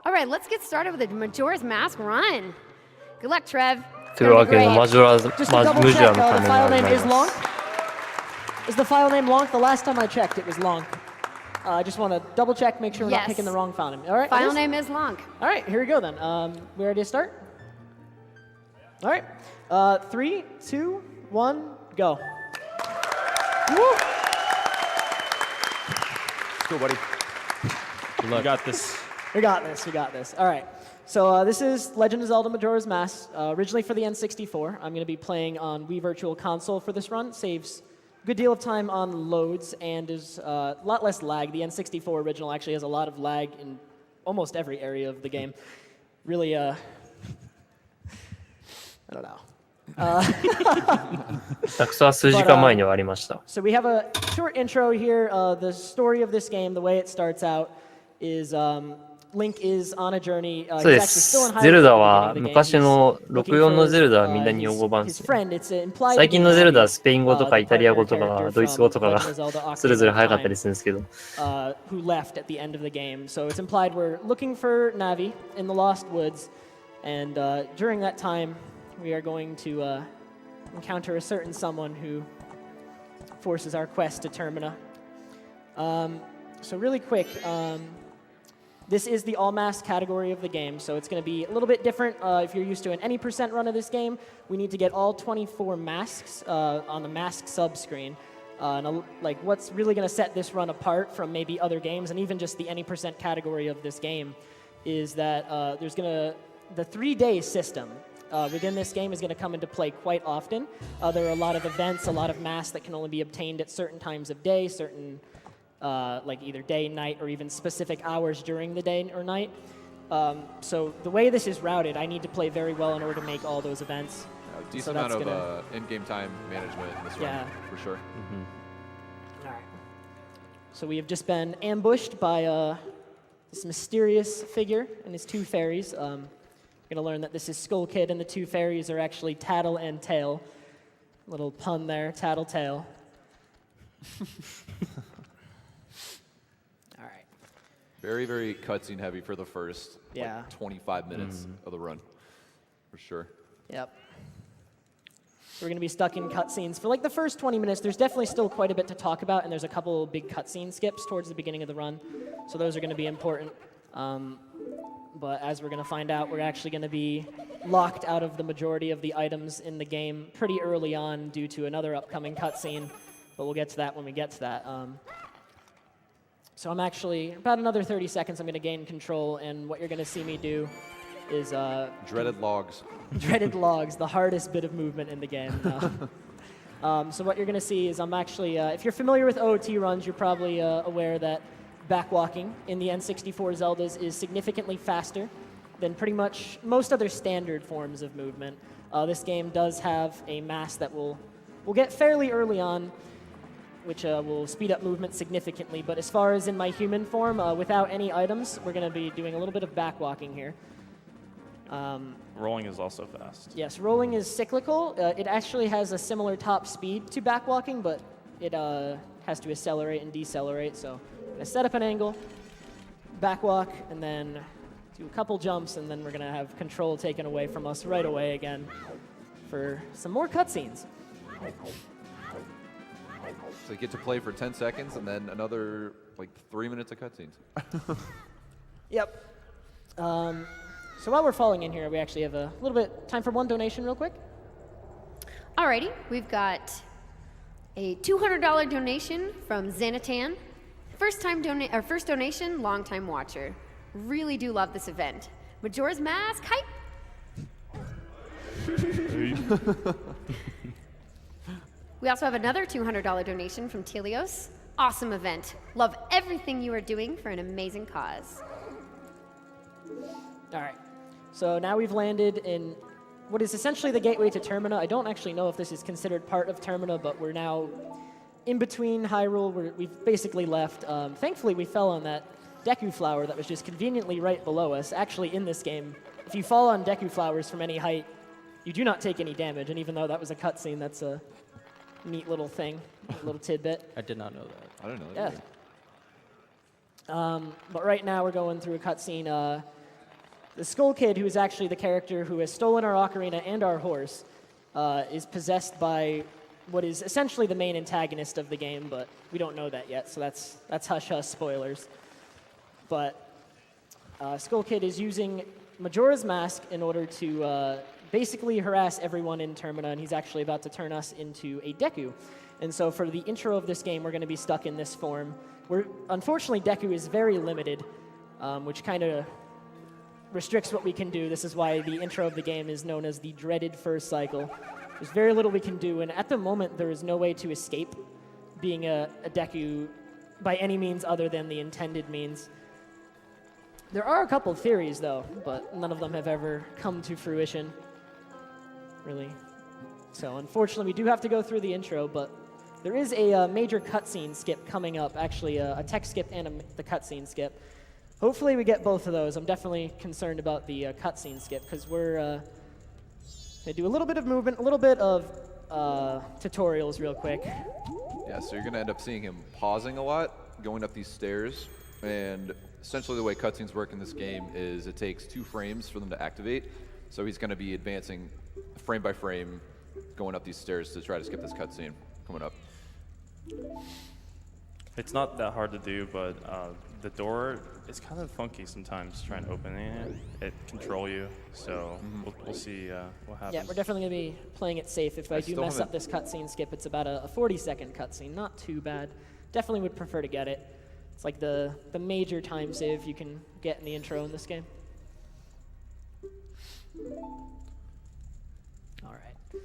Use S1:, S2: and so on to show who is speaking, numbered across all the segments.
S1: All right, let's get started with the Majora's Mask run. Good luck, Trev.
S2: というわけで、ムジュラの仮面になり
S3: Is the file name Lonk? The last time I checked, it was Lonk. I just want to double check, make sure we're not picking the wrong file name. All right.
S1: File name is Lonk.
S3: All right, here we go then. We ready to start? All right. 3, 2, 1, go. Woo!
S4: Let's go, buddy.
S5: Good luck. You got this.
S3: We got this. We got this. All right. So this is Legend of Zelda Majora's Mask, originally for the N64. I'm going to be playing on Wii Virtual Console for this run. Saves a good deal of time on loads and is a lot less lag. The N64 original actually has a lot of lag in almost every area of the game. Really, I don't know.
S2: たくさん数時間前にはありました。
S3: So we have a short intro here. The story of this game, the way it starts out, is Link is on a journey.
S2: そうです。ゼルダは昔の64のゼルダはみんな日本語版です。最近のゼルダはスペイン語とかイタリア語とかドイツ語とかがそれぞれ早かったりするんですけど。
S3: Who left at the end of the game? So it's implied we're looking for Navi in the Lost Woods, and during that time, we are going to encounter a certain someone who forces our quest to Termina. So really quick. This is the all-mask category of the game, so it's going to be a little bit different. If you're used to an any % run of this game, we need to get all 24 masks on the mask sub-screen. Like what's really going to set this run apart from maybe other games, and even just the any % category of this game, is that the 3-day system within this game is going to come into play quite often. There are a lot of events, a lot of masks that can only be obtained at certain times of day, certain like either day, night, or even specific hours during the day or night. So the way this is routed, I need to play very well in order to make all those events.
S4: Decent amount of in-game time management in this one, for sure.
S3: All right. So we have just been ambushed by this mysterious figure and his two fairies. We're going to learn that this is Skull Kid, and the two fairies are actually Tattle and Tail. Little pun there, Tattletale.
S4: Very, very cutscene heavy for the first 25 minutes of the run, for sure.
S3: Yep. We're going to be stuck in cutscenes for like the first 20 minutes. There's definitely still quite a bit to talk about, and there's a couple big cutscene skips towards the beginning of the run. So those are going to be important. But as we're going to find out, we're actually going to be locked out of the majority of the items in the game pretty early on due to another upcoming cutscene. But we'll get to that when we get to that. So I'm actually, about another 30 seconds, I'm going to gain control, and what you're going to see me do is...
S4: dreaded logs.
S3: Dreaded logs, the hardest bit of movement in the game. So what you're going to see is I'm actually, if you're familiar with OOT runs, you're probably aware that backwalking in the N64 Zeldas is significantly faster than pretty much most other standard forms of movement. This game does have a mask that we'll get fairly early on, which will speed up movement significantly. But as far as in my human form, without any items, we're going to be doing a little bit of backwalking here.
S5: Rolling is also fast.
S3: Yes, rolling is cyclical. It actually has a similar top speed to backwalking, but it has to accelerate and decelerate. So I'm going to set up an angle, backwalk, and then do a couple jumps, and then we're going to have control taken away from us right away again for some more cutscenes.
S4: So you get to play for 10 seconds and then another like 3 minutes of cutscenes.
S3: Yep. So while we're falling in here, we actually have a little bit time for one donation real quick.
S1: Alrighty, we've got a $200 donation from Xanatan. First donation, long time watcher. Really do love this event. Majora's Mask, hype! We also have another $200 donation from Telios. Awesome event. Love everything you are doing for an amazing cause.
S3: All right. So now we've landed in what is essentially the gateway to Termina. I don't actually know if this is considered part of Termina, but we're now in between Hyrule. We've basically left. Thankfully, we fell on that Deku flower that was just conveniently right below us. Actually, in this game, if you fall on Deku flowers from any height, you do not take any damage. And even though that was a cutscene, that's a neat little thing, a little tidbit.
S5: I did not know that.
S4: I didn't know that.
S3: Yeah. But right now we're going through a cutscene. The Skull Kid, who is actually the character who has stolen our ocarina and our horse, is possessed by what is essentially the main antagonist of the game, but we don't know that yet, so that's hush-hush spoilers. But Skull Kid is using Majora's Mask in order to basically harass everyone in Termina, and he's actually about to turn us into a Deku. And so for the intro of this game, we're going to be stuck in this form. Unfortunately, Deku is very limited, which kind of restricts what we can do. This is why the intro of the game is known as the dreaded first cycle. There's very little we can do, and at the moment, there is no way to escape being a Deku by any means other than the intended means. There are a couple theories, though, but none of them have ever come to fruition, really. So unfortunately, we do have to go through the intro, but there is a major cutscene skip coming up, actually a text skip and the cutscene skip. Hopefully we get both of those. I'm definitely concerned about the cutscene skip, because we're going to do a little bit of movement, a little bit of tutorials real quick.
S4: Yeah, so you're going to end up seeing him pausing a lot, going up these stairs, and essentially the way cutscenes work in this game is it takes 2 frames for them to activate, so he's going to be advancing frame by frame, going up these stairs to try to skip this cutscene coming up.
S5: It's not that hard to do, but the door is kind of funky sometimes trying to open it. It control you, so we'll see what happens.
S3: Yeah, we're definitely going to be playing it safe. If I do mess up this cutscene skip, it's about a 40-second cutscene. Not too bad. Definitely would prefer to get it. It's like the major time save you can get in the intro in this game. All right.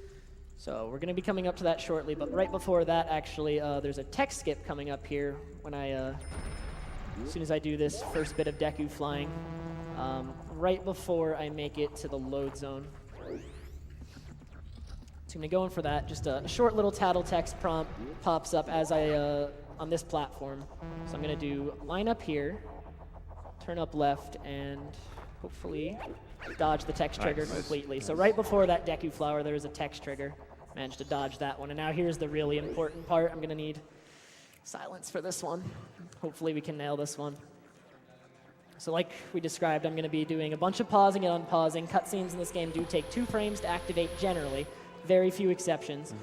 S3: So we're going to be coming up to that shortly, but right before that, actually, there's a text skip coming up here when as soon as I do this first bit of Deku flying, right before I make it to the load zone. So I'm going to go in for that. Just a short little tattle text prompt pops up as I on this platform. So I'm going to do line up here, turn up left, and hopefully dodge the text trigger completely. So right before that Deku flower, there was a text trigger. Managed to dodge that one. And now here's the really important part. I'm going to need silence for this one. Hopefully we can nail this one. So like we described, I'm going to be doing a bunch of pausing and unpausing. Cutscenes in this game do take 2 frames to activate generally. Very few exceptions.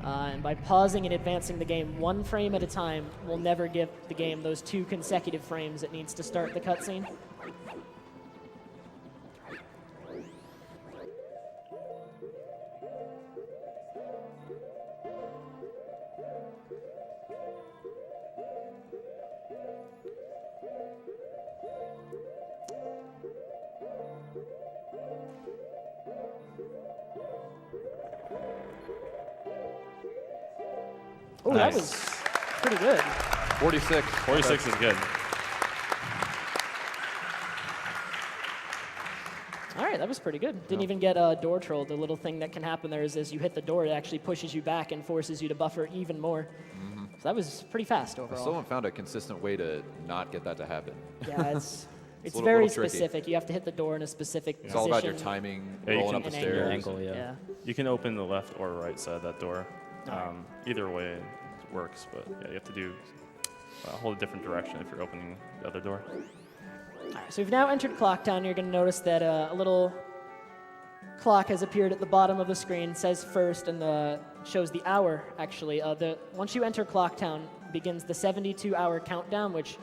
S3: And by pausing and advancing the game 1 frame at a time, we'll never give the game those 2 consecutive frames it needs to start the cutscene. Oh,
S5: nice.
S3: That was pretty good.
S4: 46.
S5: 46 is good.
S3: All right, that was pretty good. Didn't even get door troll. The little thing that can happen there is as you hit the door, it actually pushes you back and forces you to buffer even more. So that was pretty fast overall.
S4: I still haven't found a consistent way to not get that to happen.
S3: Yeah, it's
S4: little
S3: very
S4: tricky.
S3: specific. You have to hit the door in a specific
S4: It's
S3: position.
S4: all about your timing,
S5: Yeah, you
S4: rolling
S5: can-
S4: up the
S3: and
S4: stairs.
S2: Angle, yeah.
S5: You can open the left or right side of that door. Either way it works, but yeah, you have to do hold a different direction if you're opening the other door.
S3: All right, so we've now entered Clock Town. You're going to notice that a little clock has appeared at the bottom of the screen, says first, and shows the hour, actually. Once you enter Clock Town, begins the 72-hour countdown, which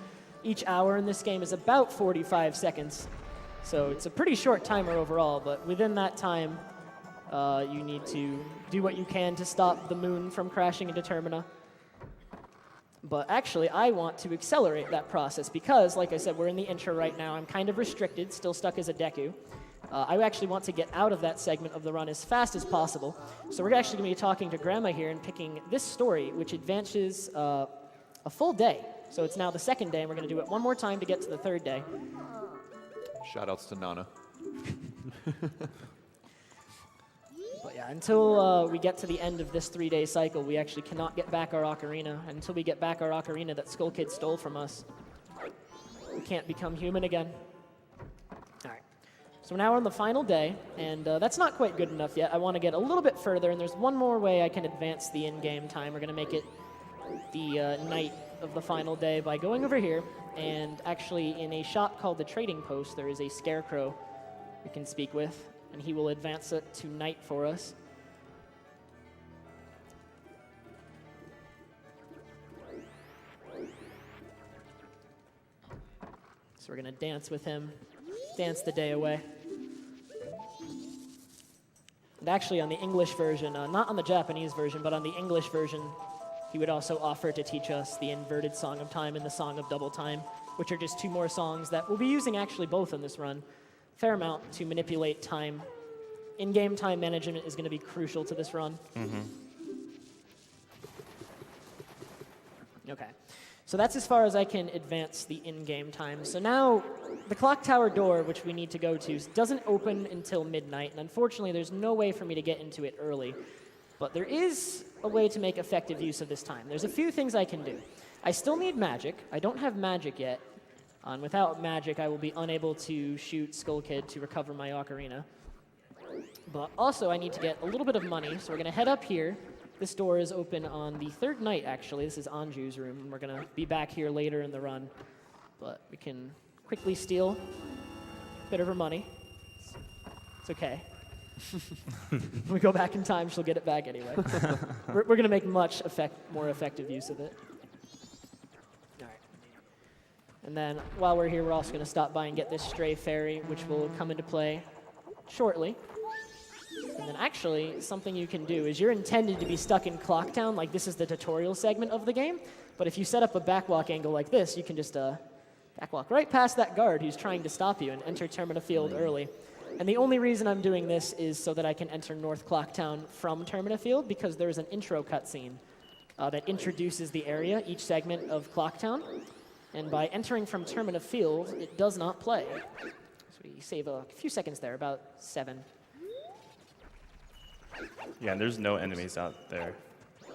S3: each hour in this game is about 45 seconds. So it's a pretty short timer overall, but within that time, you need to do what you can to stop the moon from crashing into Termina. But actually, I want to accelerate that process because, like I said, we're in the intro right now. I'm kind of restricted, still stuck as a Deku. I actually want to get out of that segment of the run as fast as possible. So we're actually going to be talking to Grandma here and picking this story, which advances a full day. So it's now the 2nd day, and we're going to do it one more time to get to the 3rd day.
S4: Shoutouts to Nana.
S3: But yeah, until we get to the end of this 3-day cycle, we actually cannot get back our ocarina. And until we get back our ocarina that Skull Kid stole from us, we can't become human again. All right. So now we're on the final day, and that's not quite good enough yet. I want to get a little bit further, and there's one more way I can advance the in-game time. We're going to make it the night of the final day by going over here, and actually in a shop called the Trading Post, there is a scarecrow we can speak with, and he will advance it to knight for us. So we're going to dance with him, dance the day away. And actually on the English version, not on the Japanese version, but on the English version, he would also offer to teach us the inverted Song of Time and the Song of Double Time, which are just 2 more songs that we'll be using actually both in this run. Fair amount to manipulate time. In-game time management is going to be crucial to this run. Okay. So that's as far as I can advance the in-game time. So now the clock tower door, which we need to go to, doesn't open until midnight, and unfortunately there's no way for me to get into it early. But there is a way to make effective use of this time. There's a few things I can do. I still need magic. I don't have magic yet. And without magic, I will be unable to shoot Skull Kid to recover my ocarina. But also I need to get a little bit of money, so we're going to head up here. This door is open on the 3rd night, actually. This is Anju's room, and we're going to be back here later in the run. But we can quickly steal a bit of her money. It's okay. When we go back in time, she'll get it back anyway. We're going to make much more effective use of it. All right. And then while we're here, we're also going to stop by and get this stray fairy, which will come into play shortly. And then actually, something you can do is you're intended to be stuck in Clocktown, like this is the tutorial segment of the game. But if you set up a backwalk angle like this, you can just backwalk right past that guard who's trying to stop you and enter Termina Field early. And the only reason I'm doing this is so that I can enter North Clocktown from Termina Field, because there's an intro cutscene that introduces the area, each segment of Clocktown. And by entering from Termina Field, it does not play. So we save a few seconds there, about 7.
S5: Yeah, and there's no enemies out there.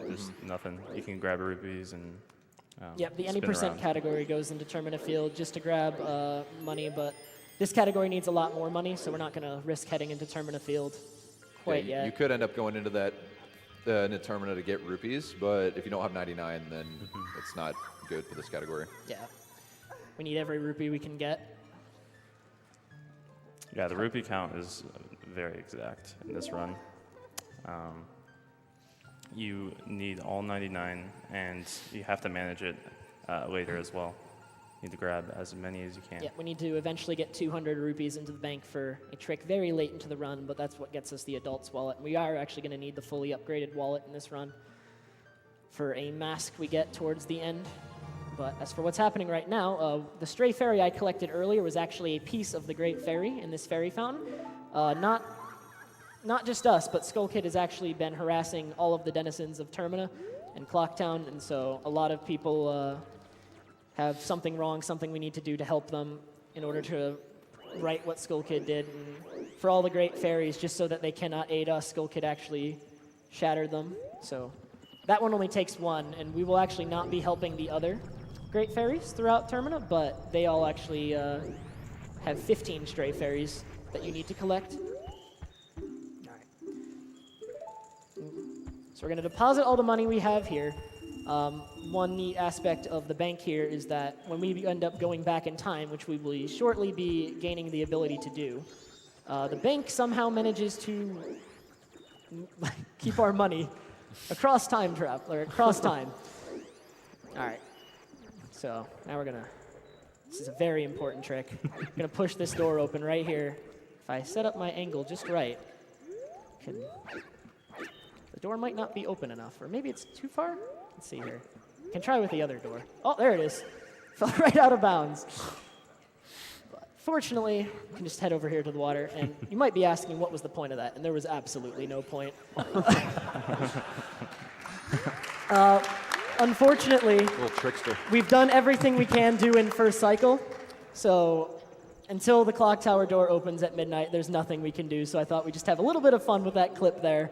S5: There's nothing. You can grab rupees and
S3: Yep, the any
S5: spin
S3: percent
S5: around.
S3: category goes into Termina Field just to grab money, but this category needs a lot more money, so we're not going to risk heading into Termina Field quite yet.
S4: You could end up going into that into Termina to get rupees, but if you don't have 99, then it's not good for this category.
S3: Yeah. We need every rupee we can get.
S5: Yeah, the rupee count is very exact in this run. You need all 99, and you have to manage it later as well. You need to grab as many as you can.
S3: Yeah, we need to eventually get 200 rupees into the bank for a trick very late into the run, but that's what gets us the adult's wallet. We are actually going to need the fully upgraded wallet in this run for a mask we get towards the end. But as for what's happening right now, the stray fairy I collected earlier was actually a piece of the Great Fairy in this fairy fountain. Not just us, but Skull Kid has actually been harassing all of the denizens of Termina and Clocktown, and so a lot of people have something wrong, something we need to do to help them in order to right what Skull Kid did. And for all the great fairies, just so that they cannot aid us, Skull Kid actually shattered them. So that one only takes 1, and we will actually not be helping the other great fairies throughout Termina, but they all actually have 15 stray fairies that you need to collect. So we're going to deposit all the money we have here. One neat aspect of the bank here is that when we end up going back in time, which we will shortly be gaining the ability to do, the bank somehow manages to keep our money across time travel, or across time. All right. So now we're going to, this is a very important trick. I'm going to push this door open right here. If I set up my angle just right, the door might not be open enough, or maybe it's too far. Let's see here. Can try with the other door. Oh, there it is. Fell right out of bounds. But fortunately, we can just head over here to the water, and you might be asking what was the point of that, and there was absolutely no point. Unfortunately,
S4: Little trickster.
S3: we've done everything we can do in first cycle, so until the clock tower door opens at midnight, there's nothing we can do, so I thought we'd just have a little bit of fun with that clip there.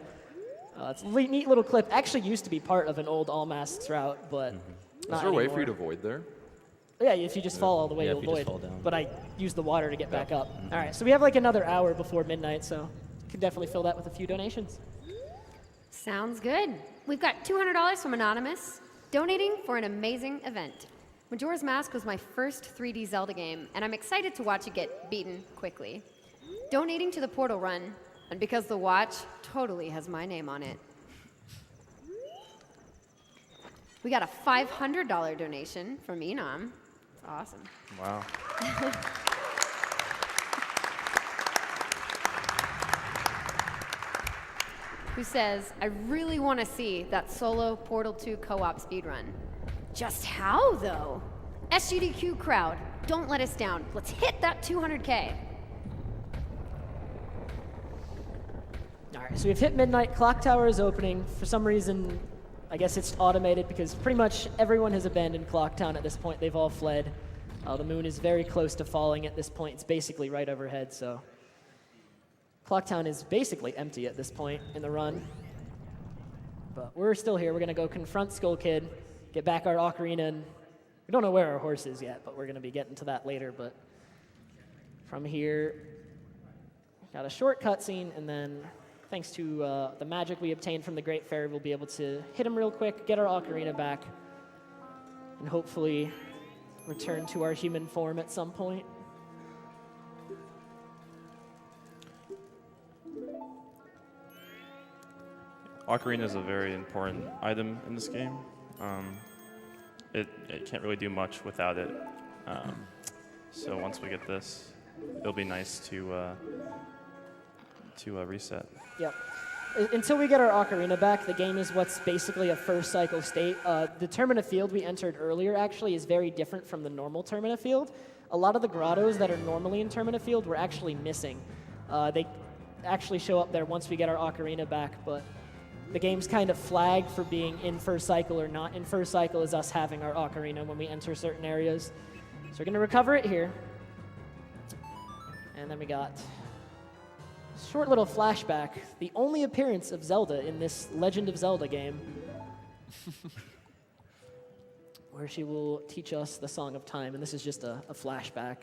S3: It's a neat little clip. Actually used to be part of an old All Masks route, but not
S4: Is there a way
S3: anymore.
S4: for you to avoid there?
S3: Yeah, if you just fall all the way,
S6: Yeah,
S3: you'll
S6: if you just
S3: avoid.
S6: fall down.
S3: But I used the water to get back up. All right, so we have like another hour before midnight, so can definitely fill that with a few donations.
S1: Sounds good. We've got $200 from Anonymous, donating for an amazing event. Majora's Mask was my first 3D Zelda game, and I'm excited to watch it get beaten quickly. Donating to the portal run, and because the watch totally has my name on it. We got a $500 donation from Enam. That's awesome.
S5: Wow.
S1: Who says, I really want to see that solo Portal 2 co-op speedrun. Just how, though? SGDQ crowd, don't let us down. Let's hit that 200K.
S3: All right, so we've hit midnight. Clock Tower is opening. For some reason, I guess it's automated because pretty much everyone has abandoned Clock Town at this point. They've all fled. The moon is very close to falling at this point. It's basically right overhead, so Clocktown is basically empty at this point in the run. But we're still here. We're going to go confront Skull Kid, get back our ocarina, and we don't know where our horse is yet, but we're going to be getting to that later. But from here, got a short cutscene, and then thanks to the magic we obtained from the Great Fairy, we'll be able to hit him real quick, get our ocarina back, and hopefully return to our human form at some point.
S5: Ocarina is a very important item in this game. It can't really do much without it. So once we get this, it'll be nice to reset.
S3: Yep. Until we get our ocarina back, the game is what's basically a first cycle state. The Termina field we entered earlier actually is very different from the normal Termina field. A lot of the grottos that are normally in Termina field were actually missing. They actually show up there once we get our ocarina back, but the game's kind of flagged for being in first cycle or not in first cycle as us having our ocarina when we enter certain areas. So we're going to recover it here. And then we got a short little flashback, the only appearance of Zelda in this Legend of Zelda game, where she will teach us the Song of Time. And this is just a flashback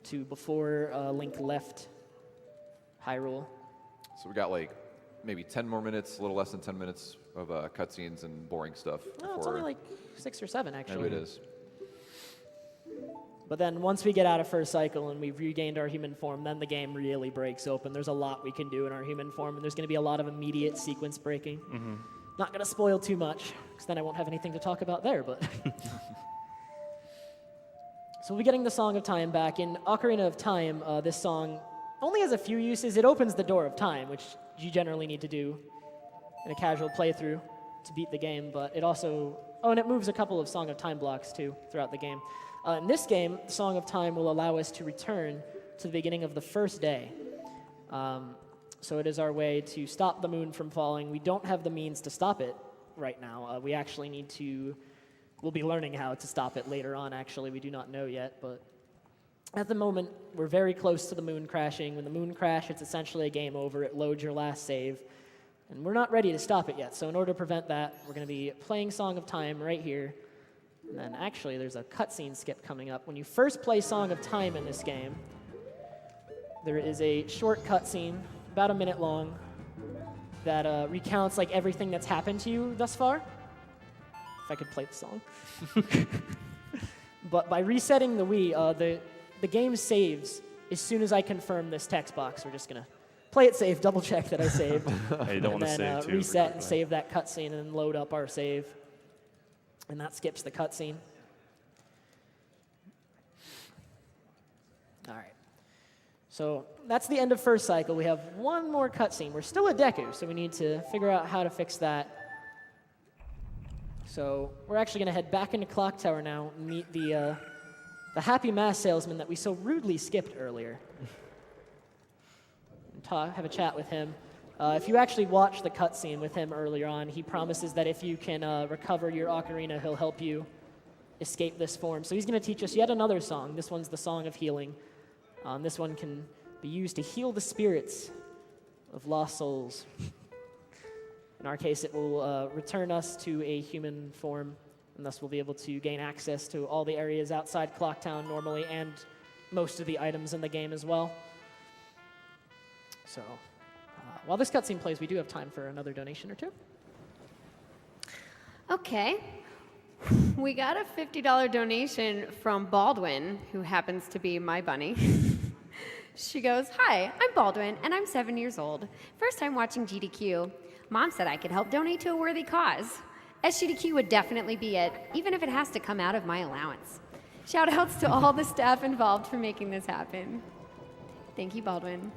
S3: to before Link left Hyrule.
S4: So we got like maybe 10 more minutes, a little less than 10 minutes of cutscenes and boring stuff.
S3: Oh, it's only like 6 or 7, actually.
S4: Maybe it is.
S3: But then once we get out of first cycle and we've regained our human form, then the game really breaks open. There's a lot we can do in our human form, and there's going to be a lot of immediate sequence breaking. Mm-hmm. Not going to spoil too much, because then I won't have anything to talk about there, but... So we'll be getting the Song of Time back. In Ocarina of Time, this song only has a few uses. It opens the door of time, which you generally need to do in a casual playthrough to beat the game, but it also... Oh, and it moves a couple of Song of Time blocks, too, throughout the game. In this game, the Song of Time will allow us to return to the beginning of the first day. So it is our way to stop the moon from falling. We don't have the means to stop it right now. We actually need to... We'll be learning how to stop it later on, actually. We do not know yet, but at the moment, we're very close to the moon crashing. When the moon crashes, it's essentially a game over. It loads your last save. And we're not ready to stop it yet. So in order to prevent that, we're going to be playing Song of Time right here. And then actually, there's a cutscene skip coming up. When you first play Song of Time in this game, there is a short cutscene, about a minute long, that recounts like everything that's happened to you thus far. If I could play the song. But by resetting the Wii, the game saves as soon as I confirm this text box. We're just going to play it safe, double check that I saved.
S5: Hey, you don't want to save too.
S3: Reset and save that cutscene and then load up our save. And that skips the cutscene. All right. So that's the end of first cycle. We have one more cutscene. We're still at Deku, so we need to figure out how to fix that. So we're actually going to head back into Clock Tower now and meet the happy mask salesman that we so rudely skipped earlier. And have a chat with him. If you actually watch the cutscene with him earlier on, he promises that if you can recover your ocarina, he'll help you escape this form. So he's going to teach us yet another song. This one's the Song of Healing. This one can be used to heal the spirits of lost souls. In our case, it will return us to a human form, and thus we'll be able to gain access to all the areas outside Clock Town normally, and most of the items in the game as well. So... while this cutscene plays, we do have time for another donation or two.
S1: Okay. We got a $50 donation from Baldwin, who happens to be my bunny. She goes, "Hi, I'm Baldwin, and I'm 7 years old. First time watching GDQ. Mom said I could help donate to a worthy cause. SGDQ would definitely be it, even if it has to come out of my allowance. Shout outs to all the staff involved for making this happen." Thank you, Baldwin.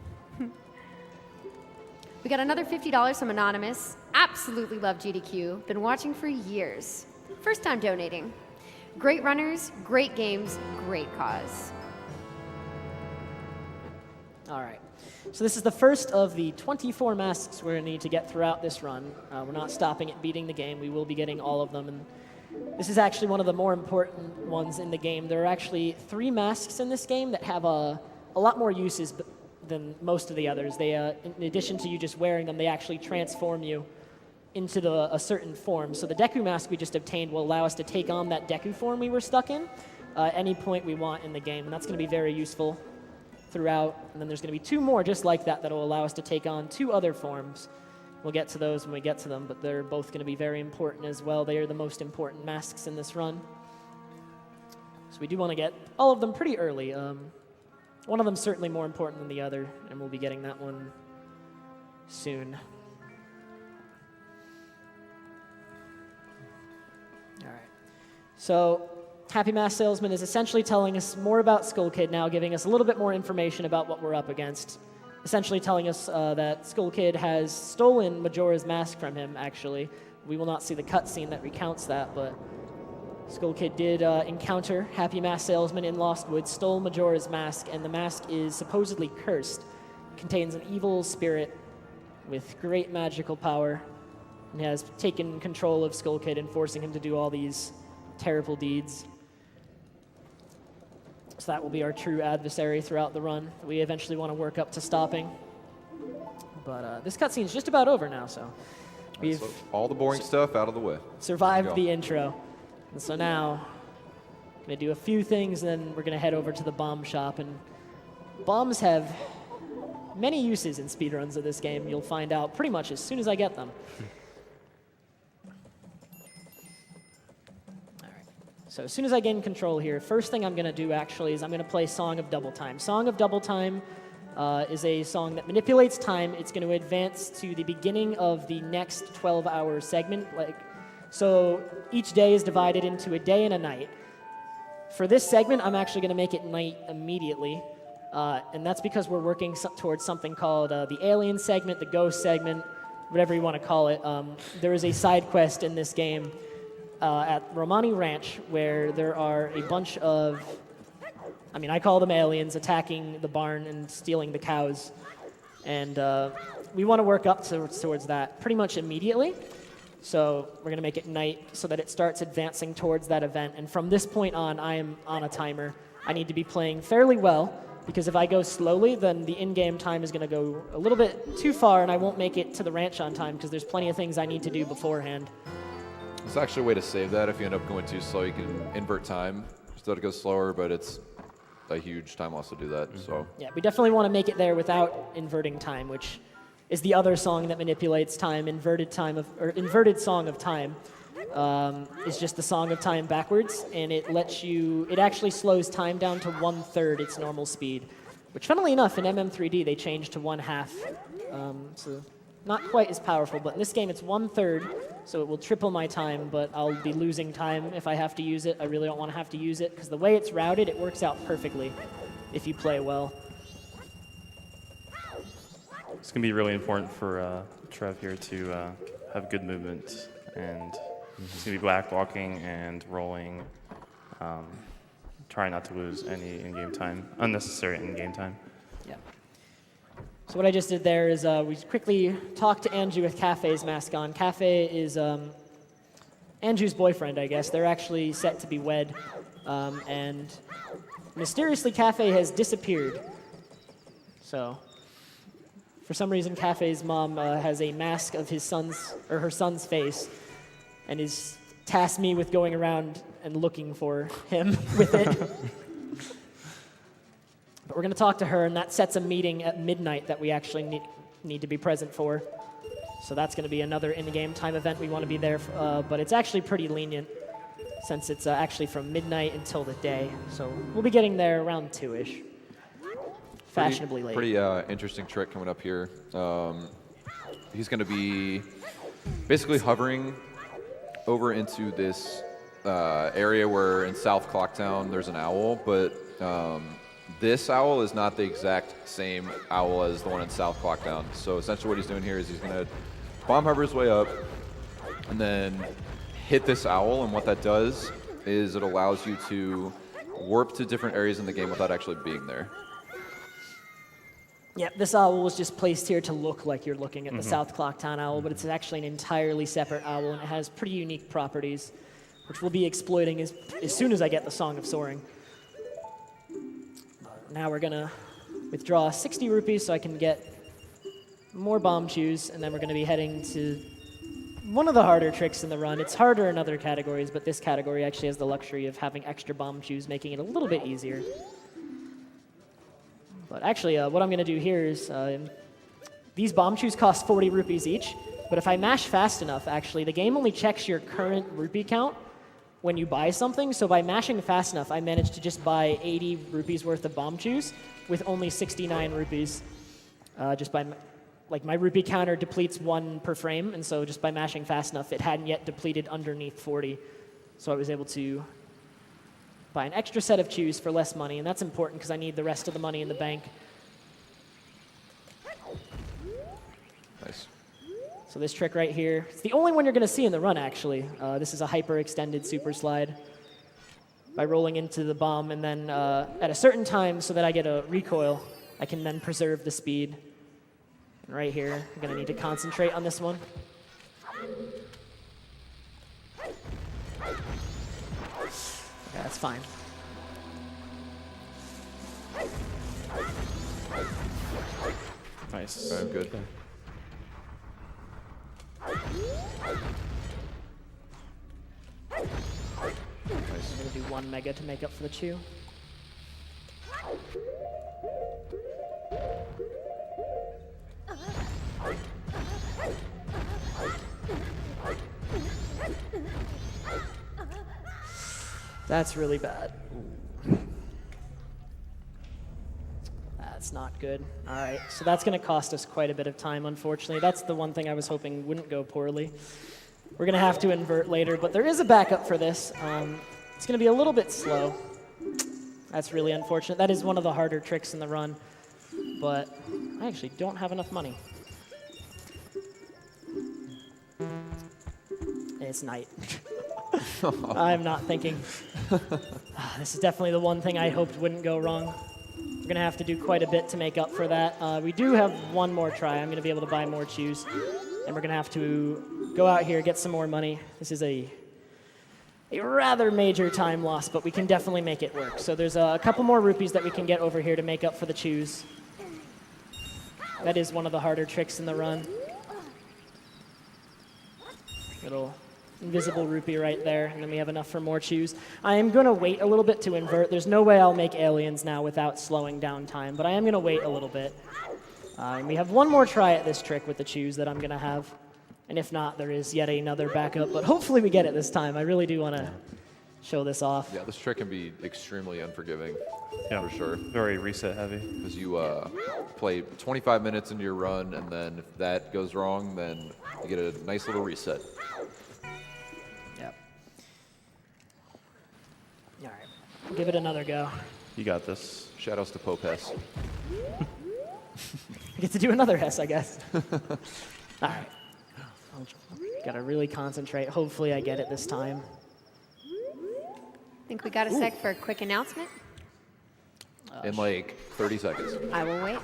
S1: We got another $50 from Anonymous. Absolutely love GDQ. Been watching for years. First time donating. Great runners, great games, great cause.
S3: All right. So this is the first of the 24 masks we're going to need to get throughout this run. We're not stopping at beating the game. We will be getting all of them. And this is actually one of the more important ones in the game. There are actually 3 masks in this game that have a lot more uses than most of the others. They, in addition to you just wearing them, they actually transform you into a certain form. So the Deku mask we just obtained will allow us to take on that Deku form we were stuck in at any point we want in the game. And that's going to be very useful throughout. And then there's going to be 2 more just like that that will allow us to take on 2 other forms. We'll get to those when we get to them, but they're both going to be very important as well. They are the most important masks in this run. So we do want to get all of them pretty early. One of them certainly more important than the other, and we'll be getting that one soon. All right. So Happy Mask Salesman is essentially telling us more about Skull Kid now, giving us a little bit more information about what we're up against. Essentially telling us that Skull Kid has stolen Majora's Mask from him, actually. We will not see the cutscene that recounts that, but Skull Kid did encounter Happy Mask Salesman in Lost Woods, stole Majora's Mask, and the mask is supposedly cursed. It contains an evil spirit with great magical power, and has taken control of Skull Kid and forcing him to do all these terrible deeds. So that will be our true adversary throughout the run. We eventually want to work up to stopping. But this cutscene is just about over now, so we've
S4: all the boring stuff out of the way.
S3: Survived the intro. And so now, I'm going to do a few things, and then we're going to head over to the bomb shop. And bombs have many uses in speedruns of this game. You'll find out pretty much as soon as I get them. All right. So as soon as I gain control here, first thing I'm going to do actually is I'm going to play Song of Double Time. Song of Double Time is a song that manipulates time. It's going to advance to the beginning of the next 12-hour segment. So each day is divided into a day and a night. For this segment, I'm actually going to make it night immediately. And that's because we're working towards something called the Alien segment, the Ghost segment, whatever you want to call it. There is a side quest in this game at Romani Ranch where there are a bunch of, I call them aliens, attacking the barn and stealing the cows. And we want to work up towards that pretty much immediately. So we're going to make it night so that it starts advancing towards that event. And from this point on, I am on a timer. I need to be playing fairly well, because if I go slowly, then the in-game time is going to go a little bit too far, and I won't make it to the ranch on time, because there's plenty of things I need to do beforehand.
S4: There's actually a way to save that. If you end up going too slow, you can invert time so that it goes slower, but it's a huge time loss to do that. So
S3: yeah, we definitely want to make it there without inverting time, which is the other song that manipulates time. Inverted Song of Time is just the Song of Time backwards, and it actually slows time down to 1/3 its normal speed, which funnily enough in MM3D they changed to 1/2, so not quite as powerful, but in this game it's 1/3, so it will triple my time, but I'll be losing time if I have to use it. I really don't want to have to use it, because the way it's routed, it works out perfectly if you play well.
S5: It's going to be really important for Trev here to have good movement, and he's going to be backwalking and rolling, trying not to lose any in-game time, unnecessary in-game time.
S3: Yeah. So what I just did there is we quickly talked to Anju with Cafe's mask on. Cafe is Anju's boyfriend, I guess. They're actually set to be wed, and mysteriously Cafe has disappeared. So for some reason, Cafe's mom has a mask of her son's face, and is tasked me with going around and looking for him with it. But we're going to talk to her, and that sets a meeting at midnight that we actually need to be present for. So that's going to be another in-game time event. We want to be there, but it's actually pretty lenient, since it's actually from midnight until the day. So we'll be getting there around 2-ish. fashionably late.
S4: Pretty interesting trick coming up here. He's going to be basically hovering over into this area where in South Clocktown there's an owl, but this owl is not the exact same owl as the one in South Clocktown. So essentially what he's doing here is he's going to bomb hover his way up and then hit this owl, and what that does is it allows you to warp to different areas in the game without actually being there.
S3: Yeah, this owl was just placed here to look like you're looking at the South Clocktown owl, but it's actually an entirely separate owl, and it has pretty unique properties, which we'll be exploiting as soon as I get the Song of Soaring. Now we're gonna withdraw 60 rupees so I can get more bomb chews, and then we're gonna be heading to one of the harder tricks in the run. It's harder in other categories, but this category actually has the luxury of having extra bomb chews, making it a little bit easier. But actually, what I'm going to do here is, these bomb chews cost 40 rupees each, but if I mash fast enough, actually, the game only checks your current rupee count when you buy something, so by mashing fast enough, I managed to just buy 80 rupees worth of bomb chews with only 69 rupees, just by, like, my rupee counter depletes 1 per frame, and so just by mashing fast enough, it hadn't yet depleted underneath 40, so I was able to buy an extra set of chews for less money, and that's important because I need the rest of the money in the bank.
S4: Nice.
S3: So this trick right here, it's the only one you're going to see in the run, actually. This is a hyper-extended super slide. By rolling into the bomb, and then at a certain time, so that I get a recoil, I can then preserve the speed. And right here, I'm going to need to concentrate on this one. Okay, that's fine.
S5: Nice.
S4: Very good.
S3: I'm going to do 1 mega to make up for the chew. That's really bad. That's not good. All right, so that's going to cost us quite a bit of time, unfortunately. That's the one thing I was hoping wouldn't go poorly. We're going to have to invert later, but there is a backup for this. It's going to be a little bit slow. That's really unfortunate. That is one of the harder tricks in the run, but I actually don't have enough money. It's night. I'm not thinking. This is definitely the one thing I hoped wouldn't go wrong. We're going to have to do quite a bit to make up for that. We do have one more try. I'm going to be able to buy more chews. And we're going to have to go out here, get some more money. This is a rather major time loss, but we can definitely make it work. So there's a couple more rupees that we can get over here to make up for the chews. That is one of the harder tricks in the run. Little invisible rupee right there, and then we have enough for more chews. I am going to wait a little bit to invert. There's no way I'll make aliens now without slowing down time, but I am going to wait a little bit. And we have one more try at this trick with the chews that I'm going to have. And if not, there is yet another backup, but hopefully we get it this time. I really do want to show this off.
S4: Yeah, this trick can be extremely unforgiving,
S5: Yeah,
S4: for sure.
S5: Very reset heavy.
S4: Because you play 25 minutes into your run, and then if that goes wrong, then you get a nice little reset.
S3: Yep. All right, give it another go.
S5: You got this.
S4: Shoutouts to Popes.
S3: I get to do another S, I guess. All right. Gotta really concentrate. Hopefully I get it this time.
S1: Think we got a sec for a quick announcement?
S4: In like 30 seconds.
S1: I will wait.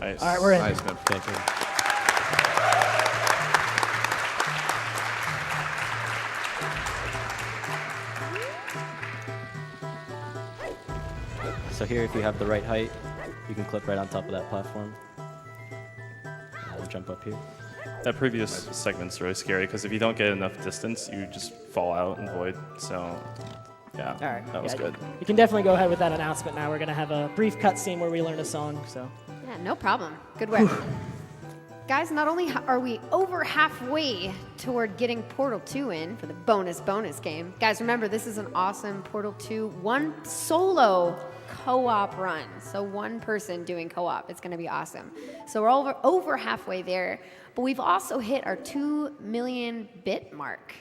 S5: Nice.
S3: All right, we're in.
S4: Nice, man.
S5: Thank you.
S6: So here, if you have the right height, you can clip right on top of that platform. We'll jump up here.
S5: That previous segment's really scary because if you don't get enough distance, you just fall out and void. So, yeah,
S3: All right.
S5: that was
S3: Yeah,
S5: good.
S3: You can definitely go ahead with that announcement now. We're going to have a brief cutscene where we learn a song. So.
S1: Yeah, no problem. Good work. Guys, not only are we over halfway toward getting Portal 2 in for the bonus game, guys, remember, this is an awesome Portal 2 one solo co-op run. So one person doing co-op. It's going to be awesome. So we're over halfway there, but we've also hit our 2 million bit mark.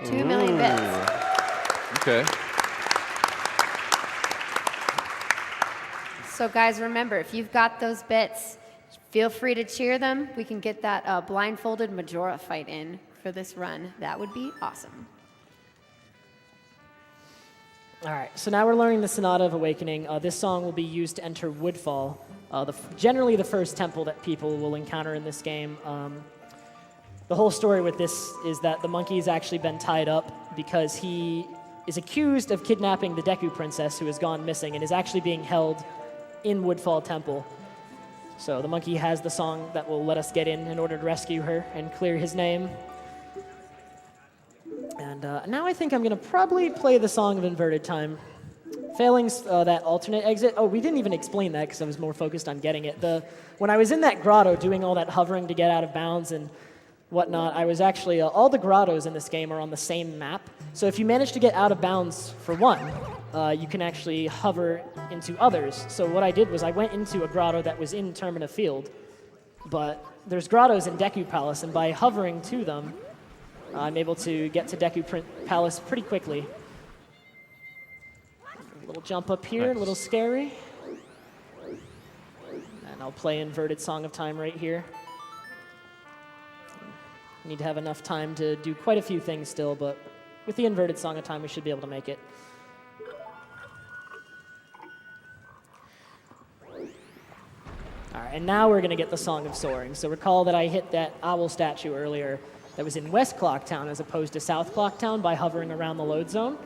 S1: 2 million bits.
S4: Okay.
S1: So guys, remember, if you've got those bits, feel free to cheer them. We can get that blindfolded Majora fight in for this run. That would be awesome.
S3: All right, so now we're learning the Sonata of Awakening. This song will be used to enter Woodfall, generally the first temple that people will encounter in this game. The whole story with this is that the monkey's actually been tied up because he is accused of kidnapping the Deku princess who has gone missing and is actually being held in Woodfall Temple. So the monkey has the song that will let us get in order to rescue her and clear his name. And now I think I'm going to probably play the Song of Inverted Time. Failing that alternate exit. Oh, we didn't even explain that because I was more focused on getting it. When I was in that grotto doing all that hovering to get out of bounds and whatnot, I was actually, all the grottos in this game are on the same map. So if you manage to get out of bounds for one, you can actually hover into others. So what I did was I went into a grotto that was in Termina Field, but there's grottos in Deku Palace, and by hovering to them, I'm able to get to Deku Palace pretty quickly. A little jump up here,
S4: Nice.
S3: a little scary. And I'll play Inverted Song of Time right here. Need to have enough time to do quite a few things still, but with the Inverted Song of Time, we should be able to make it. All right, and now we're going to get the Song of Soaring. So recall that I hit that owl statue earlier that was in West Clocktown as opposed to South Clocktown by hovering around the load zone.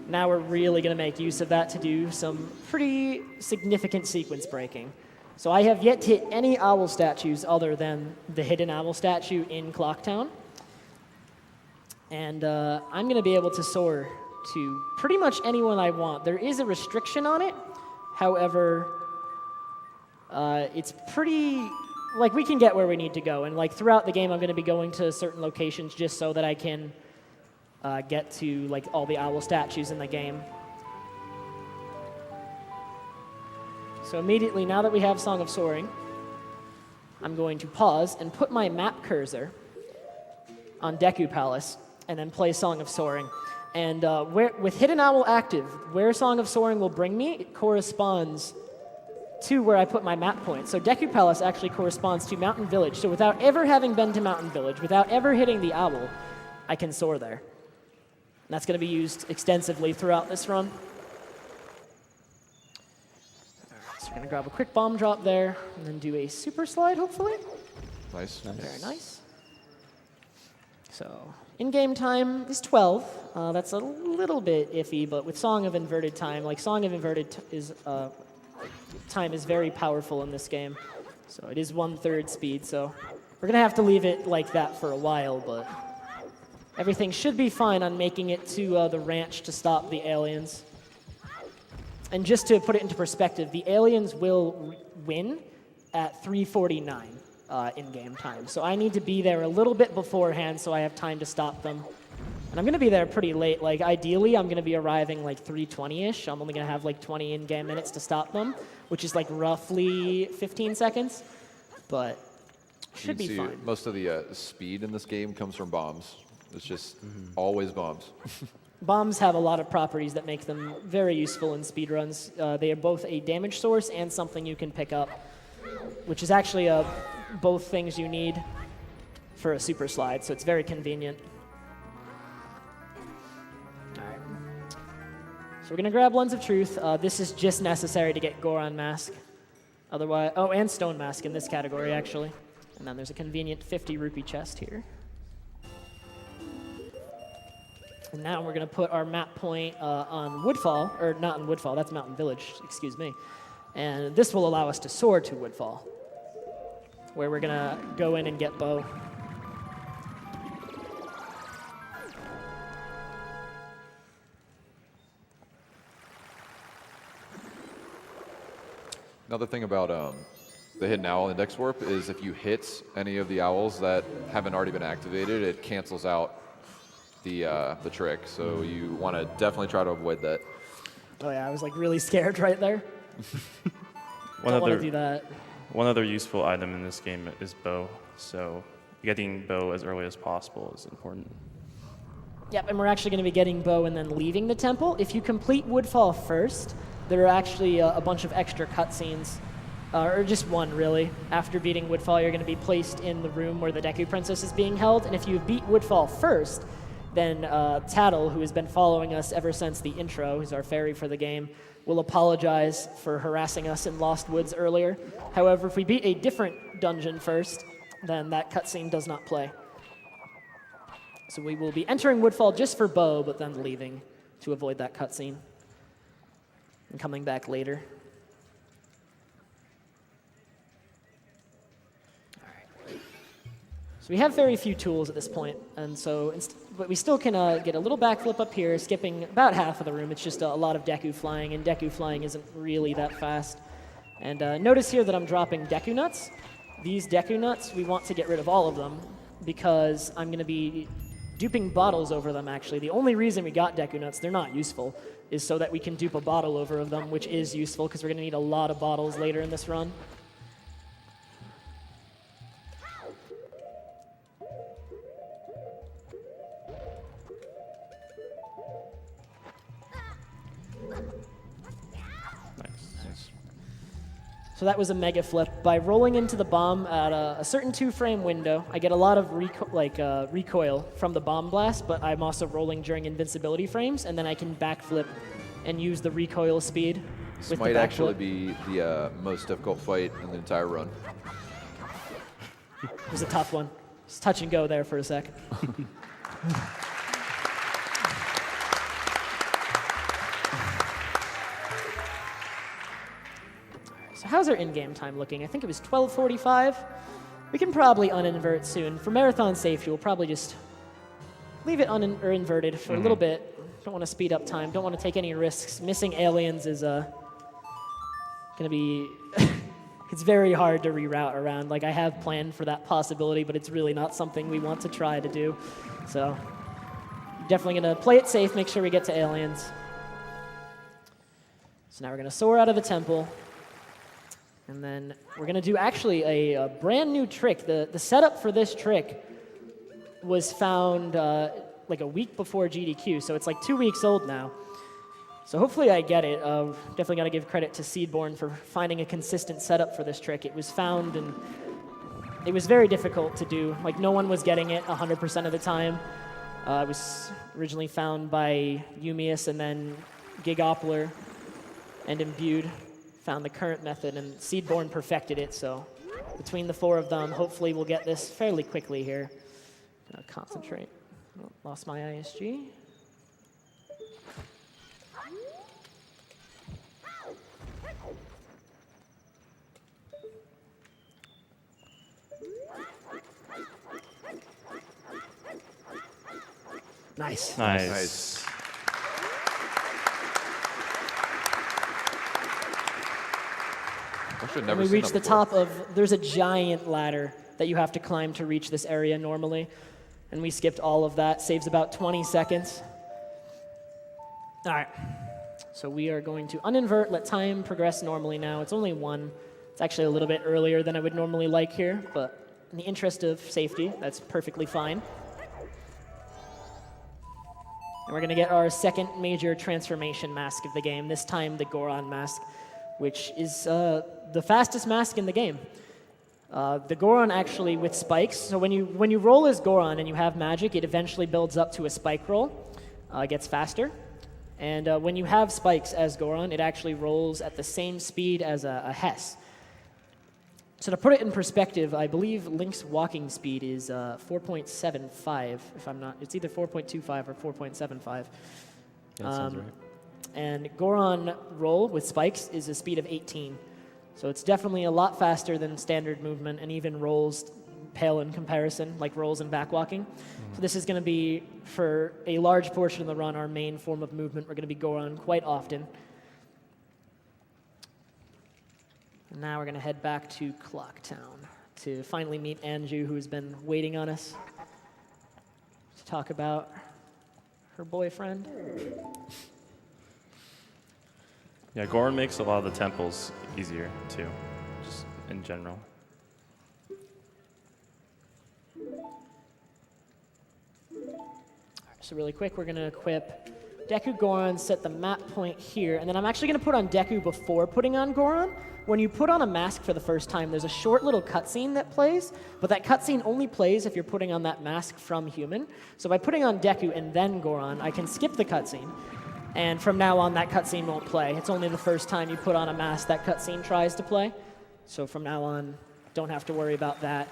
S3: Now we're really going to make use of that to do some pretty significant sequence breaking. So I have yet to hit any owl statues other than the hidden owl statue in Clocktown. And I'm going to be able to soar to pretty much anyone I want. There is a restriction on it. However, it's pretty, like, we can get where we need to go. And like throughout the game, I'm going to be going to certain locations just so that I can get to like all the owl statues in the game. So immediately, now that we have Song of Soaring, I'm going to pause and put my map cursor on Deku Palace and then play Song of Soaring. And with Hidden Owl active, where Song of Soaring will bring me, it corresponds to where I put my map point. So Deku Palace actually corresponds to Mountain Village. So without ever having been to Mountain Village, without ever hitting the owl, I can soar there. And that's going to be used extensively throughout this run. So we're going to grab a quick bomb drop there, and then do a super slide, hopefully.
S4: Nice.
S3: Very nice. So in-game time is 12. That's a little bit iffy, but with Song of Inverted Time, like Song of Inverted Time is very powerful in this game. So it is 1/3 speed, so we're going to have to leave it like that for a while, but everything should be fine on making it to the ranch to stop the aliens. And just to put it into perspective, the aliens will win at 3:49 in-game time. So I need to be there a little bit beforehand so I have time to stop them. And I'm going to be there pretty late. Like, ideally, I'm going to be arriving like 3:20-ish. I'm only going to have like 20 in-game minutes to stop them, which is like roughly 15 seconds. But should be fine.
S4: Most of the speed in this game comes from bombs. It's just always bombs.
S3: Bombs have a lot of properties that make them very useful in speedruns. They are both a damage source and something you can pick up, which is actually both things you need for a super slide, so it's very convenient. All right. So we're going to grab Lens of Truth. This is just necessary to get Goron Mask. Otherwise, oh, and Stone Mask in this category, actually. And then there's a convenient 50 rupee chest here. And now we're going to put our map point on Woodfall, or not on Woodfall, that's Mountain Village, excuse me. And this will allow us to soar to Woodfall, where we're going to go in and get Bo.
S4: Another thing about the hidden owl index warp is if you hit any of the owls that haven't already been activated, it cancels out the trick. So you want to definitely try to avoid that.
S3: Oh yeah, I was like really scared right there. Don't want to do that.
S5: One other useful item in this game is bow. So getting bow as early as possible is important.
S3: Yep, and we're actually going to be getting Bo and then leaving the temple. If you complete Woodfall first, there are actually a bunch of extra cutscenes, or just one really. After beating Woodfall, you're going to be placed in the room where the Deku Princess is being held, and if you beat Woodfall first, then Tattle, who has been following us ever since the intro, who's our fairy for the game, will apologize for harassing us in Lost Woods earlier. However, if we beat a different dungeon first, then that cutscene does not play. So we will be entering Woodfall just for Bo, but then leaving to avoid that cutscene and coming back later. All right. So we have very few tools at this point, and so but we still can get a little backflip up here, skipping about half of the room. It's just a lot of Deku flying, and Deku flying isn't really that fast. And notice here that I'm dropping Deku Nuts. These Deku Nuts, we want to get rid of all of them because I'm going to be duping bottles over them, actually. The only reason we got Deku Nuts, they're not useful, is so that we can dupe a bottle over of them, which is useful because we're going to need a lot of bottles later in this run. So that was a mega flip. By rolling into the bomb at a certain 2-frame window, I get a lot of recoil from the bomb blast, but I'm also rolling during invincibility frames, and then I can backflip and use the recoil speed.
S4: This might actually be the most difficult fight in the entire run.
S3: It was a tough one. Just touch and go there for a sec. So how's our in-game time looking? I think it was 12:45. We can probably uninvert soon. For marathon safety, we'll probably just leave it inverted for a little bit. Don't want to speed up time. Don't want to take any risks. Missing aliens is going to be... It's very hard to reroute around. Like, I have planned for that possibility, but it's really not something we want to try to do. So definitely going to play it safe, make sure we get to aliens. So now we're going to soar out of the temple. And then we're going to do actually a brand new trick. The setup for this trick was found like a week before GDQ, so it's like 2 weeks old now. So hopefully I get it. Definitely got to give credit to Seedborn for finding a consistent setup for this trick. It was found, and it was very difficult to do. Like, no one was getting it 100% of the time. It was originally found by Yumius, and then Gigoppler and Imbued found the current method, and Seedborn perfected it. So between the 4 of them, hopefully we'll get this fairly quickly here. Concentrate. Oh, lost my ISG. Nice.
S5: Nice.
S3: And we reach the top of, there's a giant ladder that you have to climb to reach this area normally. And we skipped all of that. Saves about 20 seconds. All right. So we are going to uninvert, let time progress normally now. It's only 1. It's actually a little bit earlier than I would normally like here, but in the interest of safety, that's perfectly fine. And we're going to get our second major transformation mask of the game, this time the Goron mask, which is the fastest mask in the game. The Goron actually with spikes, so when you roll as Goron and you have magic, it eventually builds up to a spike roll, gets faster. And when you have spikes as Goron, it actually rolls at the same speed as a Hess. So to put it in perspective, I believe Link's walking speed is 4.75, if I'm not, it's either 4.25 or 4.75.
S6: That sounds right.
S3: And Goron roll with spikes is a speed of 18. So it's definitely a lot faster than standard movement, and even rolls pale in comparison, like rolls and backwalking. So this is going to be, for a large portion of the run, our main form of movement. We're going to be Goron quite often. And now we're going to head back to Clocktown to finally meet Anju, who's been waiting on us to talk about her boyfriend.
S5: Yeah, Goron makes a lot of the temples easier too, just in general.
S3: So really quick, we're going to equip Deku Goron, set the map point here, and then I'm actually going to put on Deku before putting on Goron. When you put on a mask for the first time, there's a short little cutscene that plays, but that cutscene only plays if you're putting on that mask from human. So by putting on Deku and then Goron, I can skip the cutscene, and from now on, that cutscene won't play. It's only the first time you put on a mask that cutscene tries to play. So from now on, don't have to worry about that.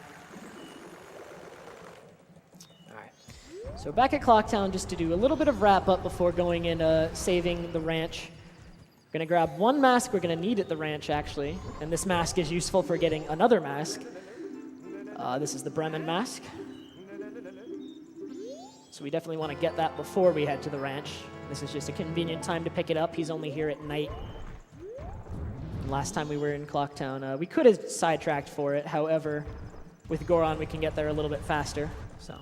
S3: So back at Clocktown, just to do a little bit of wrap-up before going into saving the ranch. We're going to grab one mask we're going to need at the ranch, actually. And this mask is useful for getting another mask. This is the Bremen mask. So we definitely want to get that before we head to the ranch. This is just a convenient time to pick it up. He's only here at night. And last time we were in Clocktown, we could have sidetracked for it. However, with Goron, we can get there a little bit faster. So.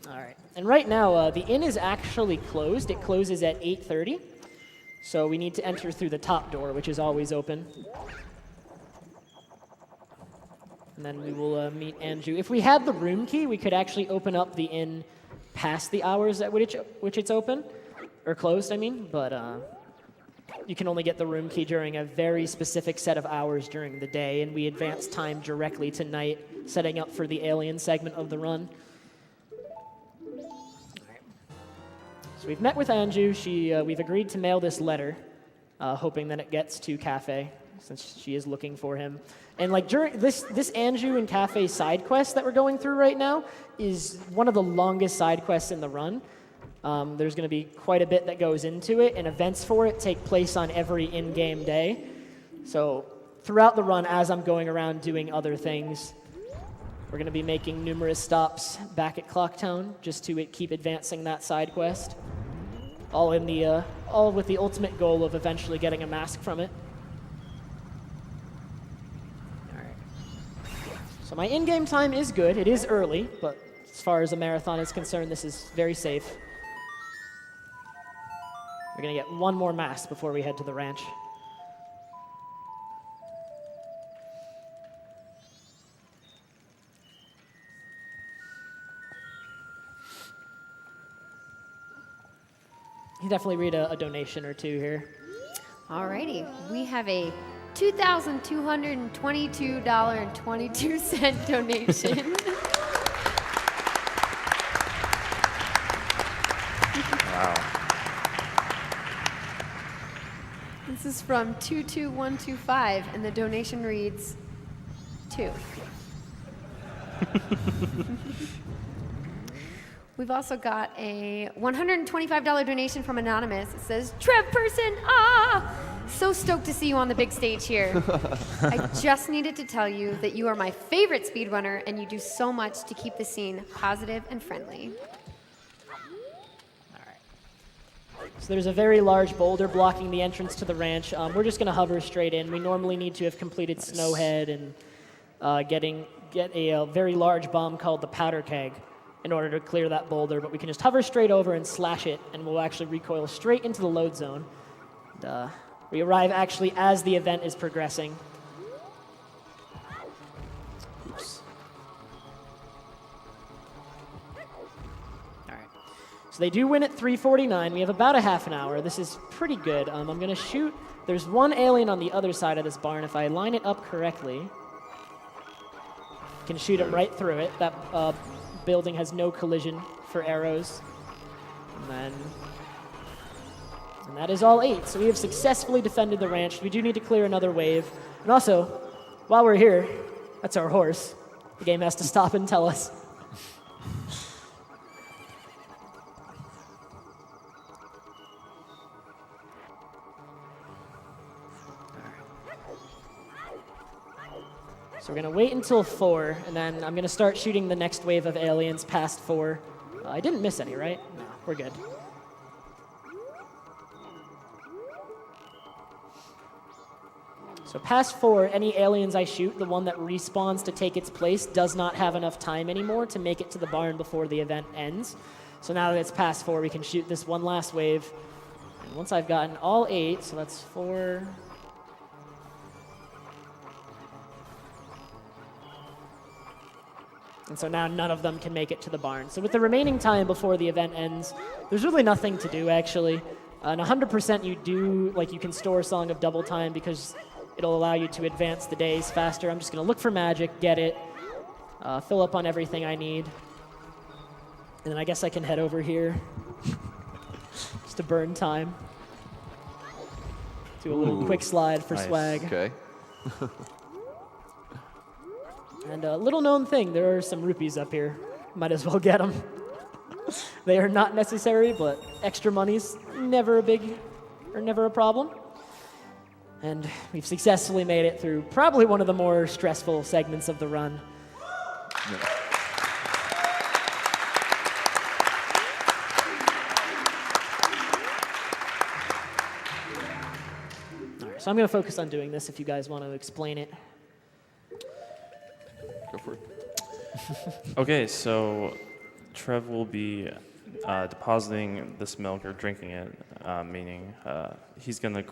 S3: All right, and right now, the inn is actually closed. It closes at 8:30, so we need to enter through the top door, which is always open. And then we will meet Anju. If we had the room key, we could actually open up the inn past the hours at which it's open, or closed, I mean, but you can only get the room key during a very specific set of hours during the day, and we advance time directly to night, setting up for the alien segment of the run. So we've met with Anju. We've agreed to mail this letter, hoping that it gets to Cafe, since she is looking for him. And like during this Anju and Cafe side quest that we're going through right now is one of the longest side quests in the run. There's going to be quite a bit that goes into it, and events for it take place on every in-game day. So throughout the run, as I'm going around doing other things, we're going to be making numerous stops back at Clocktown just to keep advancing that side quest. All with the ultimate goal of eventually getting a mask from it. All right. So my in-game time is good. It is early, but as far as a marathon is concerned, this is very safe. We're going to get one more mask before we head to the ranch. You can definitely read a donation or two here.
S1: Alrighty, we have a $2,222.22 donation.
S5: Wow.
S1: This is from 22125, and the donation reads 2. We've also got a $125 donation from Anonymous. It says, TrevPerson, so stoked to see you on the big stage here. I just needed to tell you that you are my favorite speedrunner, and you do so much to keep the scene positive and friendly.
S3: So there's a very large boulder blocking the entrance to the ranch. We're just going to hover straight in. We normally need to have completed Snowhead and get a very large bomb called the Powder Keg in order to clear that boulder, but we can just hover straight over and slash it, and we'll actually recoil straight into the load zone. And, we arrive actually as the event is progressing. Oops. All right. So they do win at 3:49. We have about a half an hour. This is pretty good. I'm going to shoot. There's one alien on the other side of this barn. If I line it up correctly, I can shoot him right through it. That building has no collision for arrows. And that is all 8. So we have successfully defended the ranch. We do need to clear another wave. And also, while we're here, that's our horse. The game has to stop and tell us. So we're going to wait until 4, and then I'm going to start shooting the next wave of aliens past 4. I didn't miss any, right? No, we're good. So past 4, any aliens I shoot, the one that respawns to take its place does not have enough time anymore to make it to the barn before the event ends. So now that it's past 4, we can shoot this one last wave. And once I've gotten all 8, so that's 4... And so now none of them can make it to the barn. So with the remaining time before the event ends, there's really nothing to do, actually. And 100% you can store Song of Double Time because it'll allow you to advance the days faster. I'm just going to look for magic, get it, fill up on everything I need. And then I guess I can head over here just to burn time. Do a little quick slide for swag.
S4: Okay.
S3: And a little known thing, there are some rupees up here. Might as well get them. They are not necessary, but extra money's never a problem. And we've successfully made it through probably one of the more stressful segments of the run.
S4: Yeah.
S3: All right, so I'm going to focus on doing this if you guys want to explain it.
S4: Go for it.
S5: Okay, so Trev will be depositing this milk or drinking it, meaning he's going to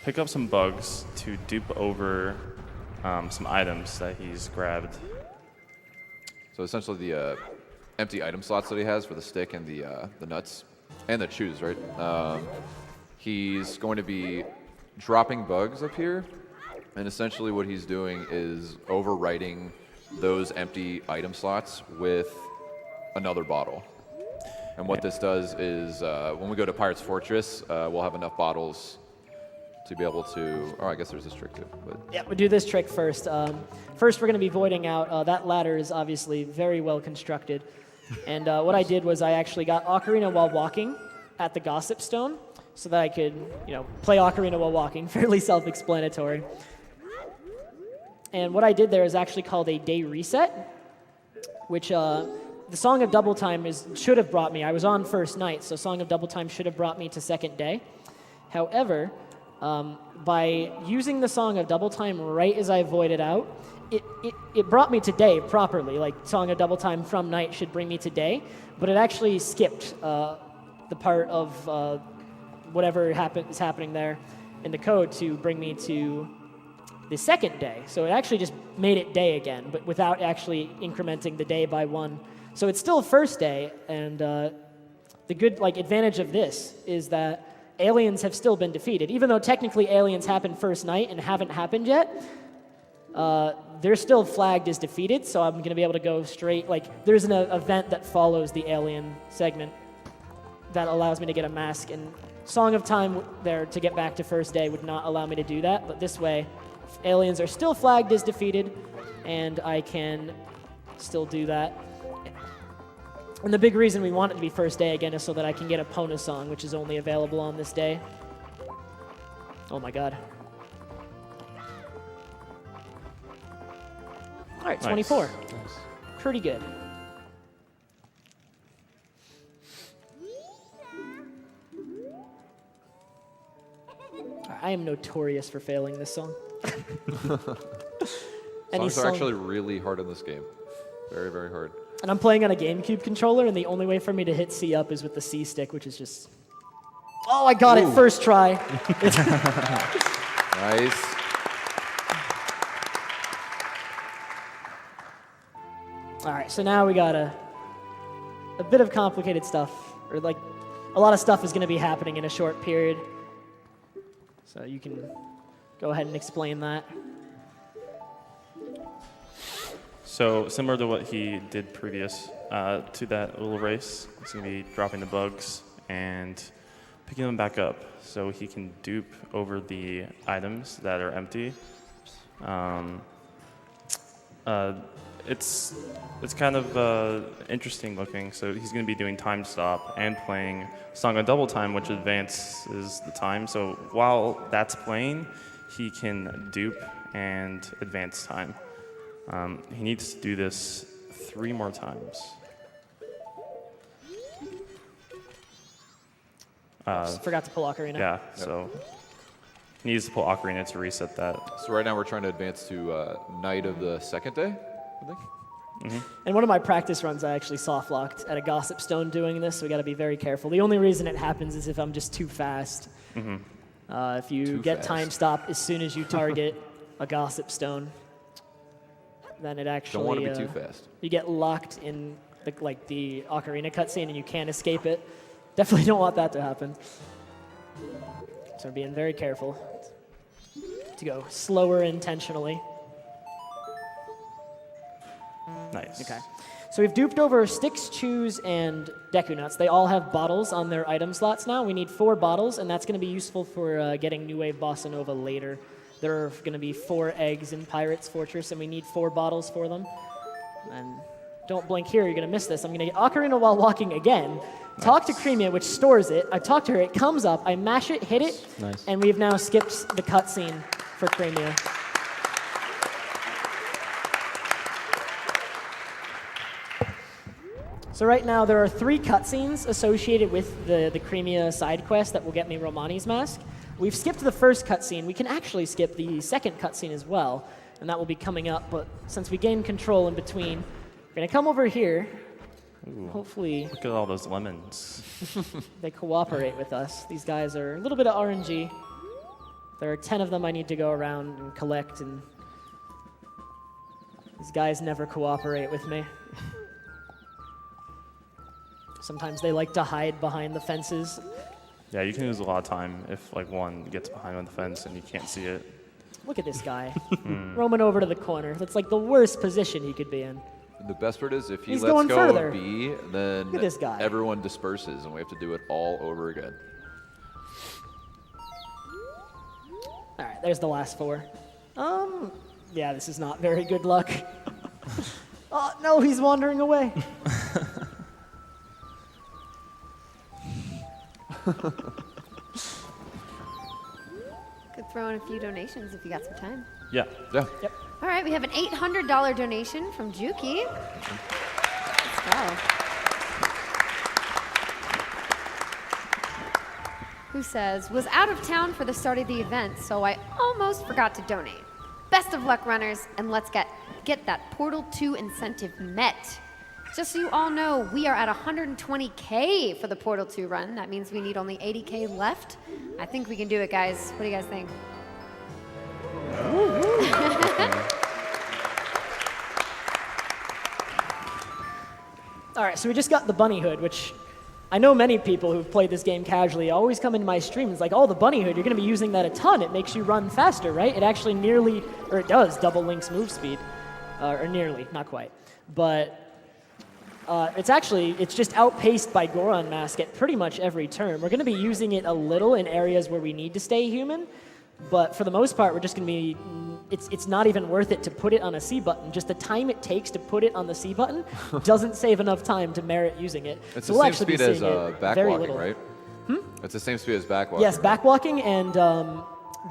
S5: pick up some bugs to dupe over some items that he's grabbed.
S4: So essentially the empty item slots that he has for the stick and the nuts and the chews, right? He's going to be dropping bugs up here. And essentially what he's doing is overwriting those empty item slots with another bottle. And what this does is when we go to Pirate's Fortress, we'll have enough bottles to be able to... Oh, I guess there's this trick too. But.
S3: Yeah, we'll do this trick first. First, we're going to be voiding out. That ladder is obviously very well constructed. And what I did was I actually got Ocarina while walking at the Gossip Stone so that I could, play Ocarina while walking. Fairly self-explanatory. And what I did there is actually called a day reset, which the Song of Double Time should have brought me. I was on first night, so Song of Double Time should have brought me to second day. However, by using the Song of Double Time right as I voided out, it brought me to day properly. Like Song of Double Time from night should bring me to day, but it actually skipped the part of whatever is happening there in the code to bring me to the second day. So it actually just made it day again, but without actually incrementing the day by 1. So it's still first day, and the good advantage of this is that aliens have still been defeated. Even though technically aliens happened first night and haven't happened yet, they're still flagged as defeated, so I'm going to be able to go straight. There's an event that follows the alien segment that allows me to get a mask, and Song of Time there to get back to first day would not allow me to do that, but this way, aliens are still flagged as defeated, and I can still do that. And the big reason we want it to be first day again is so that I can get a Pona song, which is only available on this day. Oh my god. All right, 24.
S6: Nice.
S3: Pretty good. I am notorious for failing this song.
S4: Songs are actually really hard in this game. Very, very hard.
S3: And I'm playing on a GameCube controller, and the only way for me to hit C up is with the C stick, which is just... Oh, I got it first try.
S4: Nice.
S3: All right, so now we got a bit of complicated stuff, or a lot of stuff is going to be happening in a short period. So you can go ahead and explain that.
S5: So similar to what he did previous to that little race, he's going to be dropping the bugs, and picking them back up so he can dupe over the items that are empty. It's kind of interesting looking. So he's going to be doing time stop and playing Song of Double Time, which advances the time. So while that's playing, he can dupe and advance time. He needs to do this 3 more times.
S3: Just forgot to pull Ocarina.
S5: Yeah, so he needs to pull Ocarina to reset that.
S4: So right now we're trying to advance to night of the second day, I think.
S3: And one of my practice runs, I actually soft-locked at a Gossip Stone doing this, so we got to be very careful. The only reason it happens is if I'm just too fast. If you get time stop as soon as you target a Gossip Stone, then it actually...
S4: Don't want to be too fast.
S3: You get locked in the Ocarina cutscene and you can't escape it. Definitely don't want that to happen. So we're being very careful to go slower intentionally.
S5: Nice.
S3: Okay. So we've duped over Sticks, Chews, and Deku Nuts. They all have bottles on their item slots now. We need 4 bottles, and that's going to be useful for getting New Wave Bossa Nova later. There are going to be 4 eggs in Pirate's Fortress, and we need 4 bottles for them. And don't blink here, you're going to miss this. I'm going to get Ocarina while walking again. Nice. Talk to Cremia, which stores it. I talk to her, it comes up, I mash it, hit it,
S6: Nice.
S3: And we've now skipped the cutscene for Cremia. So right now there are 3 cutscenes associated with the Cremia side quest that will get me Romani's mask. We've skipped the first cutscene. We can actually skip the second cutscene as well, and that will be coming up. But since we gained control in between, we're going to come over here.
S5: Ooh,
S3: hopefully
S5: look at all those lemons.
S3: they cooperate with us. These guys are a little bit of RNG. There are 10 of them I need to go around and collect, and these guys never cooperate with me. Sometimes they like to hide behind the fences.
S5: Yeah, you can lose a lot of time if like one gets behind on the fence and you can't see it.
S3: Look at this guy, roaming over to the corner. That's like the worst position he could be in.
S4: And the best part is if he
S3: He's
S4: lets
S3: going
S4: go
S3: further.
S4: of B, then
S3: Look at this guy.
S4: everyone disperses and we have to do it all over again.
S3: All right, there's the last 4. Yeah, this is not very good luck. Oh, no, he's wandering away.
S1: Could throw in a few donations if you got some time.
S5: Yeah.
S4: Yeah.
S3: Yep.
S1: All right, we have an $800 donation from Juki. Let's go. Who says, was out of town for the start of the event, so I almost forgot to donate. Best of luck, runners, and let's get that Portal 2 incentive met. Just so you all know, we are at 120K for the Portal 2 run. That means we need only 80K left. I think we can do it, guys. What do you guys think?
S3: All right, so we just got the bunny hood, which I know many people who've played this game casually always come into my stream. It's like, oh, the bunny hood, you're going to be using that a ton. It makes you run faster, right? It actually nearly, or it does, double Link's move speed. Or nearly, not quite. But it's just outpaced by Goron Mask at pretty much every turn. We're going to be using it a little in areas where we need to stay human, but for the most part, we're just going to be, it's not even worth it to put it on a C button. Just the time it takes to put it on the C button doesn't save enough time to merit using it.
S4: It's
S3: so
S4: the
S3: we'll
S4: same
S3: actually
S4: speed
S3: be
S4: as
S3: seeing it very
S4: backwalking,
S3: little.
S4: right? It's the same speed as backwalking.
S3: Yes,
S4: right?
S3: backwalking and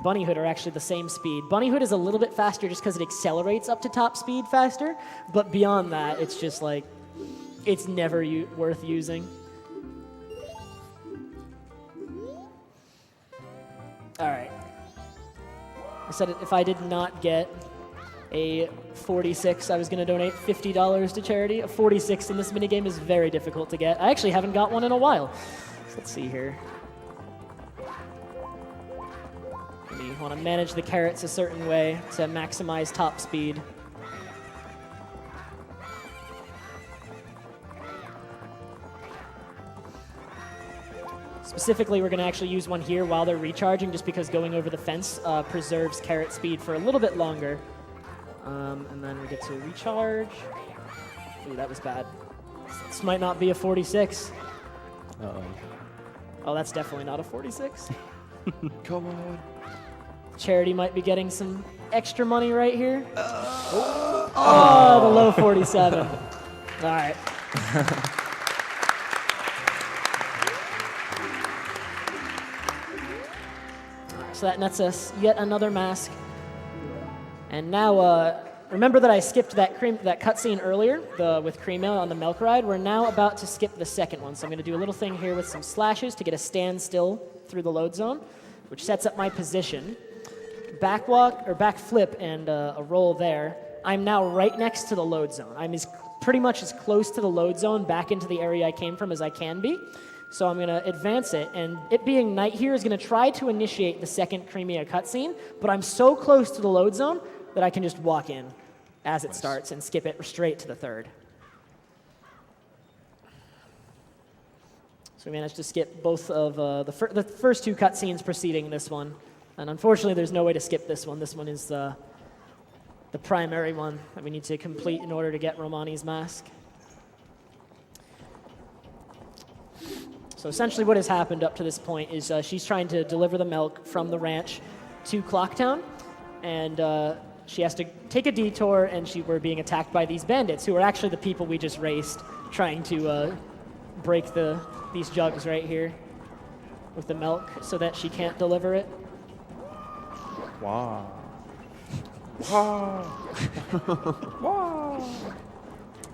S3: Bunny Hood are actually the same speed. Bunny Hood is a little bit faster just because it accelerates up to top speed faster, but beyond that, it's just like, it's never worth using. All right. I said if I did not get a 46, I was going to donate $50 to charity. A 46 in this minigame is very difficult to get. I actually haven't got one in a while. So let's see here. You want to manage the carrots a certain way to maximize top speed. Specifically, we're going to actually use one here while they're recharging, just because going over the fence preserves carrot speed for a little bit longer. And then we get to recharge. Ooh, that was bad. This might not be a 46.
S6: Uh-oh.
S3: Oh, that's definitely not a 46.
S4: Come on.
S3: Charity might be getting some extra money right here. Oh, the low 47. All right. So that nets us yet another mask. And now, remember that I skipped that cutscene earlier with Cream Ale on the milk ride? We're now about to skip the second one. So I'm going to do a little thing here with some slashes to get a standstill through the load zone, which sets up my position. Back flip and a roll there. I'm now right next to the load zone. I'm pretty much as close to the load zone back into the area I came from as I can be. So I'm going to advance it, and it being night here is going to try to initiate the second Crimea cutscene, but I'm so close to the load zone that I can just walk in as it starts and skip it straight to the third. So we managed to skip both of the first two cutscenes preceding this one. And unfortunately, there's no way to skip this one. This one is the primary one that we need to complete in order to get Romani's mask. So essentially what has happened up to this point is she's trying to deliver the milk from the ranch to Clocktown. And she has to take a detour, and we're being attacked by these bandits, who are actually the people we just raced, trying to break these jugs right here with the milk so that she can't deliver it.
S5: Wow.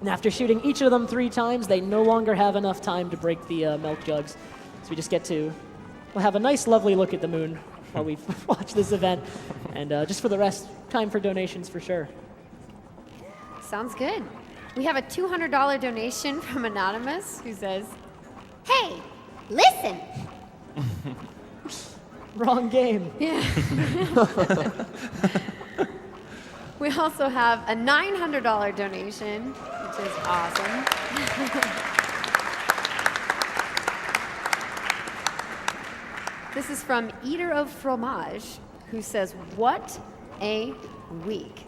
S3: And after shooting each of them 3 times, they no longer have enough time to break the milk jugs. So we just we'll have a nice, lovely look at the moon while we watch this event. And just for the rest, time for donations for sure.
S1: Sounds good. We have a $200 donation from Anonymous who says, "Hey, listen."
S3: Wrong game.
S1: Yeah. We also have a $900 donation, which is awesome. This is from Eater of Fromage, who says, "What a week.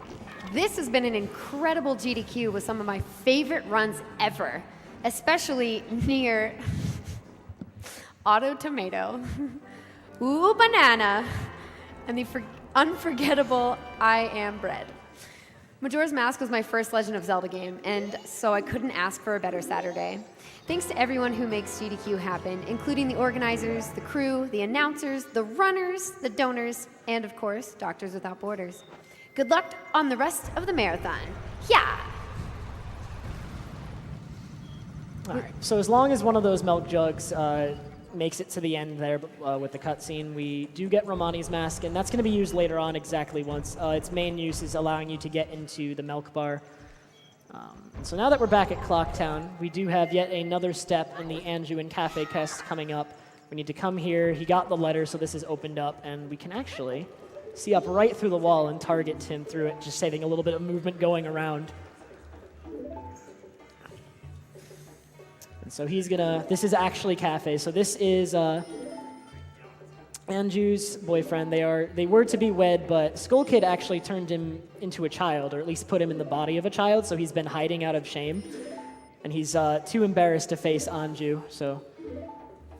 S1: This has been an incredible GDQ with some of my favorite runs ever, especially near Auto Tomato, Ooh Banana, and the unforgettable I Am Bread. Majora's Mask was my first Legend of Zelda game, and so I couldn't ask for a better Saturday. Thanks to everyone who makes GDQ happen, including the organizers, the crew, the announcers, the runners, the donors, and of course, Doctors Without Borders. Good luck on the rest of the marathon. Yeah!"
S3: All right. So as long as one of those milk jugs makes it to the end there with the cutscene, we do get Romani's mask, and that's going to be used later on exactly once. Its main use is allowing you to get into the milk bar. And so now that we're back at Clocktown, we do have yet another step in the Anju and Cafe quest coming up. We need to come here. He got the letter, so this is opened up, and we can actually see up right through the wall and target him through it, just saving a little bit of movement going around. And so this is actually Cafe. So this is Anju's boyfriend. They were to be wed, but Skull Kid actually turned him into a child, or at least put him in the body of a child, so he's been hiding out of shame. And he's too embarrassed to face Anju, so...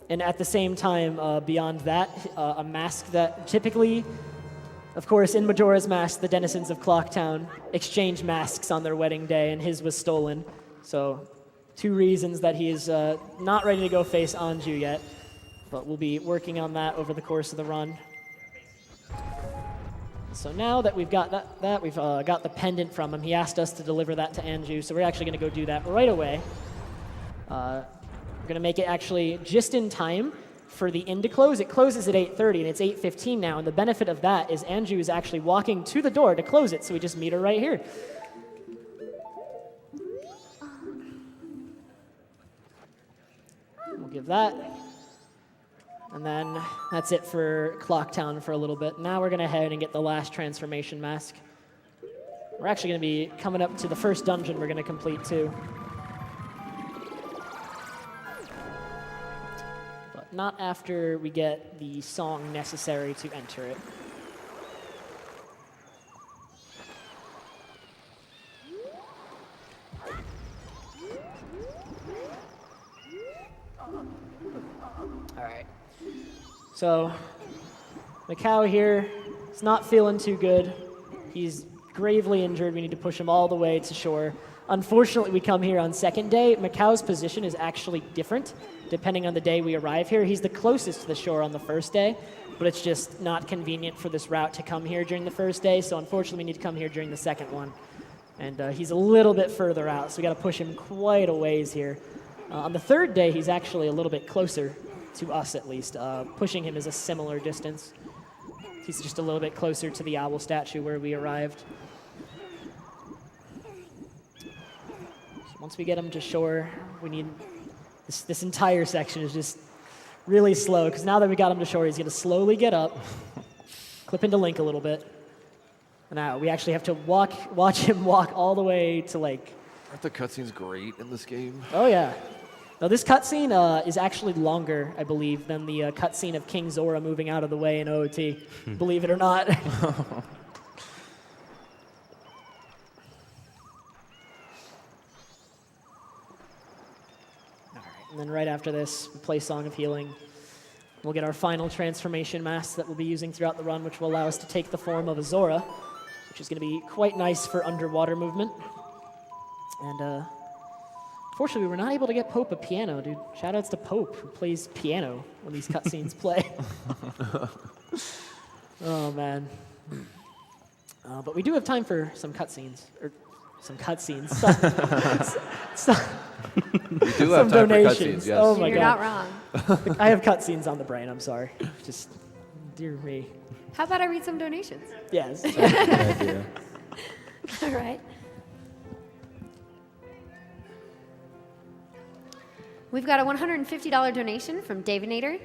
S3: And at the same time, beyond that, a mask that typically... Of course, in Majora's Mask, the denizens of Clocktown exchange masks on their wedding day, and his was stolen. So, 2 reasons that he is not ready to go face Anju yet, but we'll be working on that over the course of the run. So now that we've got we've got the pendant from him, he asked us to deliver that to Anju, so we're actually going to go do that right away. We're going to make it actually just in time for the inn to close. It closes at 8:30, and it's 8:15 now, and the benefit of that is Anju is actually walking to the door to close it, so we just meet her right here. We'll give that. And then that's it for Clocktown for a little bit. Now we're going to head and get the last transformation mask. We're actually going to be coming up to the first dungeon we're going to complete, too. Not after we get the song necessary to enter it. All All right. So, Macau here is not feeling too good. He's gravely injured. We need to push him all the way to shore. Unfortunately, we come here on second day. Macau's position is actually different depending on the day we arrive here. He's the closest to the shore on the first day, but it's just not convenient for this route to come here during the first day, so unfortunately we need to come here during the second one. And he's a little bit further out, so we got to push him quite a ways here. On the third day, he's actually a little bit closer to us, at least. Pushing him is a similar distance. He's just a little bit closer to the owl statue where we arrived. So once we get him to shore, we need... This entire section is just really slow, because now that we got him to shore, he's going to slowly get up, clip into Link a little bit. And now we actually have to watch him walk all the way to, like...
S4: Aren't the cutscenes great in this game?
S3: Oh, yeah. Now, this cutscene is actually longer, I believe, than the cutscene of King Zora moving out of the way in OOT, believe it or not. And then right after this, we play Song of Healing. We'll get our final transformation mask that we'll be using throughout the run, which will allow us to take the form of a Zora, which is going to be quite nice for underwater movement. And unfortunately, we were not able to get Pope a piano, dude. Shoutouts to Pope, who plays piano when these cutscenes play. Oh, man. But we do have time for some cutscenes. Some cutscenes.
S4: We do have time for cutscenes, yes.
S3: Oh my
S1: You're
S3: God.
S1: not wrong.
S3: I have cutscenes on the brain, I'm sorry. Just, dear me.
S1: How about I read some donations?
S3: Yes.
S6: Good idea.
S1: All right. We've got a $150 donation from Davinator.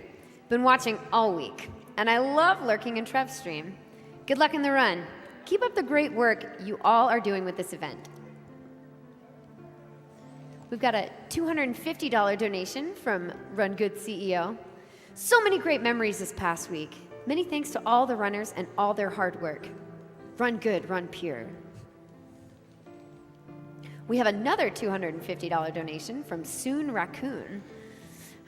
S1: Been watching all week, and I love lurking in TrevStream. Good luck in the run. Keep up the great work you all are doing with this event. We've got a $250 donation from Run Good CEO. So many great memories this past week. Many thanks to all the runners and all their hard work. Run good, run pure. We have another $250 donation from Soon Raccoon.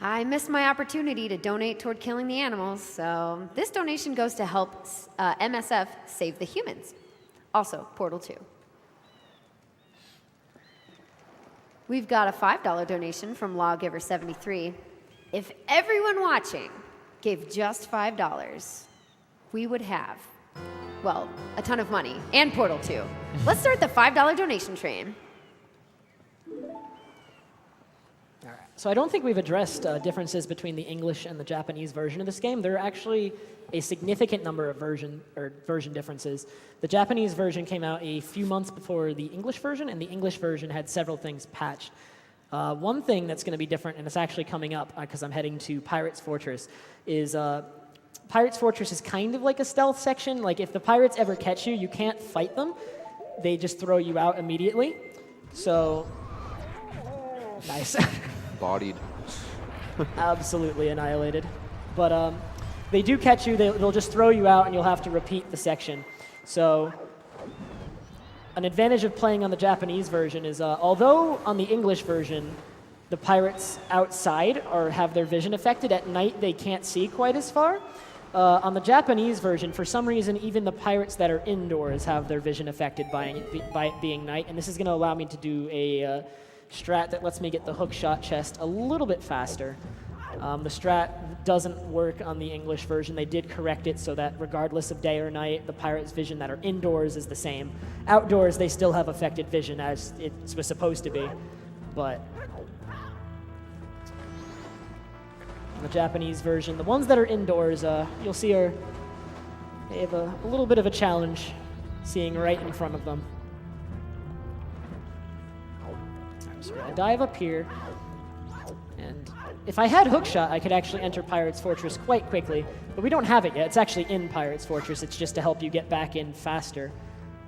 S1: I missed my opportunity to donate toward killing the animals, so this donation goes to help MSF save the humans. Also, Portal 2. We've got a $5 donation from Lawgiver73. If everyone watching gave just $5, we would have, well, a ton of money and Portal 2. Let's start the $5 donation train.
S3: All right. So I don't think we've addressed differences between the English and the Japanese version of this game. There are actually a significant number of version differences. The Japanese version came out a few months before the English version, and the English version had several things patched. One thing that's going to be different, and it's actually coming up because I'm heading to Pirates Fortress, is Pirates Fortress is kind of like a stealth section. Like if the pirates ever catch you, you can't fight them. They just throw you out immediately. So, nice.
S4: Bodied.
S3: Absolutely annihilated. But they do catch you, they'll just throw you out and you'll have to repeat the section. So an advantage of playing on the Japanese version is although on the English version the pirates outside have their vision affected, at night they can't see quite as far. On the Japanese version, for some reason, even the pirates that are indoors have their vision affected by it being night, and this is going to allow me to do a strat that lets me get the hookshot chest a little bit faster. The strat doesn't work on the English version. They did correct it so that regardless of day or night, the pirates' vision that are indoors is the same. Outdoors, they still have affected vision as it was supposed to be, but in the Japanese version, the ones that are indoors, you'll see they have a little bit of a challenge seeing right in front of them. So I dive up here, and if I had hookshot, I could actually enter Pirates Fortress quite quickly, but we don't have it yet. It's actually in Pirates Fortress. It's just to help you get back in faster.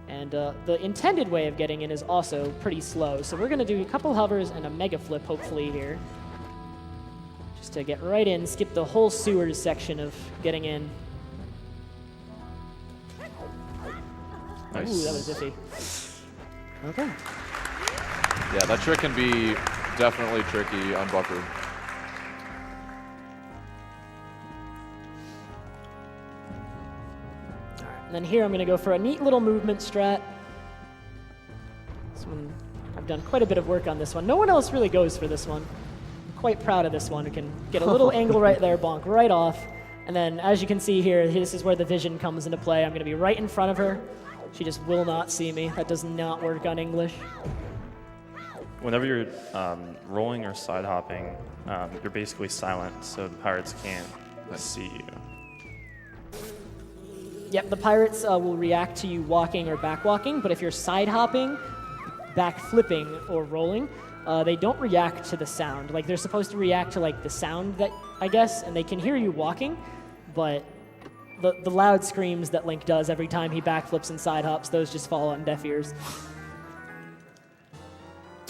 S3: And the intended way of getting in is also pretty slow. So we're going to do a couple hovers and a mega flip, hopefully, here. Just to get right in, skip the whole sewers section of getting in.
S4: Nice.
S3: Ooh, that was iffy. Okay.
S4: Yeah, that trick can be definitely tricky on buffer.
S3: And then here I'm going to go for a neat little movement strat. This one, I've done quite a bit of work on this one. No one else really goes for this one. I'm quite proud of this one. We can get a little angle right there, bonk right off. And then as you can see here, this is where the vision comes into play. I'm going to be right in front of her. She just will not see me. That does not work on English.
S5: Whenever you're rolling or side hopping, you're basically silent, so the pirates can't see you.
S3: Yep, the pirates will react to you walking or back walking, but if you're side hopping, back flipping, or rolling, they don't react to the sound. Like, they're supposed to react to like the sound that, I guess, and they can hear you walking, but the loud screams that Link does every time he backflips and side hops, those just fall on deaf ears.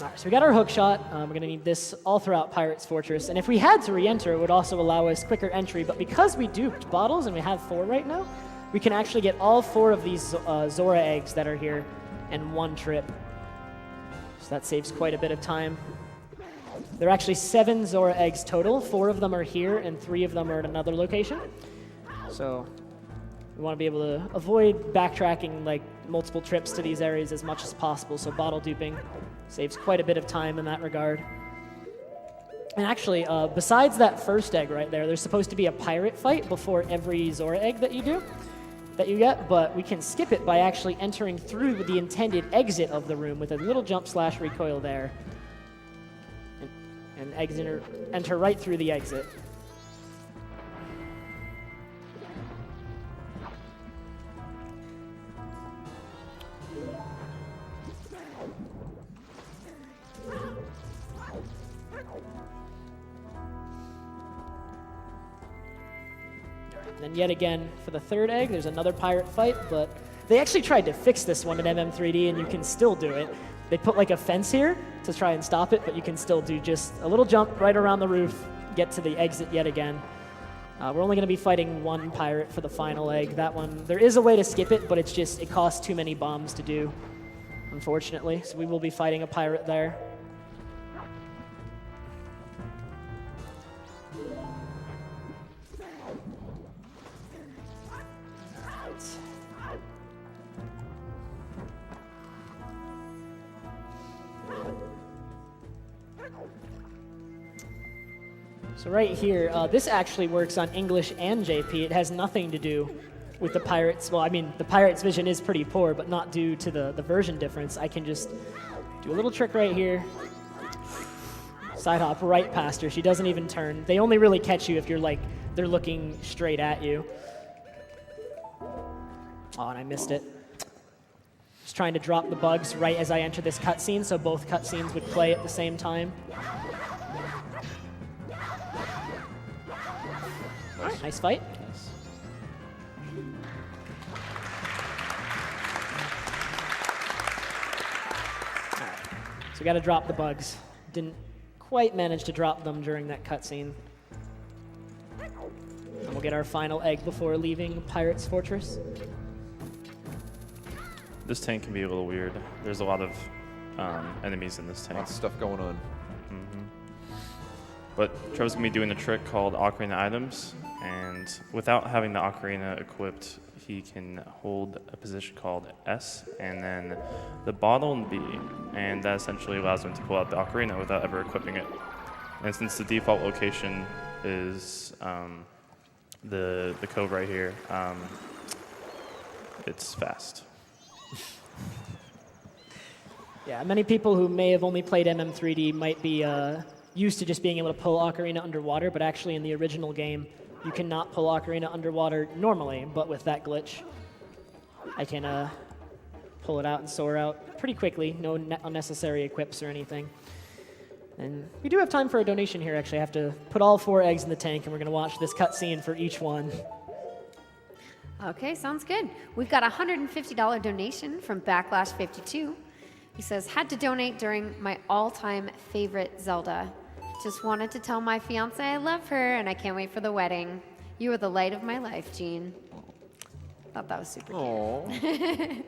S3: All right, so we got our hook shot. We're going to need this all throughout Pirate's Fortress. And if we had to re-enter, it would also allow us quicker entry. But because we duped bottles, and we have 4 right now, we can actually get all 4 of these Zora eggs that are here in one trip. So that saves quite a bit of time. There are actually 7 Zora eggs total. 4 of them are here, and 3 of them are at another location. So we want to be able to avoid backtracking like multiple trips to these areas as much as possible. So bottle duping saves quite a bit of time in that regard. And actually, besides that first egg right there, there's supposed to be a pirate fight before every Zora egg that you get, but we can skip it by actually entering through the intended exit of the room with a little jump / recoil there. And enter right through the exit. And yet again, for the 3rd egg, there's another pirate fight, but they actually tried to fix this one in MM3D, and you can still do it. They put like a fence here to try and stop it, but you can still do just a little jump right around the roof, get to the exit yet again. We're only going to be fighting 1 pirate for the final egg. That one, there is a way to skip it, but it costs too many bombs to do, unfortunately. So we will be fighting a pirate there. So right here, this actually works on English and JP. It has nothing to do with the pirates. Well, I mean, the pirate's vision is pretty poor, but not due to the version difference. I can just do a little trick right here. Side hop right past her. She doesn't even turn. They only really catch you if they're looking straight at you. Oh, and I missed it. Just trying to drop the bugs right as I enter this cutscene, so both cutscenes would play at the same time. All right, nice fight.
S6: Nice.
S3: All right, so we got to drop the bugs. Didn't quite manage to drop them during that cutscene. And we'll get our final egg before leaving Pirate's Fortress.
S5: This tank can be a little weird. There's a lot of enemies in this tank.
S4: Lots of stuff going on.
S5: But Trevor's going to be doing a trick called Ocarina Items, and without having the Ocarina equipped, he can hold a position called S, and then the bottle and B, and that essentially allows him to pull out the Ocarina without ever equipping it. And since the default location is the cove right here, it's fast.
S3: Yeah, many people who may have only played MM3D might be used to just being able to pull Ocarina underwater, but actually in the original game, you cannot pull Ocarina underwater normally, but with that glitch, I can pull it out and soar out pretty quickly, no unnecessary equips or anything. And we do have time for a donation here, actually. I have to put all 4 eggs in the tank, and we're going to watch this cutscene for each one.
S1: Okay, sounds good. We've got a $150 donation from Backlash52. He says, had to donate during my all-time favorite Zelda. Just wanted to tell my fiance I love her and I can't wait for the wedding. You are the light of my life, Gene. Thought that was super cute.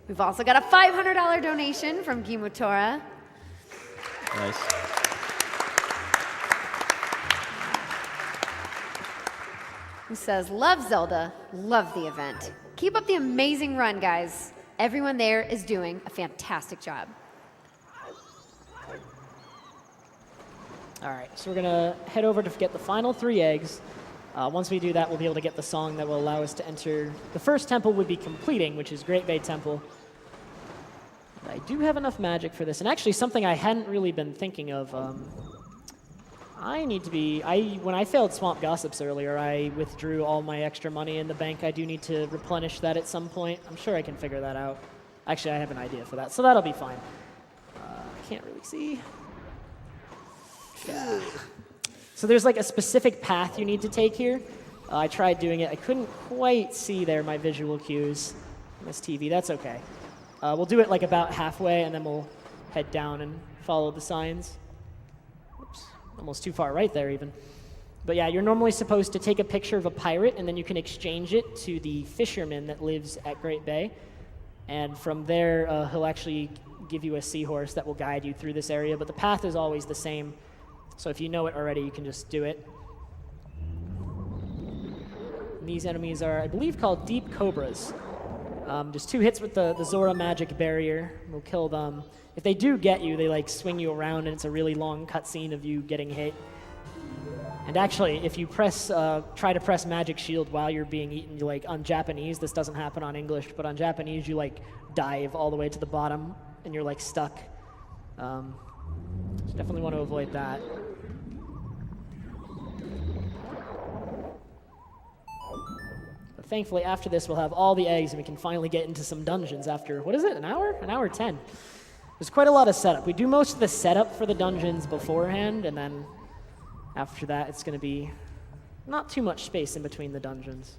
S1: We've also got a $500 donation from Gimutora.
S6: Nice.
S1: Who says, love Zelda, love the event. Keep up the amazing run, guys. Everyone there is doing a fantastic job.
S3: All right, so we're gonna head over to get the final 3 eggs. Once we do that, we'll be able to get the song that will allow us to enter. The first temple would be completing, which is Great Bay Temple. I do have enough magic for this, and actually something I hadn't really been thinking of. When I failed Swamp Gossips earlier, I withdrew all my extra money in the bank. I do need to replenish that at some point. I'm sure I can figure that out. Actually, I have an idea for that, so that'll be fine. Can't really see. Yeah. So there's like a specific path you need to take here. I tried doing it. I couldn't quite see there my visual cues on this TV. That's okay. We'll do it like about halfway, and then we'll head down and follow the signs. Oops, almost too far right there even. But yeah, you're normally supposed to take a picture of a pirate, and then you can exchange it to the fisherman that lives at Great Bay. And from there, he'll actually give you a seahorse that will guide you through this area, but the path is always the same. So if you know it already, you can just do it. And these enemies are, I believe, called Deep Cobras. Just 2 hits with the Zora magic barrier will kill them. If they do get you, they like swing you around, and it's a really long cutscene of you getting hit. And actually, if you try to press Magic Shield while you're being eaten, you like on Japanese, this doesn't happen on English, but on Japanese you like dive all the way to the bottom, and you're like stuck. So definitely want to avoid that. But thankfully, after this, we'll have all the eggs, and we can finally get into some dungeons after, what is it, an hour? An hour 10. There's quite a lot of setup. We do most of the setup for the dungeons beforehand, and then after that, it's going to be not too much space in between the dungeons.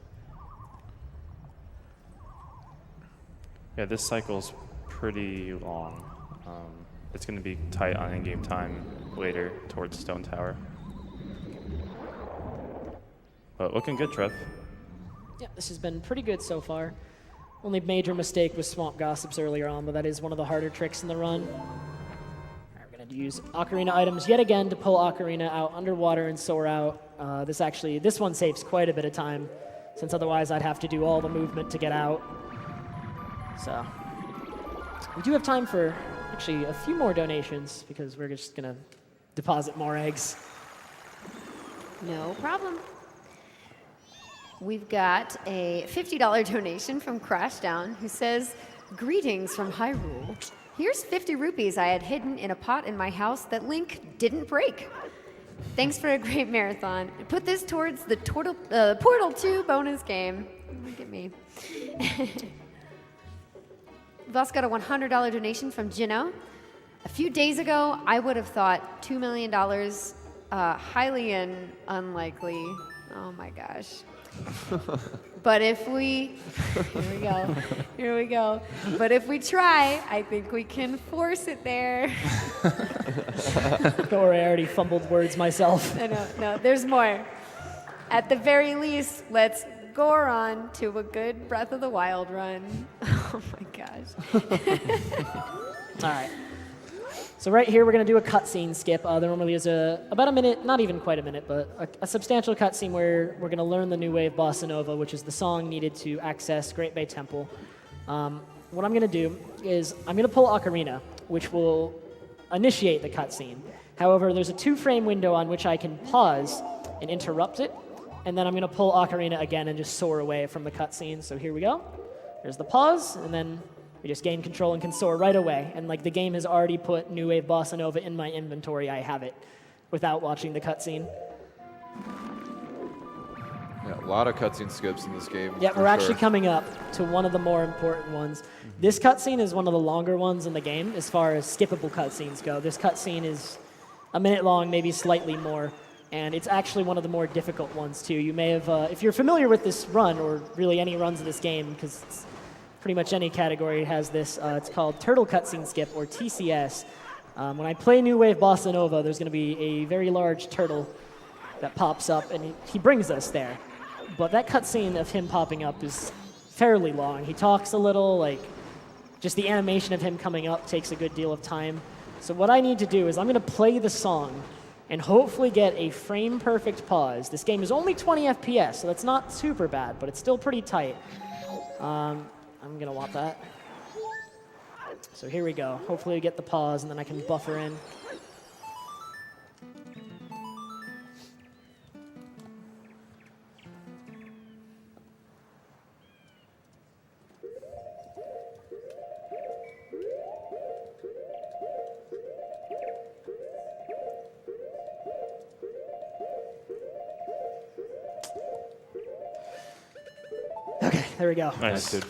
S5: Yeah, this cycle's pretty long. It's going to be tight on in-game time later towards Stone Tower. But looking good, Trev.
S3: Yeah, this has been pretty good so far. Only major mistake was Swamp Gossips earlier on, but that is one of the harder tricks in the run. All right, we're going to use Ocarina items yet again to pull Ocarina out underwater and soar out. This one saves quite a bit of time, since otherwise I'd have to do all the movement to get out. So we do have time for actually a few more donations, because we're just going to deposit more eggs.
S1: No problem. We've got a $50 donation from Crashdown, who says, "Greetings from Hyrule. Here's 50 rupees I had hidden in a pot in my house that Link didn't break. Thanks for a great marathon. Put this towards the Portal 2 bonus game." Look at me. We've also got a $100 donation from Jino. "A few days ago, I would have thought $2 million highly unlikely." Oh my gosh. But if we, here we go. But if we try, I think we can force it there.
S3: Don't worry, I already fumbled words myself.
S1: No, there's more. At the very least, let's go on to a good Breath of the Wild run. Oh my gosh.
S3: All right. So right here, we're going to do a cutscene skip. There normally is about a minute, not even quite a minute, but a substantial cutscene where we're going to learn the new wave Bossa Nova, which is the song needed to access Great Bay Temple. What I'm going to do is I'm going to pull Ocarina, which will initiate the cutscene. However, there's a 2-frame window on which I can pause and interrupt it, and then I'm going to pull Ocarina again and just soar away from the cutscene. So here we go. There's the pause, and then we just gain control and can soar right away. And like the game has already put New Wave Bossa Nova in my inventory, I have it without watching the cutscene.
S4: Yeah, a lot of cutscene skips in this game.
S3: Yeah, we're actually coming up to one of the more important ones. This cutscene is one of the longer ones in the game as far as skippable cutscenes go. This cutscene is a minute long, maybe slightly more, and it's actually one of the more difficult ones too. You may have, if you're familiar with this run, or really any runs of this game, because it's pretty much any category has this, it's called Turtle Cutscene Skip, or TCS. When I play New Wave Bossa Nova, there's going to be a very large turtle that pops up, and he brings us there. But that cutscene of him popping up is fairly long. He talks a little, like, just the animation of him coming up takes a good deal of time. So what I need to do is I'm going to play the song and hopefully get a frame-perfect pause. This game is only 20 FPS, so that's not super bad, but it's still pretty tight. I'm going to want that. So here we go. Hopefully we get the pause, and then I can buffer in. Okay, there we go.
S5: Nice.
S4: Dude.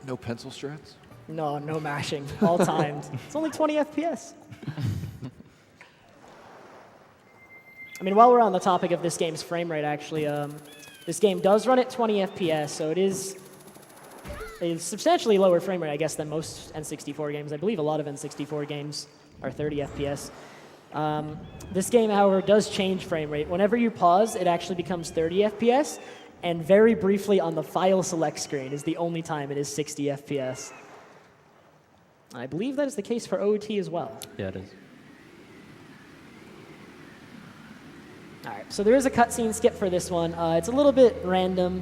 S4: No pencil strats?
S3: No, no mashing, all timed. It's only 20 FPS. I mean, while we're on the topic of this game's frame rate, actually, this game does run at 20 FPS, so it is a substantially lower frame rate, I guess, than most N64 games. I believe a lot of N64 games are 30 FPS. This game, however, does change frame rate. Whenever you pause, it actually becomes 30 FPS, and very briefly on the file select screen is the only time it is 60 FPS. I believe that is the case for OT as well.
S6: Yeah, it is.
S3: All right, so there is a cutscene skip for this one. It's a little bit random.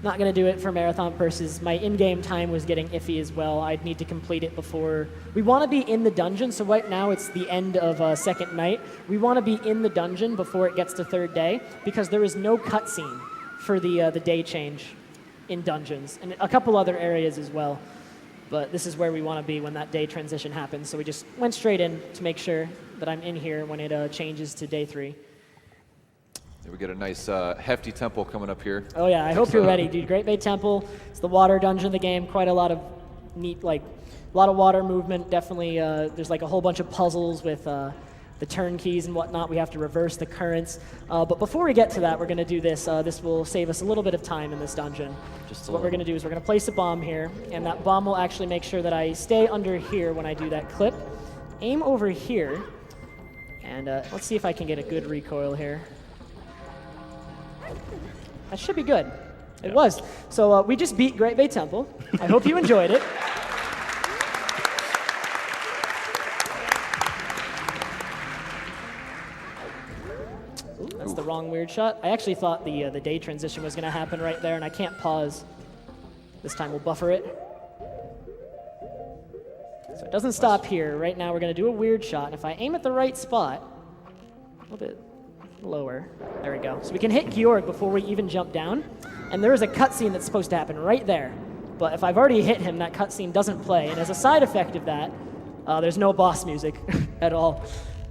S3: Not going to do it for marathon purposes. My in-game time was getting iffy as well. I'd need to complete it before. We want to be in the dungeon, so right now it's the end of second night. We want to be in the dungeon before it gets to third day, because there is no cutscene for the day change in dungeons, and a couple other areas as well. But this is where we want to be when that day transition happens, so we just went straight in to make sure that I'm in here when it changes to day 3.
S4: Yeah, we get a nice hefty temple coming up here.
S3: Oh yeah, I hope you're ready, dude. Great Bay Temple. It's the water dungeon of the game. Quite a lot of neat, like, a lot of water movement. Definitely, there's like a whole bunch of puzzles with the turn keys and whatnot. We have to reverse the currents. But before we get to that, we're going to do this. This will save us a little bit of time in this dungeon. So what we're going to do is we're going to place a bomb here, and that bomb will actually make sure that I stay under here when I do that clip. Aim over here, and let's see if I can get a good recoil here. That should be good. It was. So we just beat Great Bay Temple. I hope you enjoyed it. Ooh, that's the wrong weird shot. I actually thought the day transition was going to happen right there, and I can't pause. This time we'll buffer it. So it doesn't stop here. Right now we're going to do a weird shot, and if I aim at the right spot, a little bit lower. There we go. So we can hit Georg before we even jump down. And there is a cutscene that's supposed to happen right there. But if I've already hit him, that cutscene doesn't play. And as a side effect of that, there's no boss music at all.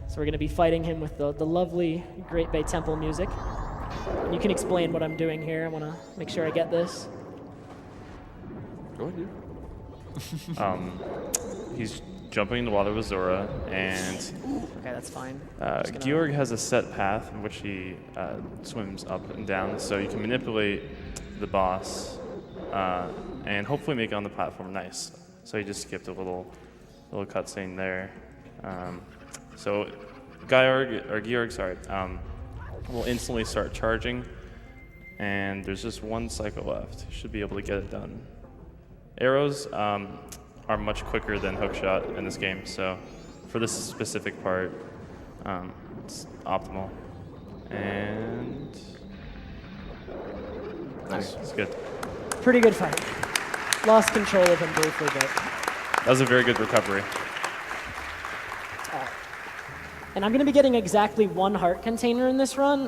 S3: So we're going to be fighting him with the lovely Great Bay Temple music. And you can explain what I'm doing here. I want to make sure I get this.
S4: Go ahead, dude.
S5: He's jumping in the water with Zora, and
S3: Okay, that's fine.
S5: Georg has a set path in which he swims up and down, so you can manipulate the boss and hopefully make it on the platform nice. So he just skipped a little cutscene there. So Georg, will instantly start charging, and there's just one cycle left. You should be able to get it done. Arrows are much quicker than hookshot in this game, so for this specific part, it's optimal. And nice, it's good.
S3: Pretty good fight. Lost control of him briefly, but.
S5: That was a very good recovery.
S3: And I'm going to be getting exactly 1 heart container in this run,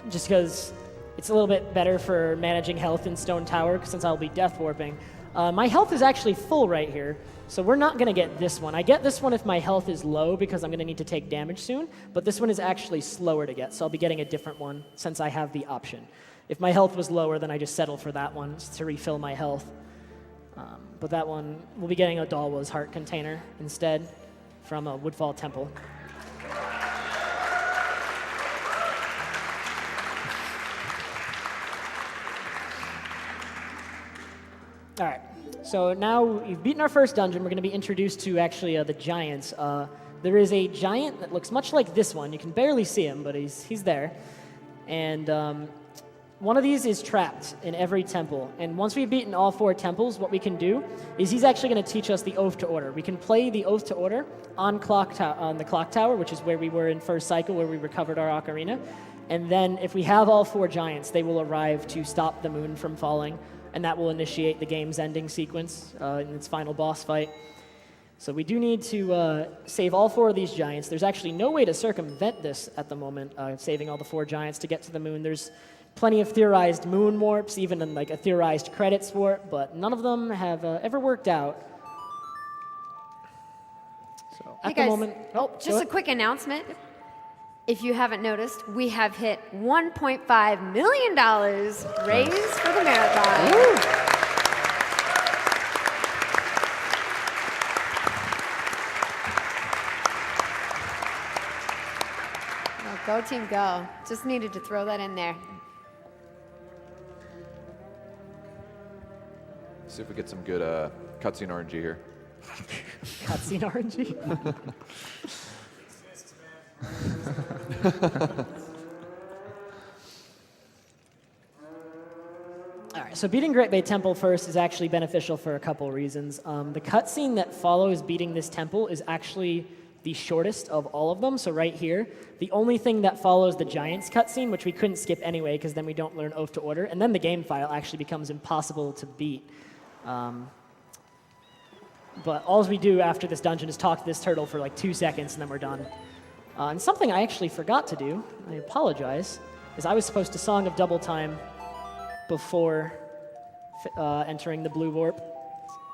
S3: just because it's a little bit better for managing health in Stone Tower, since I'll be death warping. My health is actually full right here, so we're not going to get this one. I get this one if my health is low, because I'm going to need to take damage soon, but this one is actually slower to get, so I'll be getting a different one since I have the option. If my health was lower, then I just settle for that one to refill my health. But that one, we'll be getting a Dalwa's heart container instead from a Woodfall Temple. All right, so now we've beaten our first dungeon. We're going to be introduced to actually the giants. There is a giant that looks much like this one. You can barely see him, but he's there. And one of these is trapped in every temple. And once we've beaten all 4 temples, what we can do is he's actually going to teach us the Oath to Order. We can play the Oath to Order on the clock tower, which is where we were in first cycle, where we recovered our ocarina. And then if we have all 4 giants, they will arrive to stop the moon from falling. And that will initiate the game's ending sequence in its final boss fight. So we do need to save all 4 of these giants. There's actually no way to circumvent this at the moment, saving all the 4 giants to get to the moon. There's plenty of theorized moon warps, even in like a theorized credits warp, but none of them have ever worked out. So
S1: Hey
S3: at the
S1: guys,
S3: moment,
S1: just a quick announcement. If you haven't noticed, we have hit $1.5 million raised for the marathon. Oh, go team, go. Just needed to throw that in there.
S4: See if we get some good cutscene RNG here.
S3: cutscene RNG. All right, so beating Great Bay Temple first is actually beneficial for a couple reasons. The cutscene that follows beating this temple is actually the shortest of all of them. So right here, the only thing that follows the Giants cutscene, which we couldn't skip anyway, because then we don't learn Oath to Order, and then the game file actually becomes impossible to beat. But all we do after this dungeon is talk to this turtle for like 2 seconds, and then we're done. And something I actually forgot to do, I apologize, is I was supposed to Song of Double Time before entering the blue warp,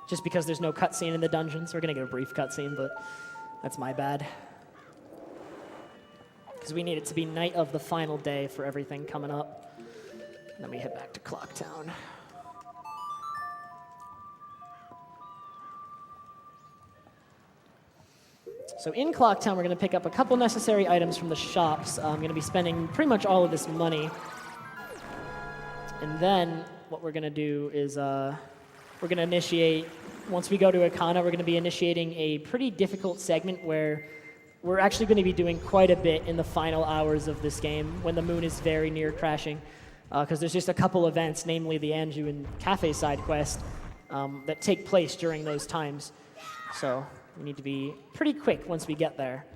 S3: just because there's no cutscene in the dungeon, so we're going to get a brief cutscene, but that's my bad. Because we need it to be night of the final day for everything coming up. And then we head back to Clocktown. So in Clocktown, we're going to pick up a couple necessary items from the shops. I'm going to be spending pretty much all of this money. And then what we're going to do is we're going to initiate, once we go to Akana, we're going to be initiating a pretty difficult segment where we're actually going to be doing quite a bit in the final hours of this game when the moon is very near crashing. Because there's just a couple events, namely the Anju and Cafe side quest, that take place during those times. So we need to be pretty quick once we get there.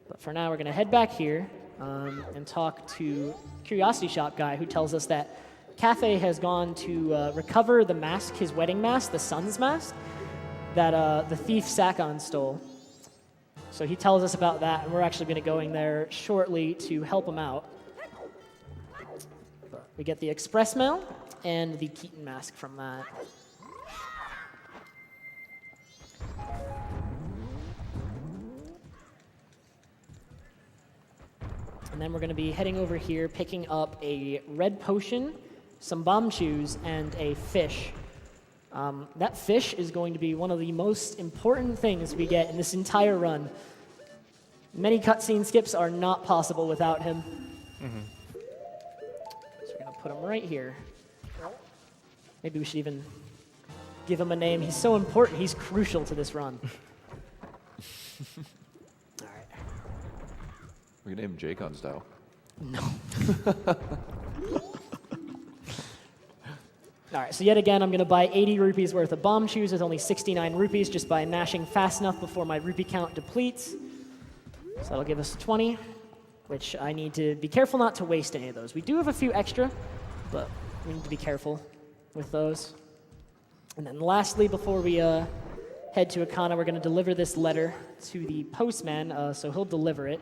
S3: But for now, we're going to head back here and talk to Curiosity Shop guy, who tells us that Cafe has gone to recover the mask, his wedding mask, the sun's mask, that the thief Sakon stole. So he tells us about that, and we're actually going to go in there shortly to help him out. But we get the express mail and the Keaton mask from that. And then we're going to be heading over here, picking up a red potion, some bomb chews, and a fish. That fish is going to be one of the most important things we get in this entire run. Many cutscene skips are not possible without him. Mm-hmm. So we're going to put him right here. Maybe we should even give him a name. He's so important. He's crucial to this run.
S4: We can name him Jacon style.
S3: No. All right, so yet again, I'm going to buy 80 rupees worth of bomb chews with only 69 rupees just by mashing fast enough before my rupee count depletes. So that'll give us 20, which I need to be careful not to waste any of those. We do have a few extra, but we need to be careful with those. And then lastly, before we head to Akana, we're going to deliver this letter to the postman, so he'll deliver it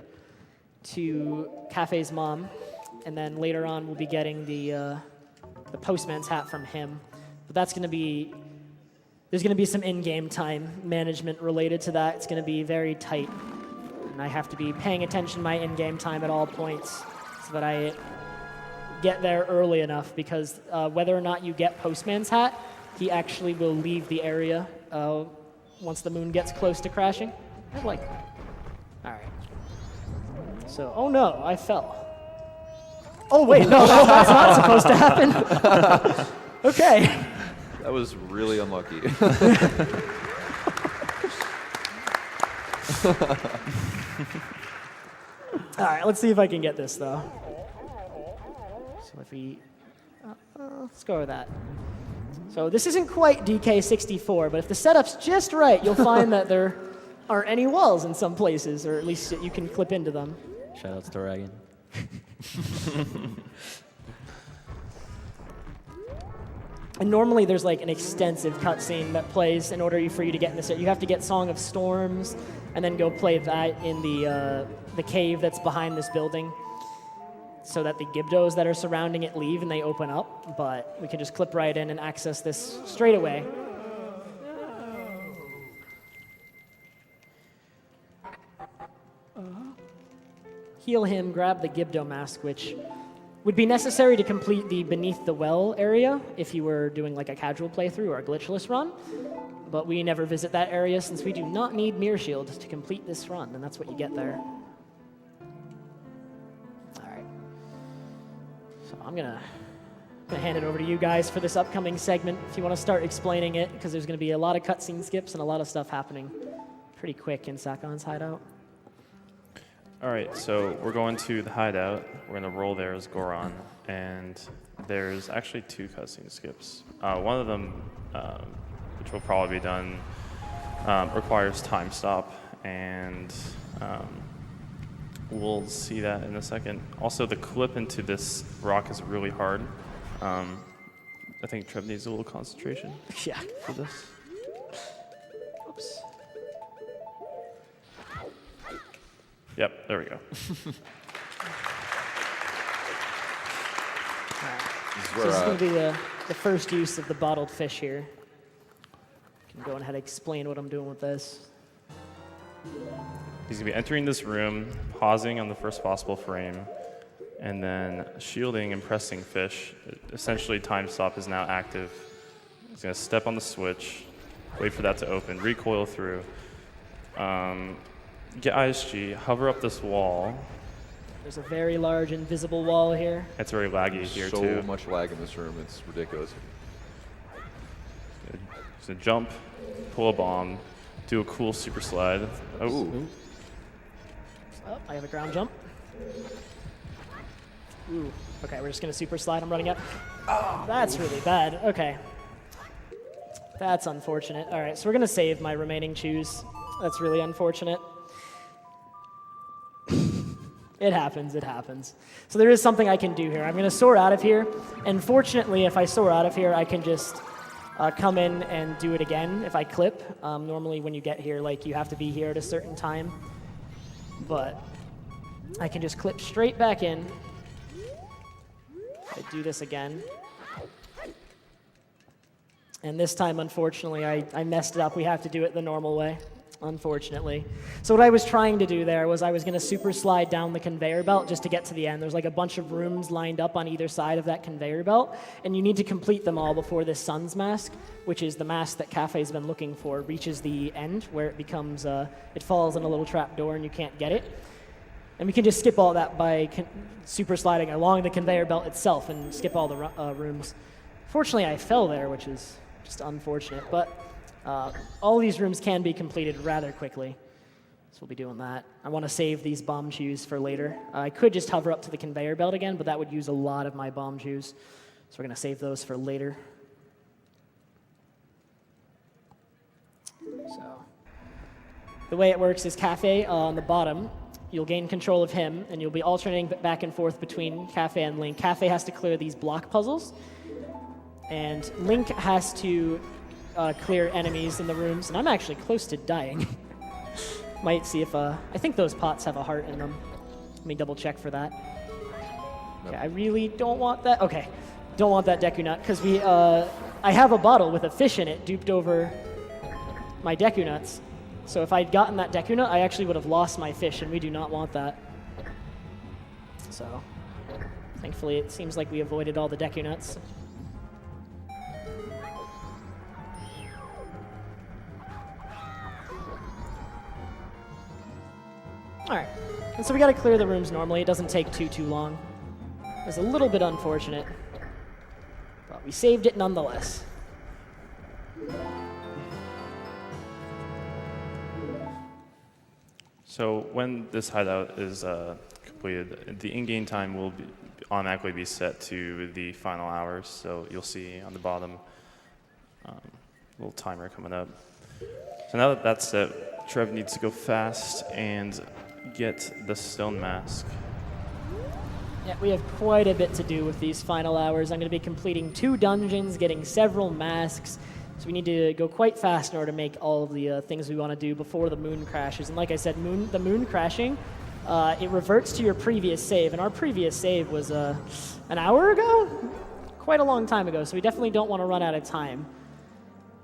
S3: to Cafe's mom, and then later on we'll be getting the postman's hat from him. But that's going to be, there's going to be some in-game time management related to that. It's going to be very tight, and I have to be paying attention to my in-game time at all points so that I get there early enough, because whether or not you get postman's hat, he actually will leave the area once the moon gets close to crashing. I like that. All right. So, oh no, I fell. Oh wait, no, that's not supposed to happen. Okay.
S4: That was really unlucky.
S3: All right, let's see if I can get this though. So if we Let's go with that. So this isn't quite DK64, but if the setup's just right, you'll find that there aren't any walls in some places, or at least you can clip into them.
S6: Shoutouts to Ragan.
S3: And normally there's like an extensive cutscene that plays in order for you to get in this. You have to get Song of Storms, and then go play that in the cave that's behind this building, so that the Gibdos that are surrounding it leave and they open up. But we can just clip right in and access this straight away. Heal him, grab the Gibdo mask, which would be necessary to complete the Beneath the Well area if you were doing like a casual playthrough or a glitchless run. But we never visit that area since we do not need Mirror Shield to complete this run, and that's what you get there. All right. So I'm gonna hand it over to you guys for this upcoming segment if you want to start explaining it, because there's going to be a lot of cutscene skips and a lot of stuff happening pretty quick in Sakon's hideout.
S5: All right, so we're going to the hideout. We're going to roll there as Goron, and there's actually 2 cutscene skips. One of them, which will probably be done, requires time stop, and we'll see that in a second. Also, the clip into this rock is really hard. I think Trev needs a little concentration
S3: Yeah.
S5: for this.
S3: Oops.
S5: Yep, there we go.
S4: This is
S3: So
S4: where,
S3: this is going to be the first use of the bottled fish here. I can go ahead and explain what I'm doing with this.
S5: He's going to be entering this room, pausing on the first possible frame, and then shielding and pressing fish. Essentially, time stop is now active. He's going to step on the switch, wait for that to open, recoil through, get ISG, hover up this wall.
S3: There's a very large invisible wall here.
S5: It's very laggy here,
S4: so
S5: too.
S4: much lag in this room, it's ridiculous.
S5: He's going to jump, pull a bomb, do a cool super slide. Oh,
S4: Ooh.
S3: Oh, I have a ground jump. Ooh. Okay, we're just going to super slide. I'm running up. Oh, that's really bad. Okay. That's unfortunate. All right, so we're going to save my remaining chews. That's really unfortunate. It happens, it happens. So there is something I can do here. I'm going to soar out of here, and fortunately, if I soar out of here, I can just come in and do it again if I clip. Normally when you get here, like, you have to be here at a certain time. But I can just clip straight back in. I do this again. And this time, unfortunately, I messed it up. We have to do it the normal way, unfortunately. So what I was trying to do there was I was going to super slide down the conveyor belt just to get to the end. There's like a bunch of rooms lined up on either side of that conveyor belt, and you need to complete them all before this sun's mask, which is the mask that Cafe's been looking for, reaches the end where it becomes, it falls in a little trap door and you can't get it. And we can just skip all that by super sliding along the conveyor belt itself and skip all the rooms. Fortunately, I fell there, which is just unfortunate, but all these rooms can be completed rather quickly, so we'll be doing that. I want to save these bomb chews for later. I could just hover up to the conveyor belt again, but that would use a lot of my bomb chews, so we're going to save those for later. So the way it works is Cafe on the bottom, you'll gain control of him, and you'll be alternating back and forth between Cafe and Link. Cafe has to clear these block puzzles, and Link has to clear enemies in the rooms, and I'm actually close to dying. Might see if, I think those pots have a heart in them. Let me double check for that. Okay, I really don't want that. Okay, don't want that Deku Nut, because I have a bottle with a fish in it duped over my Deku Nuts. So if I'd gotten that Deku Nut, I actually would have lost my fish, and we do not want that. So, thankfully, it seems like we avoided all the Deku Nuts. All right, and so we got to clear the rooms normally. It doesn't take too long. It's a little bit unfortunate, but we saved it nonetheless.
S5: So when this hideout is completed, the in-game time will automatically be set to the final hours. So you'll see on the bottom little timer coming up. So now that that's set, Trev needs to go fast and get the stone mask.
S3: Yeah, we have quite a bit to do with these final hours. I'm going to be completing 2 dungeons, getting several masks. So we need to go quite fast in order to make all of the things we want to do before the moon crashes. And like I said, the moon crashing, it reverts to your previous save. And our previous save was an hour ago? Quite a long time ago, so we definitely don't want to run out of time.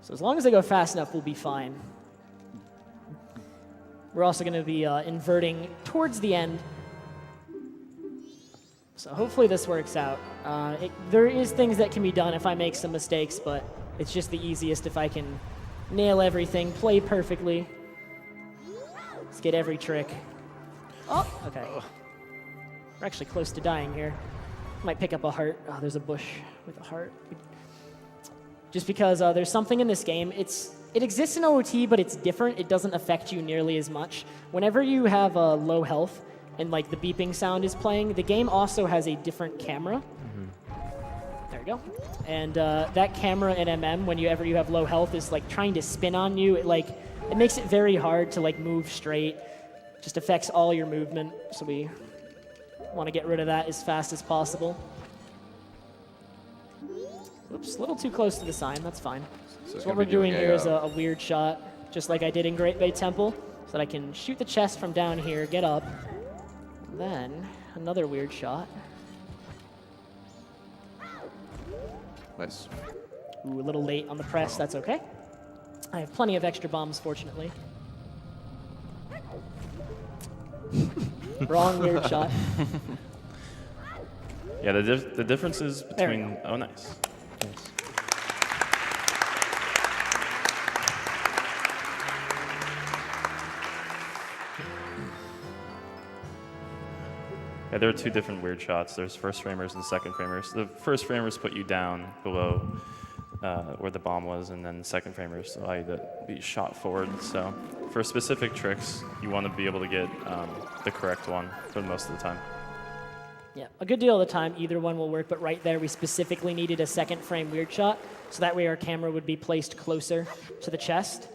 S3: So as long as they go fast enough, we'll be fine. We're also going to be inverting towards the end. So hopefully this works out. There is things that can be done if I make some mistakes, but it's just the easiest if I can nail everything, play perfectly. Let's get every trick. Oh, okay. We're actually close to dying here. Might pick up a heart. Oh, there's a bush with a heart. Just because there's something in this game. It exists in OOT, but it's different. It doesn't affect you nearly as much. Whenever you have low health, and like the beeping sound is playing, the game also has a different camera. There we go. And that camera in MM, whenever you have low health, is like trying to spin on you. It makes it very hard to like move straight. Just affects all your movement. So we want to get rid of that as fast as possible. Oops, a little too close to the sign. That's fine. So what we're doing here is a weird shot, just like I did in Great Bay Temple, so that I can shoot the chest from down here, get up. Then, another weird shot.
S4: Nice.
S3: Ooh, a little late on the press, that's okay. I have plenty of extra bombs, fortunately. Wrong weird shot.
S5: Yeah, the differences between... Oh, nice. Yeah, there are 2 different weird shots. There's first framers and second framers. The first framers put you down below where the bomb was, and then the second framers allow you to be shot forward. So for specific tricks, you want to be able to get the correct one for most of the time.
S3: Yeah, a good deal of the time, either one will work, but right there we specifically needed a second frame weird shot, so that way our camera would be placed closer to the chest,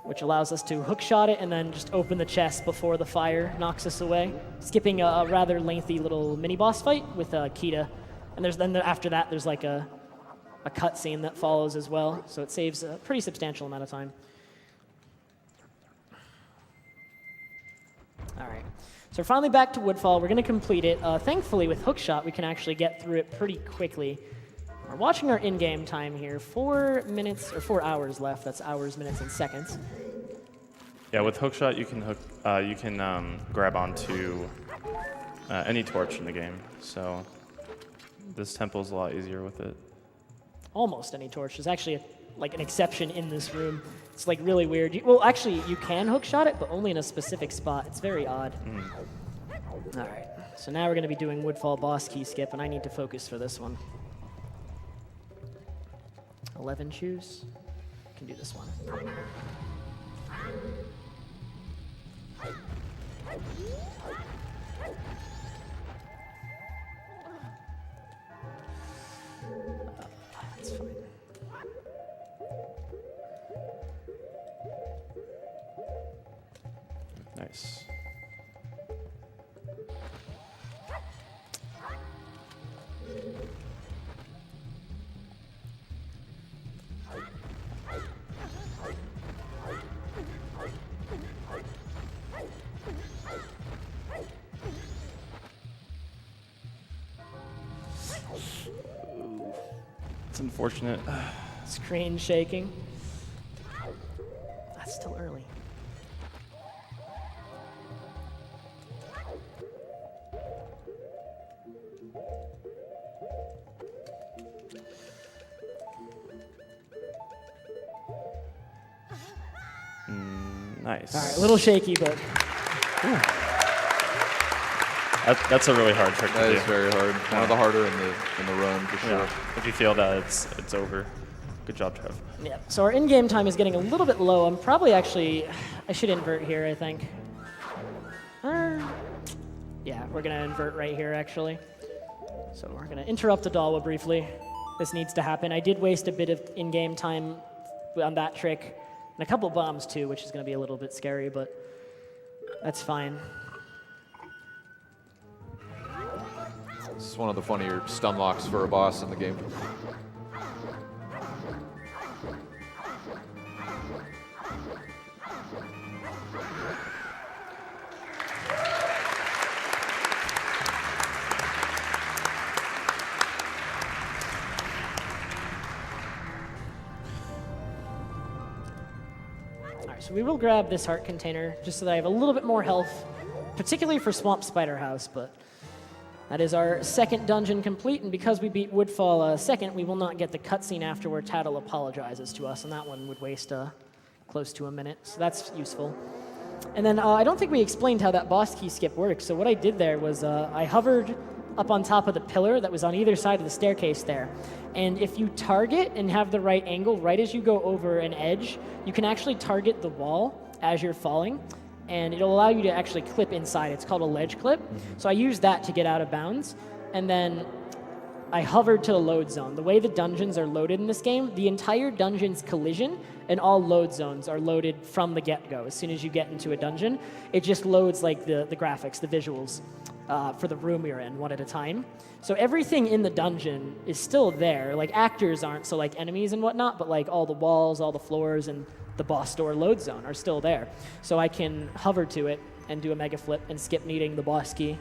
S3: which allows us to hook shot it and then just open the chest before the fire knocks us away, skipping a rather lengthy little mini-boss fight with Kita. And then after that, there's like a cutscene that follows as well, so it saves a pretty substantial amount of time. All right, so we're finally back to Woodfall. We're going to complete it. Thankfully, with hookshot, we can actually get through it pretty quickly. We're watching our in-game time here. 4 minutes or 4 hours left. That's hours, minutes, and seconds.
S5: Yeah, with hookshot, you can grab onto any torch in the game. So this temple's a lot easier with it.
S3: Almost any torch. There's actually like an exception in this room. It's like really weird. Well, actually, you can hookshot it, but only in a specific spot. It's very odd. All right. So now we're going to be doing Woodfall boss key skip, and I need to focus for this one. 11 choose. Can do this one. That's fine.
S5: Nice. It's unfortunate.
S3: Screen shaking. That's still early.
S5: Nice.
S3: All right, a little shaky, but
S5: That's a really hard trick to
S4: That
S5: do.
S4: is very hard. One of the harder in the run, for sure.
S5: Yeah. If you feel that, it's over. Good job, Trev.
S3: yeah. So our in-game time is getting a little bit low. I'm probably actually, I should invert here, I think. Yeah, we're gonna invert right here, actually. So we're going to interrupt the Dalwa briefly. This needs to happen. I did waste a bit of in-game time on that trick, and a couple bombs too, which is going to be a little bit scary, but that's fine.
S4: It's one of the funnier stun locks for a boss in the game.
S3: So we will grab this heart container just so that I have a little bit more health, particularly for Swamp Spider House, but that is our second dungeon complete, and because we beat Woodfall second, we will not get the cutscene after where Tattle apologizes to us, and that one would waste close to a minute, so that's useful. And then I don't think we explained how that boss key skip works, so what I did there was I hovered up on top of the pillar that was on either side of the staircase there. And if you target and have the right angle, right as you go over an edge, you can actually target the wall as you're falling, and it'll allow you to actually clip inside. It's called a ledge clip. So I used that to get out of bounds, and then I hovered to the load zone. The way the dungeons are loaded in this game, the entire dungeon's collision and all load zones are loaded from the get-go. As soon as you get into a dungeon, it just loads like the graphics, the visuals for the room you're in, one at a time. So everything in the dungeon is still there. Like actors aren't, so like enemies and whatnot, but like all the walls, all the floors, and the boss door load zone are still there. So I can hover to it and do a mega flip and skip needing the boss key.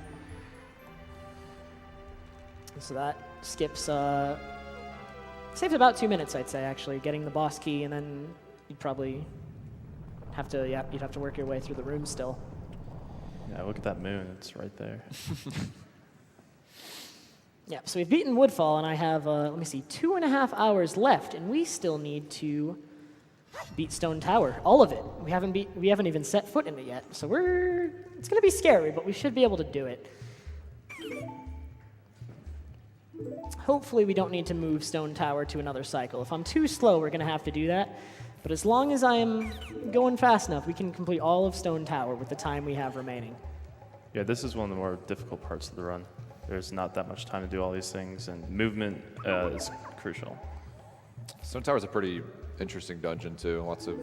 S3: So that skips, saves about 2 minutes, I'd say, actually, getting the boss key, and then you'd probably have to, you'd have to work your way through the room still.
S5: Yeah, look at that moon, it's right there.
S3: Yeah, so we've beaten Woodfall, and I have, let me see, 2.5 hours left, and we still need to beat Stone Tower, all of it. We haven't even set foot in it yet, so it's gonna be scary, but we should be able to do it. Hopefully we don't need to move Stone Tower to another cycle. If I'm too slow, we're gonna have to do that, but as long as I'm going fast enough, we can complete all of Stone Tower with the time we have remaining.
S5: Yeah, this is one of the more difficult parts of the run. There's not that much time to do all these things, and movement is crucial.
S4: Stone Tower's a pretty interesting dungeon, too. Lots of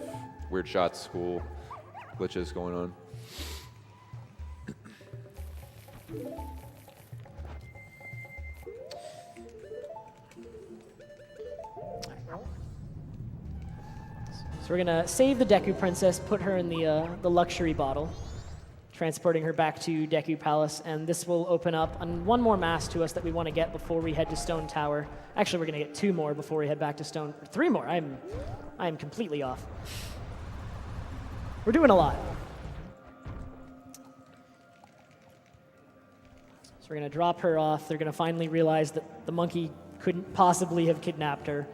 S4: weird shots, cool glitches going on.
S3: So we're gonna save the Deku Princess, put her in the luxury bottle, transporting her back to Deku Palace, and this will open up one more mask to us that we want to get before we head to Stone Tower. Actually, we're gonna get 2 more before we head back to 3 more. I'm completely off. We're doing a lot. So we're gonna drop her off. They're gonna finally realize that the monkey couldn't possibly have kidnapped her.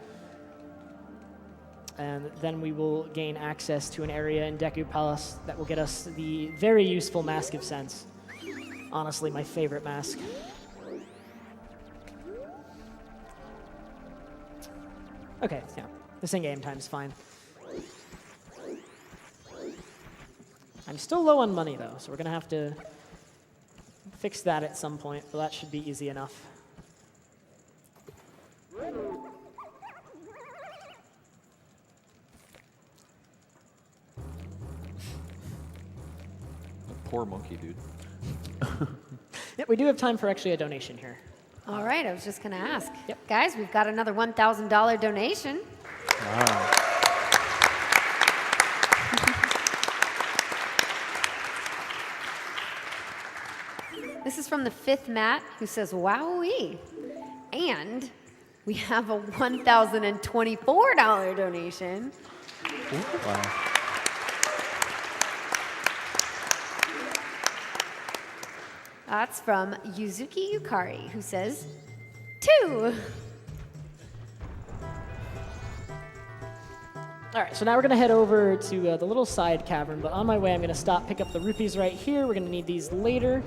S3: And then we will gain access to an area in Deku Palace that will get us the very useful Mask of Sense. Honestly, my favorite mask. Okay, yeah, this in-game time's fine. I'm still low on money, though, so we're gonna have to fix that at some point, but that should be easy enough.
S4: Poor monkey, dude.
S3: Yeah, we do have time for actually a donation here.
S1: All right, I was just going to ask.
S3: Yep.
S1: Guys, we've got another $1,000 donation.
S5: Wow.
S1: This is from the 5th Matt, who says, wowee. And we have a $1,024 donation.
S6: Wow.
S1: That's from Yuzuki Yukari, who says, 2.
S3: All right, so now we're gonna head over to the little side cavern, but on my way I'm gonna stop, pick up the rupees right here. We're gonna need these later.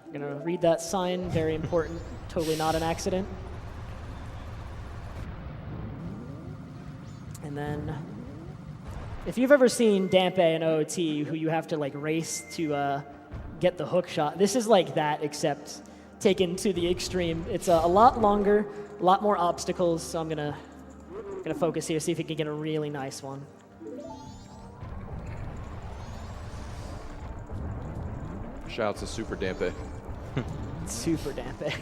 S3: I'm gonna read that sign, very important, totally not an accident. And then, if you've ever seen Dampe and OOT, who you have to like race to get the hook shot, this is like that, except taken to the extreme. It's a lot longer, a lot more obstacles, so I'm gonna focus here, see if we can get a really nice one.
S4: Shouts to Super Dampe.
S3: Super Dampe.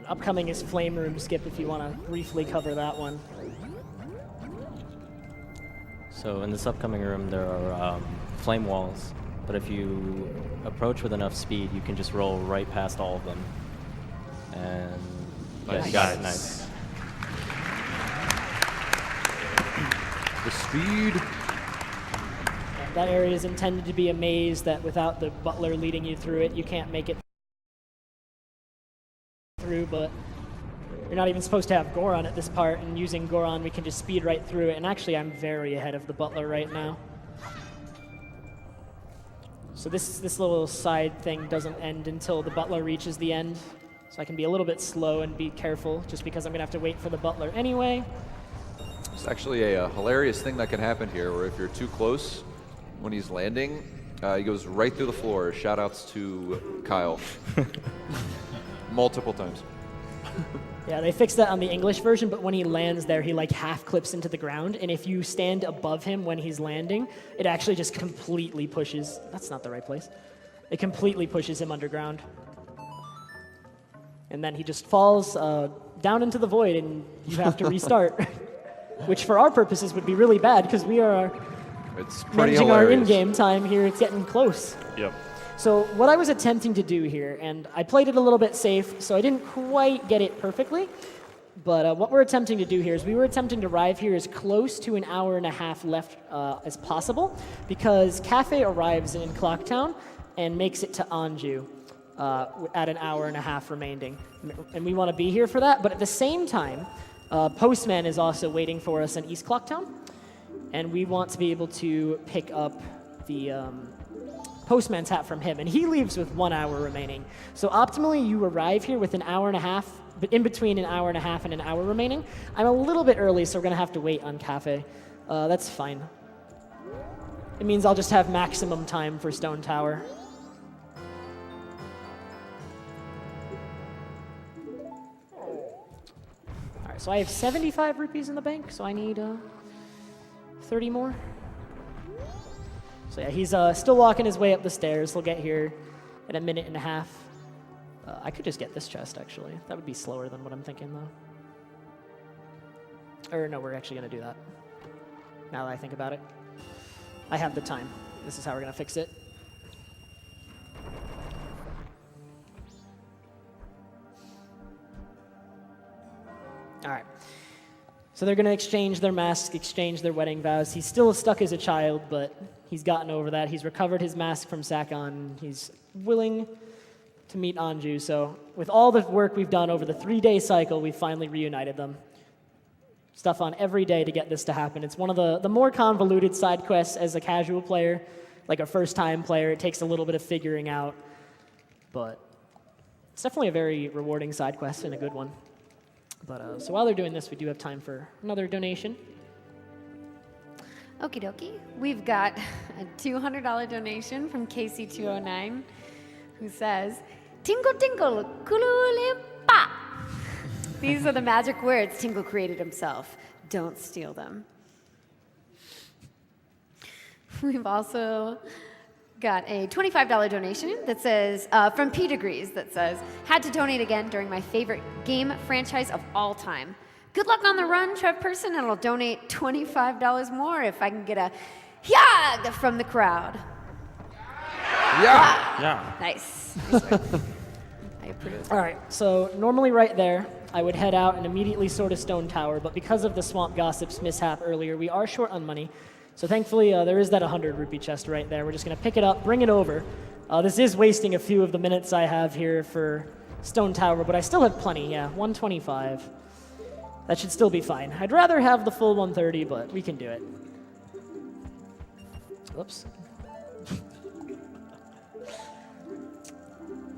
S3: Upcoming is Flame Room Skip if you want to briefly cover that one.
S6: So in this upcoming room, there are flame walls, but if you approach with enough speed, you can just roll right past all of them. And yeah, you got it. Nice.
S4: The speed.
S3: That area is intended to be a maze that without the butler leading you through it, you can't make it through, but you're not even supposed to have Goron at this part, and using Goron we can just speed right through it, and actually I'm very ahead of the butler right now. So this little side thing doesn't end until the butler reaches the end, so I can be a little bit slow and be careful just because I'm gonna have to wait for the butler anyway.
S4: It's actually a hilarious thing that can happen here, where if you're too close when he's landing, he goes right through the floor. Shoutouts to Kyle. Multiple times.
S3: Yeah, they fixed that on the English version, but when he lands there, he like half clips into the ground, and if you stand above him when he's landing, it actually just completely pushes, that's not the right place. It completely pushes him underground. And then he just falls down into the void, and you have to restart. Which for our purposes would be really bad, because we are managing our in-game time here. It's getting close.
S5: Yep.
S3: So what I was attempting to do here, and I played it a little bit safe, so I didn't quite get it perfectly, but what we're attempting to do here is we were attempting to arrive here as close to an hour and a half left as possible, because Cafe arrives in Clocktown and makes it to Anjou at an hour and a half remaining. And we want to be here for that, but at the same time, Postman is also waiting for us in East Clocktown, and we want to be able to pick up the Postman's hat from him, and he leaves with 1 hour remaining. So optimally, you arrive here with an hour and a half, but in between an hour and a half and an hour remaining. I'm a little bit early, so we're gonna have to wait on Cafe. That's fine. It means I'll just have maximum time for Stone Tower. All right, so I have 75 rupees in the bank, so I need 30 more. So yeah, he's still walking his way up the stairs. He'll get here in a minute and a half. I could just get this chest, actually. That would be slower than what I'm thinking, though. Or no, we're actually going to do that. Now that I think about it. I have the time. This is how we're going to fix it. All right. So they're going to exchange their masks, exchange their wedding vows. He's still stuck as a child, but he's gotten over that. He's recovered his mask from Sakon. He's willing to meet Anjou. So with all the work we've done over the 3-day cycle, we've finally reunited them. Stuff on every day to get this to happen. It's one of the more convoluted side quests as a casual player, like a first-time player. It takes a little bit of figuring out, but it's definitely a very rewarding side quest and a good one. But so while they're doing this, we do have time for another donation.
S1: Okie dokie. We've got a $200 donation from KC209, who says, "Tingle tingle, kululimpa." These are the magic words Tingle created himself. Don't steal them. We've also got a $25 donation that says, from P Degrees, that says, "Had to donate again during my favorite game franchise of all time. Good luck on the run, TrevPerson, and I'll donate $25 more if I can get a yag from the crowd."
S4: Yeah!
S5: Yeah.
S1: Nice. I approve.
S3: All right, so normally right there, I would head out and immediately sort a Stone Tower, but because of the Swamp Gossip's mishap earlier, we are short on money. So thankfully, there is that 100 rupee chest right there. We're just going to pick it up, bring it over, This is wasting a few of the minutes I have here for Stone Tower, but I still have plenty, yeah, 125. That should still be fine. I'd rather have the full 130, but we can do it. Whoops.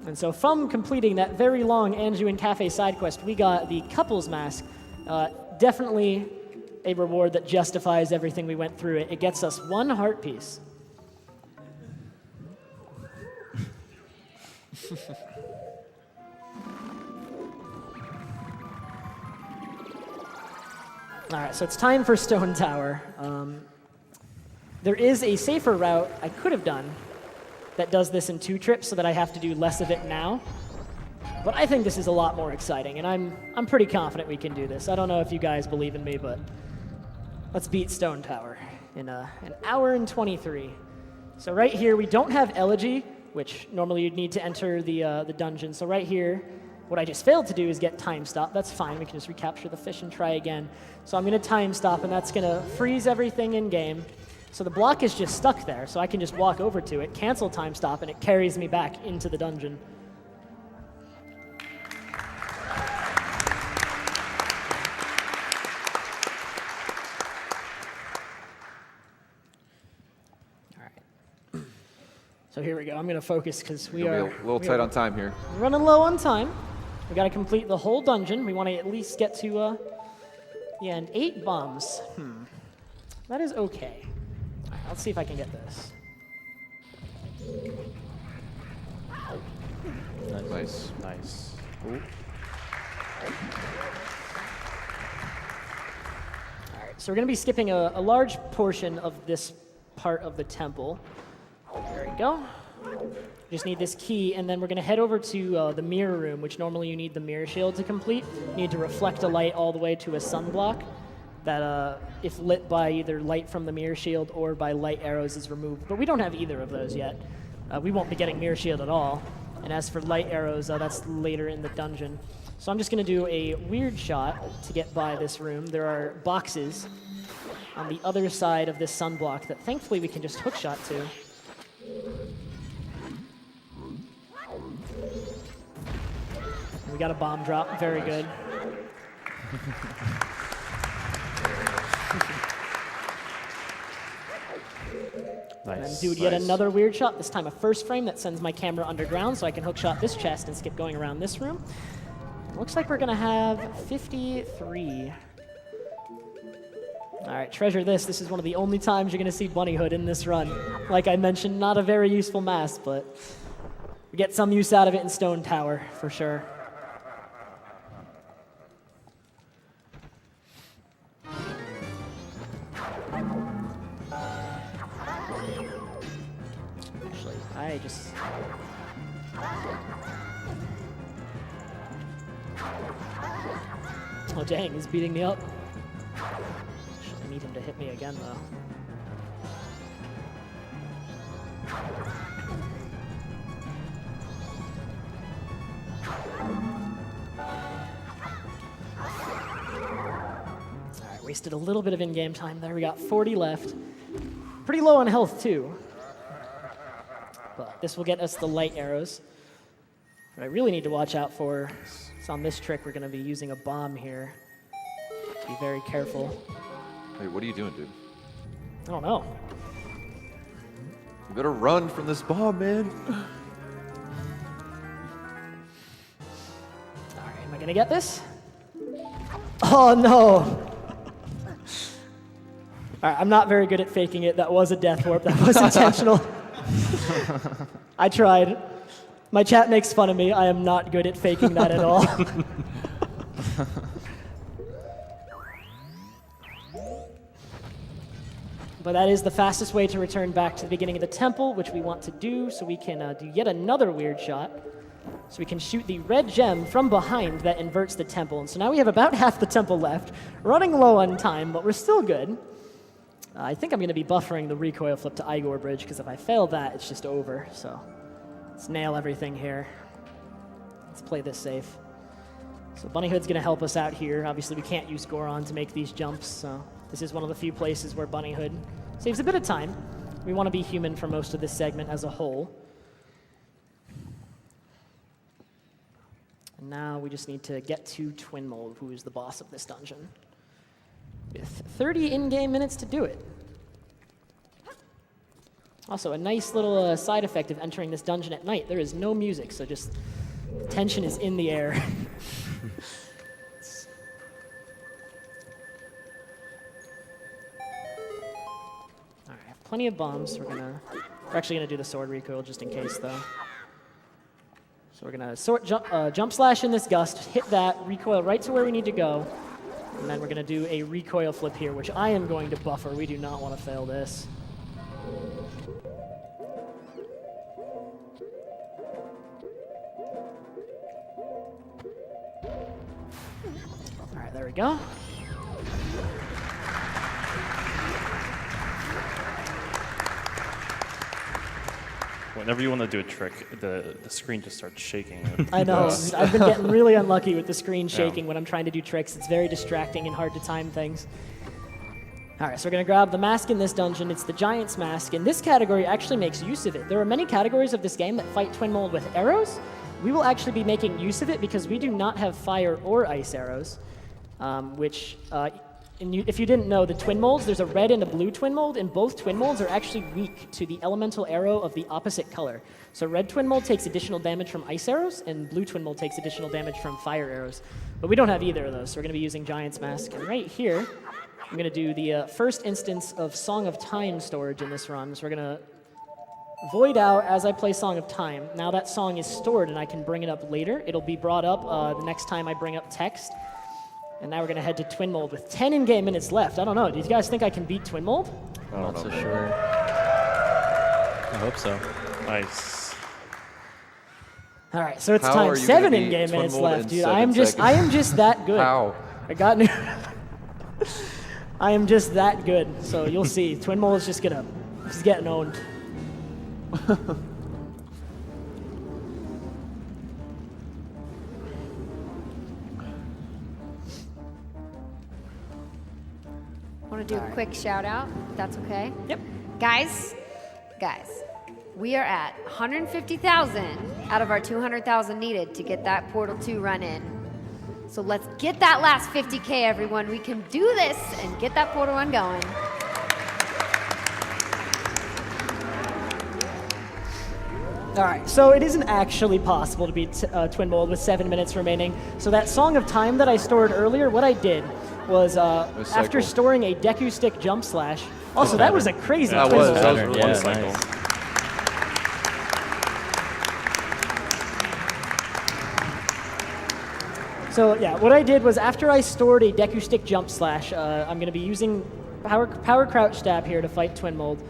S3: And so from completing that very long Anjou and Cafe side quest, we got the couples mask. Definitely a reward that justifies everything we went through. It gets us 1 heart piece. All right, so it's time for Stone Tower. There is a safer route I could have done that does this in 2 trips so that I have to do less of it now. But I think this is a lot more exciting, and I'm pretty confident we can do this. I don't know if you guys believe in me, but let's beat Stone Tower in an hour and 23. So right here, we don't have Elegy, which normally you'd need to enter the dungeon. So right here, what I just failed to do is get time stop. That's fine. We can just recapture the fish and try again. So I'm going to time stop, and that's going to freeze everything in game. So the block is just stuck there, so I can just walk over to it, cancel time stop, and it carries me back into the dungeon. So here we go. I'm going to focus because we are
S4: a little tight on time here.
S3: Running low on time. We got to complete the whole dungeon. We want to at least get to yeah, and 8 bombs. That is okay. All right, let's see if I can get this.
S4: Nice.
S5: Nice.
S3: All right, so we're going to be skipping a large portion of this part of the temple. There we go. Just need this key, and then we're going to head over to the mirror room, which normally you need the mirror shield to complete. You need to reflect a light all the way to a sunblock that, if lit by either light from the mirror shield or by light arrows, is removed. But we don't have either of those yet. We won't be getting mirror shield at all. And as for light arrows, that's later in the dungeon. So I'm just going to do a weird shot to get by this room. There are boxes on the other side of this sunblock that thankfully we can just hookshot to. We got a bomb drop. Very good.
S5: Nice.
S3: And do yet another weird shot, this time a first frame that sends my camera underground so I can hookshot this chest and skip going around this room. Looks like we're going to have 53. All right, treasure this. This is one of the only times you're going to see Bunny Hood in this run. Like I mentioned, not a very useful mask, but we get some use out of it in Stone Tower, for sure. Actually, I just... Oh dang, he's beating me up. I need him to hit me again, though. Alright, wasted a little bit of in-game time there. We got 40 left. Pretty low on health, too. But this will get us the light arrows. What I really need to watch out for is on this trick, we're going to be using a bomb here. Be very careful.
S4: Hey, what are you doing, dude?
S3: I don't know.
S4: You better run from this bomb, man.
S3: All right, am I gonna get this? Oh no! All right, I'm not very good at faking it. That was a death warp. That was intentional. I tried. My chat makes fun of me. I am not good at faking that at all. But that is the fastest way to return back to the beginning of the temple, which we want to do, so we can do yet another weird shot. So we can shoot the red gem from behind that inverts the temple. And so now we have about half the temple left, running low on time, but we're still good. I think I'm going to be buffering the recoil flip to Igor Bridge, because if I fail that, it's just over. So let's nail everything here. Let's play this safe. So Bunny Hood's going to help us out here. Obviously, we can't use Goron to make these jumps, so this is one of the few places where Bunny Hood saves a bit of time. We want to be human for most of this segment as a whole. And now we just need to get to Twin Mold, who is the boss of this dungeon, with 30 in-game minutes to do it. Also, a nice little side effect of entering this dungeon at night. There is no music, so just tension is in the air. All right, plenty of bombs. We're actually gonna do the sword recoil just in case, though. So we're gonna jump slash in this gust, hit that, recoil right to where we need to go, and then we're gonna do a recoil flip here, which I am going to buffer. We do not want to fail this. All right, there we go.
S5: Whenever you want to do a trick, the screen just starts shaking.
S3: I know. I've been getting really unlucky with the screen shaking when I'm trying to do tricks. It's very distracting and hard to time things. All right, so we're going to grab the mask in this dungeon. It's the Giant's Mask, and this category actually makes use of it. There are many categories of this game that fight Twin Mold with arrows. We will actually be making use of it because we do not have fire or ice arrows, which, if you didn't know, the Twin Molds, there's a red and a blue Twin Mold, and both Twin Molds are actually weak to the elemental arrow of the opposite color. So red Twin Mold takes additional damage from ice arrows, and blue Twin Mold takes additional damage from fire arrows. But we don't have either of those, so we're going to be using Giant's Mask. And right here, I'm going to do the first instance of Song of Time storage in this run. So we're going to void out as I play Song of Time. Now that song is stored, and I can bring it up later. It'll be brought up the next time I bring up text. And now we're going to head to Twin Mold with 10 in-game minutes left. I don't know. Do you guys think I can beat Twin Mold?
S6: I'm not so sure. I hope so.
S5: Nice.
S3: All right, so it's
S4: How
S3: time.
S4: are you
S3: 7
S4: gonna beat
S3: in-game
S4: Twin
S3: minutes
S4: Mold
S3: left,
S4: in
S3: dude.
S4: 7
S3: I am just that good.
S4: How?
S3: I got new. I am just that good. So you'll see. Twin Mold is just getting owned.
S1: Want to do a quick shout out, if that's okay?
S3: Yep.
S1: Guys, we are at 150,000 out of our 200,000 needed to get that Portal 2 run in. So let's get that last 50K, everyone. We can do this and get that Portal 1 going.
S3: All right, so it isn't actually possible to beat Twin Mold with 7 minutes remaining. So that Song of Time that I stored earlier, what I did was after storing a Deku Stick Jump Slash. Also, that was a crazy
S5: That
S3: Twin
S5: was
S3: Mold.
S5: really
S6: Yeah,
S5: one cycle.
S6: nice.
S3: So yeah, what I did was after I stored a Deku Stick Jump Slash, I'm going to be using Power Crouch Stab here to fight Twin Mold.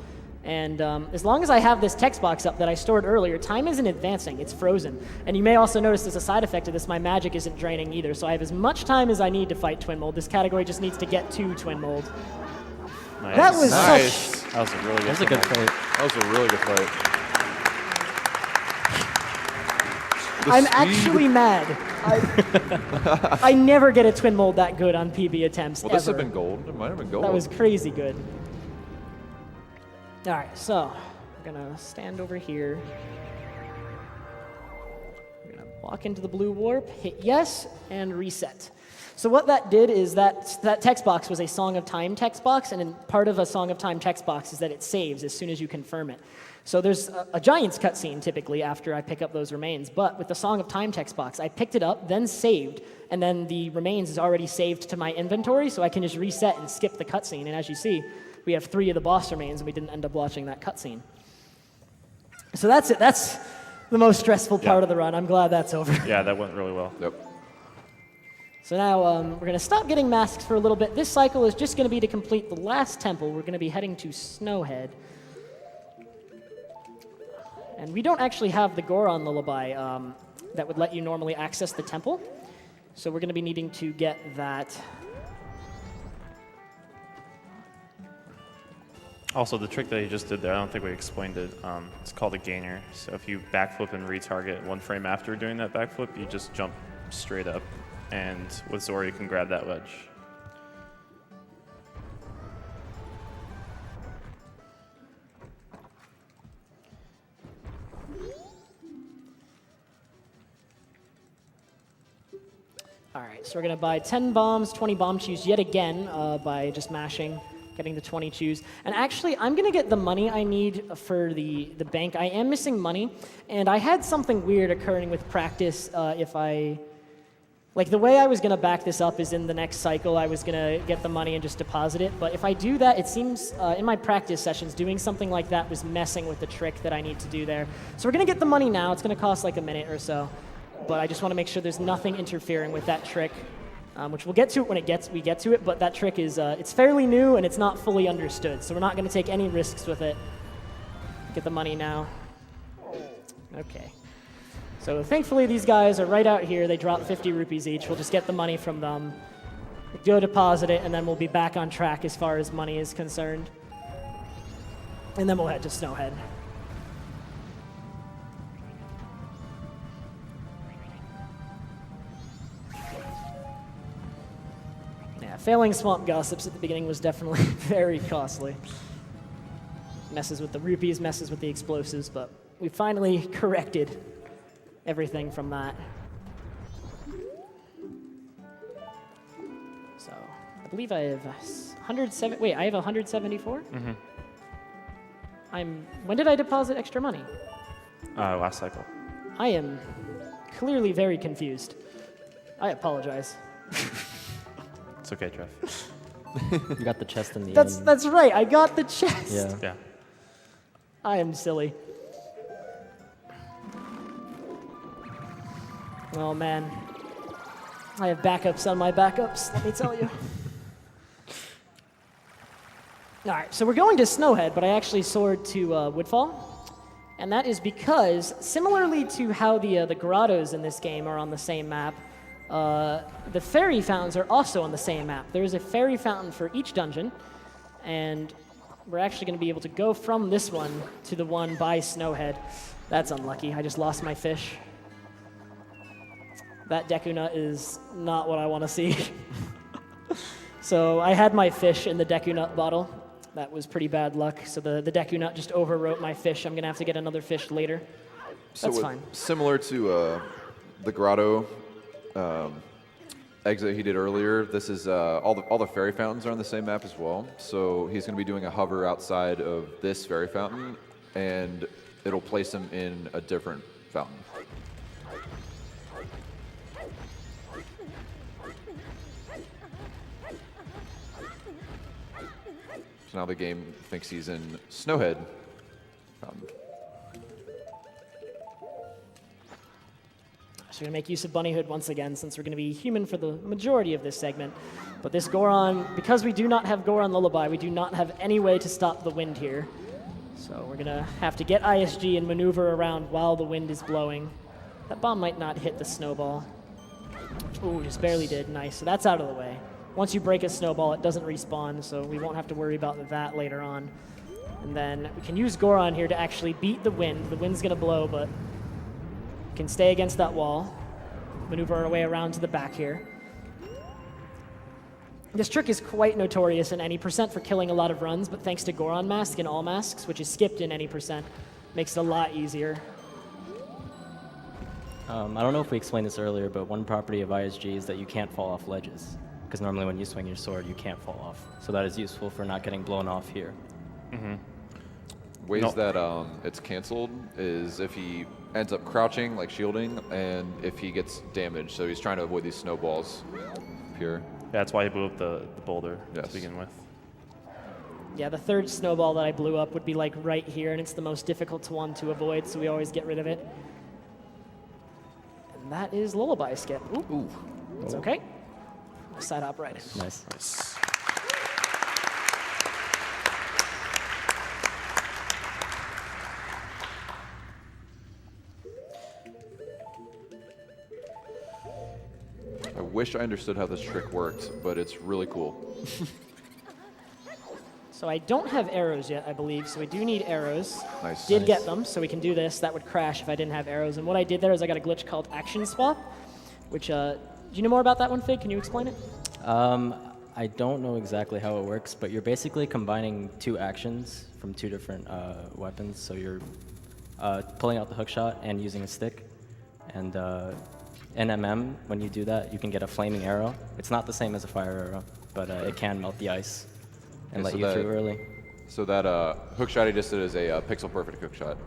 S3: And as long as I have this text box up that I stored earlier, time isn't advancing, it's frozen. And you may also notice as a side effect of this, my magic isn't draining either. So I have as much time as I need to fight Twin Mold. This category just needs to get to Twin Mold.
S5: Nice.
S3: That was
S4: Nice.
S3: such...
S5: That was a really good.
S6: That was a good fight.
S4: That was a really good fight.
S3: I'm actually mad. I never get a Twin Mold that good on PB attempts,
S4: Well, this
S3: ever.
S4: had been gold. It might have been gold.
S3: That was crazy good. All right, so we're gonna stand over here. We're gonna walk into the blue warp, hit yes, and reset. So what that did is that text box was a Song of Time text box, and part of a Song of Time text box is that it saves as soon as you confirm it. So there's a Giant's cutscene typically after I pick up those remains, but with the Song of Time text box, I picked it up, then saved, and then the remains is already saved to my inventory, so I can just reset and skip the cutscene. And as you see, we have 3 of the boss remains, and we didn't end up watching that cutscene. So that's it. That's the most stressful part of the run. I'm glad that's over.
S5: Yeah, that went really well.
S4: Yep.
S3: So now we're going to stop getting masks for a little bit. This cycle is just going to be to complete the last temple. We're going to be heading to Snowhead. And we don't actually have the Goron Lullaby that would let you normally access the temple. So we're going to be needing to get that.
S5: Also, the trick that he just did there, I don't think we explained it. It's called a gainer. So if you backflip and retarget 1 frame after doing that backflip, you just jump straight up. And with Zora, you can grab that ledge.
S3: All right, so we're going to buy 10 bombs, 20 bomb chews yet again by just mashing, getting the 20 chews. And actually, I'm going to get the money I need for the bank. I am missing money, and I had something weird occurring with practice if I... Like, the way I was going to back this up is in the next cycle, I was going to get the money and just deposit it. But if I do that, it seems in my practice sessions, doing something like that was messing with the trick that I need to do there. So we're going to get the money now. It's going to cost like a minute or so. But I just want to make sure there's nothing interfering with that trick, which we'll get to it when we get to it. But that trick is it's fairly new and it's not fully understood. So we're not going to take any risks with it. Get the money now. Okay. So thankfully, these guys are right out here. They drop 50 rupees each. We'll just get the money from them, go deposit it, and then we'll be back on track as far as money is concerned. And then we'll head to Snowhead. Yeah, failing Swamp Gossips at the beginning was definitely very costly. Messes with the rupees, messes with the explosives, but we finally corrected everything from that. So, I believe I have 107. Wait, I have 174?
S5: Mm-hmm.
S3: When did I deposit extra money?
S5: Last cycle.
S3: I am clearly very confused. I apologize.
S5: It's okay, Trev.
S6: You got the chest in the end.
S3: That's right, I got the chest.
S6: Yeah.
S5: Yeah.
S3: I am silly. Oh man, I have backups on my backups, let me tell you. All right, so we're going to Snowhead, but I actually soared to Woodfall. And that is because, similarly to how the grottos in this game are on the same map, the fairy fountains are also on the same map. There is a fairy fountain for each dungeon, and we're actually going to be able to go from this one to the one by Snowhead. That's unlucky, I just lost my fish. That Deku Nut is not what I want to see. So I had my fish in the Deku Nut bottle. That was pretty bad luck. So the Deku Nut just overwrote my fish. I'm going to have to get another fish later. That's fine.
S4: Similar to the grotto exit he did earlier, this is all the fairy fountains are on the same map as well. So he's going to be doing a hover outside of this fairy fountain, and it'll place him in a different fountain. So now the game thinks he's in Snowhead.
S3: So we're going to make use of Bunnyhood once again, since we're going to be human for the majority of this segment. But this Goron, because we do not have Goron Lullaby, we do not have any way to stop the wind here. So we're going to have to get ISG and maneuver around while the wind is blowing. That bomb might not hit the snowball. Ooh, just barely did. Nice. So that's out of the way. Once you break a snowball, it doesn't respawn, so we won't have to worry about that later on. And then we can use Goron here to actually beat the wind. The wind's going to blow, but we can stay against that wall. Maneuver our way around to the back here. This trick is quite notorious in any percent for killing a lot of runs, but thanks to Goron Mask and all masks, which is skipped in any percent, makes it a lot easier.
S6: I don't know if we explained this earlier, but one property of ISG is that you can't fall off ledges. Because normally when you swing your sword, you can't fall off. So that is useful for not getting blown off here.
S5: Mm-hmm.
S4: Ways that it's canceled is if he ends up crouching, like shielding, and if he gets damaged. So he's trying to avoid these snowballs here.
S5: Yeah, that's why he blew up the boulder to begin with.
S3: Yeah, the third snowball that I blew up would be like right here, and it's the most difficult one to avoid, so we always get rid of it. And that is Lullaby Skip. Ooh. It's okay. Side hop right.
S6: Nice.
S4: I wish I understood how this trick worked, but it's really cool.
S3: So I don't have arrows yet, I believe, so we do need arrows.
S4: Nice.
S3: Did get them, so we can do this. That would crash if I didn't have arrows. And what I did there is I got a glitch called Action Swap, which, do you know more about that one, Fig? Can you explain it?
S6: I don't know exactly how it works, but you're basically combining two actions from two different weapons. So you're pulling out the hook shot and using a stick. And In MM, when you do that, you can get a flaming arrow. It's not the same as a fire arrow, but it can melt the ice and let you through early.
S4: So that hook shot he just did is a pixel perfect hook shot.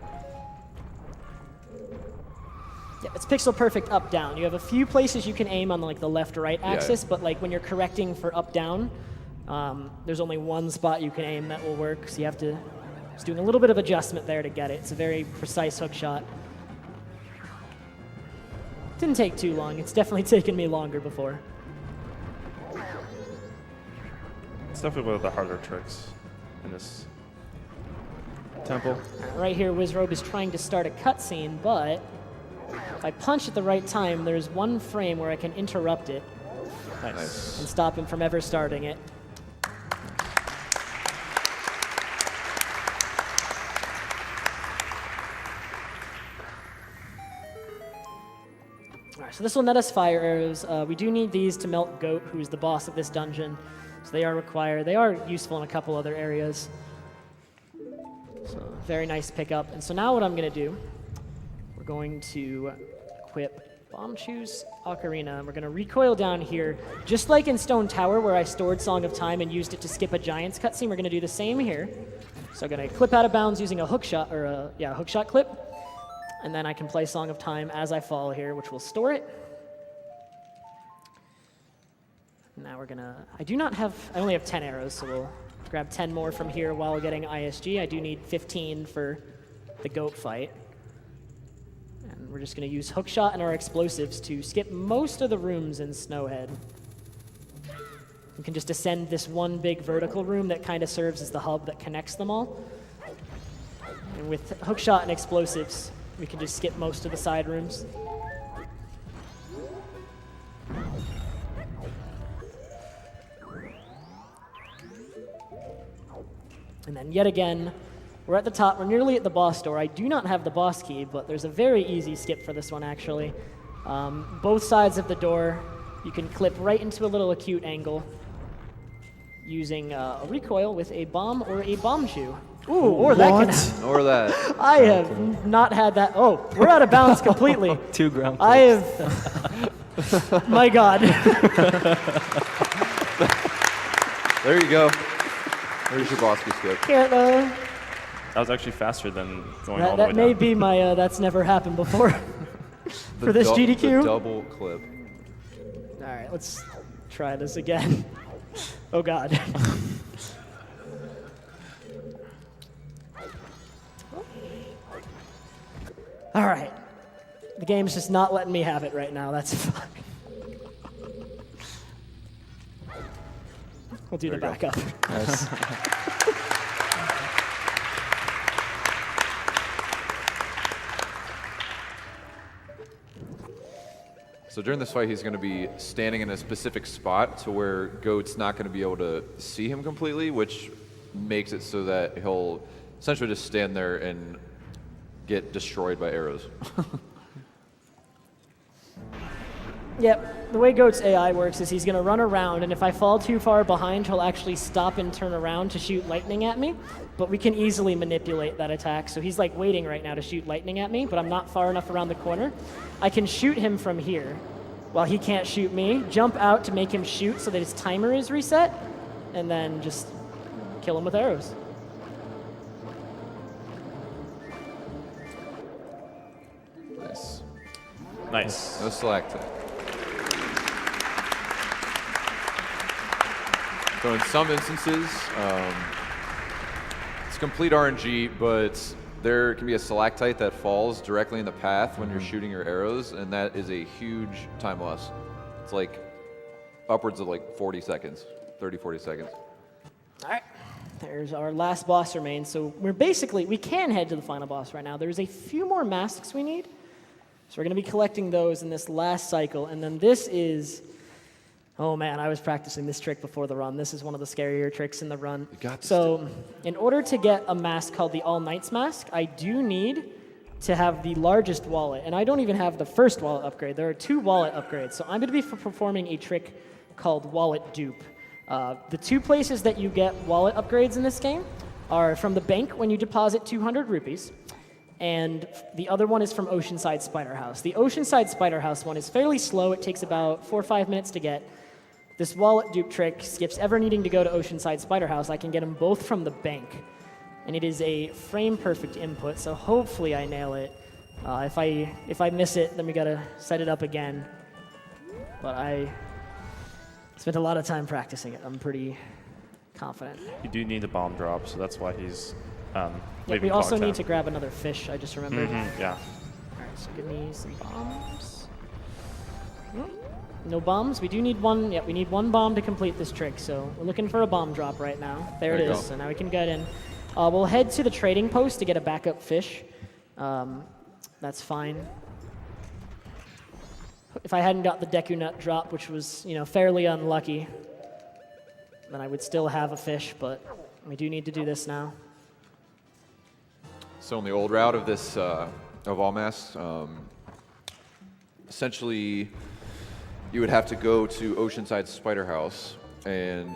S3: Yeah, it's pixel perfect up down. You have a few places you can aim on like the left or right axis, but like when you're correcting for up down, there's only one spot you can aim that will work. So you have to just doing a little bit of adjustment there to get it. It's a very precise hook shot. Didn't take too long. It's definitely taken me longer before.
S5: It's definitely one of the harder tricks in this temple.
S3: Right here, Wizrobe is trying to start a cutscene, but if I punch at the right time, there's one frame where I can interrupt it
S5: Nice.
S3: and stop him from ever starting it. All right, so this will net us fire arrows. We do need these to melt Goat, who's the boss of this dungeon. So they are required. They are useful in a couple other areas. So very nice pickup. And so now what I'm going to do, we're going to equip Bomb Choose Ocarina, and we're going to recoil down here. Just like in Stone Tower, where I stored Song of Time and used it to skip a Giants cutscene, we're going to do the same here. So I'm going to clip out of bounds using a hook shot, or a hook shot clip. And then I can play Song of Time as I fall here, which will store it. Now we're gonna, I only have 10 arrows, so we'll grab 10 more from here while getting ISG. I do need 15 for the Goat fight. And we're just gonna use Hookshot and our explosives to skip most of the rooms in Snowhead. We can just ascend this one big vertical room that kind of serves as the hub that connects them all. And with Hookshot and explosives, we can just skip most of the side rooms. And then yet again, we're at the top. We're nearly at the boss door. I do not have the boss key, but there's a very easy skip for this one, actually. Both sides of the door, you can clip right into a little acute angle using a recoil with a bomb or a bomb shoe. Ooh, or that can
S4: Or that.
S3: I have not had that. Oh, we're out of bounds completely.
S6: 2 ground
S3: I
S6: clips.
S3: have. My God.
S4: There you go. There's your boss key skip.
S3: Can't,
S5: That was actually faster than going all the way
S3: that may
S5: down.
S3: be my. That's never happened before.
S4: The
S3: For this GDQ.
S4: The double clip.
S3: All right, let's try this again. Oh God. All right. The game's just not letting me have it right now. That's fine. We'll do the
S4: There you go.
S3: backup.
S6: Nice.
S4: So during this fight, he's going to be standing in a specific spot to where Goat's not going to be able to see him completely, which makes it so that he'll essentially just stand there and get destroyed by arrows.
S3: Yep, the way Goat's AI works is he's going to run around, and if I fall too far behind, he'll actually stop and turn around to shoot lightning at me, but we can easily manipulate that attack. So he's like waiting right now to shoot lightning at me, but I'm not far enough around the corner. I can shoot him from here while he can't shoot me, jump out to make him shoot so that his timer is reset, and then just kill him with arrows.
S4: Nice.
S5: Nice.
S4: No select. So in some instances, it's complete RNG, but there can be a stalactite that falls directly in the path when you're shooting your arrows, and that is a huge time loss. It's like upwards of like 40 seconds, 30, 40 seconds.
S3: All right, there's our last boss remains. So we can head to the final boss right now. There's a few more masks we need. So we're going to be collecting those in this last cycle. And then this is, oh man, I was practicing this trick before the run. This is one of the scarier tricks in the run.
S4: You got this,
S3: So in order to get a mask called the All Knights mask, I do need to have the largest wallet. And I don't even have the first wallet upgrade. There are 2 wallet upgrades. So I'm going to be performing a trick called wallet dupe. The 2 places that you get wallet upgrades in this game are from the bank when you deposit 200 rupees, and the other one is from Oceanside Spider House. The Oceanside Spider House one is fairly slow. It takes about 4 or 5 minutes to get. This wallet dupe trick skips ever needing to go to Oceanside Spider House. I can get them both from the bank. And it is a frame-perfect input, so hopefully I nail it. If I miss it, then we gotta set it up again. But I spent a lot of time practicing it. I'm pretty confident.
S5: You do need a bomb drop, so that's why he's
S3: Yeah,
S5: leaving
S3: we also
S5: Clocktown.
S3: need to grab another fish, I just remembered.
S5: Yeah.
S3: Alright, so give me some bombs. No bombs? We do need one. Yeah, we need one bomb to complete this trick, so we're looking for a bomb drop right now. There it
S4: There you
S3: is,
S4: go.
S3: so now we can get in. We'll head to the trading post to get a backup fish. That's fine. If I hadn't got the Deku Nut drop, which was, fairly unlucky, then I would still have a fish, but we do need to do this now.
S4: So on the old route of this, of Almas, essentially you would have to go to Oceanside Spider House and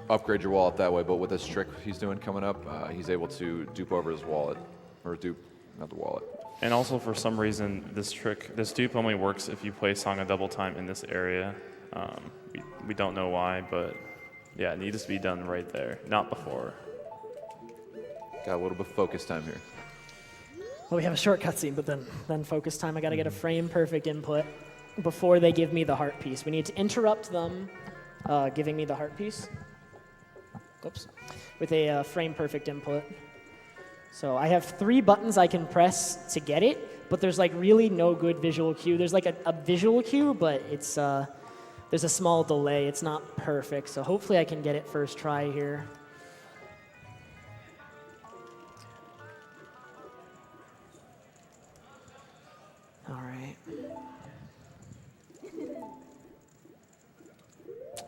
S4: upgrade your wallet that way, but with this trick he's doing coming up, he's able to dupe over his wallet, or dupe, not the wallet.
S5: And also, for some reason, this dupe only works if you play Song of Double Time in this area. We don't know why, but yeah, it needs to be done right there, not before.
S4: Got a little bit of focus time here.
S3: Well, we have a short cutscene, but then focus time. I got to get a frame-perfect input before they give me the heart piece. We need to interrupt them giving me the heart piece. Oops. With a frame-perfect input. So I have 3 buttons I can press to get it, but there's really no good visual cue. There's a visual cue, but it's there's a small delay. It's not perfect, so hopefully I can get it first try here. All right.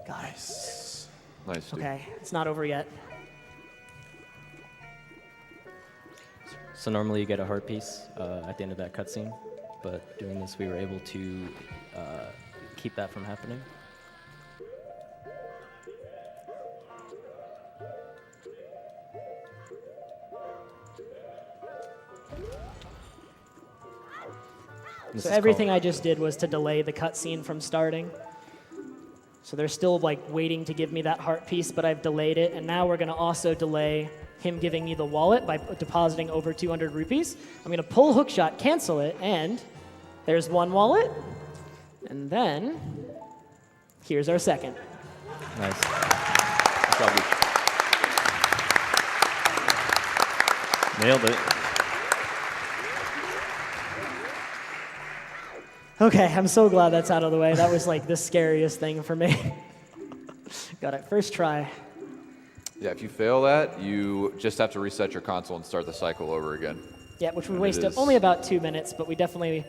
S3: Got it.
S4: Nice, dude.
S3: Okay, it's not over yet.
S6: So normally you get a heart piece at the end of that cutscene, but doing this we were able to keep that from happening.
S3: So everything I just did was to delay the cutscene from starting. So they're still waiting to give me that heart piece, but I've delayed it, and now we're going to also delay him giving me the wallet by depositing over 200 rupees. I'm going to pull hookshot, cancel it, and there's one wallet. And then here's our second.
S6: Nice.
S4: Good job, dude.
S5: Nailed it.
S3: Okay, I'm so glad that's out of the way. That was the scariest thing for me. Got it. First try.
S4: Yeah, if you fail that, you just have to reset your console and start the cycle over again.
S3: Yeah, which would
S4: And
S3: waste
S4: it is
S3: only about 2 minutes, but we definitely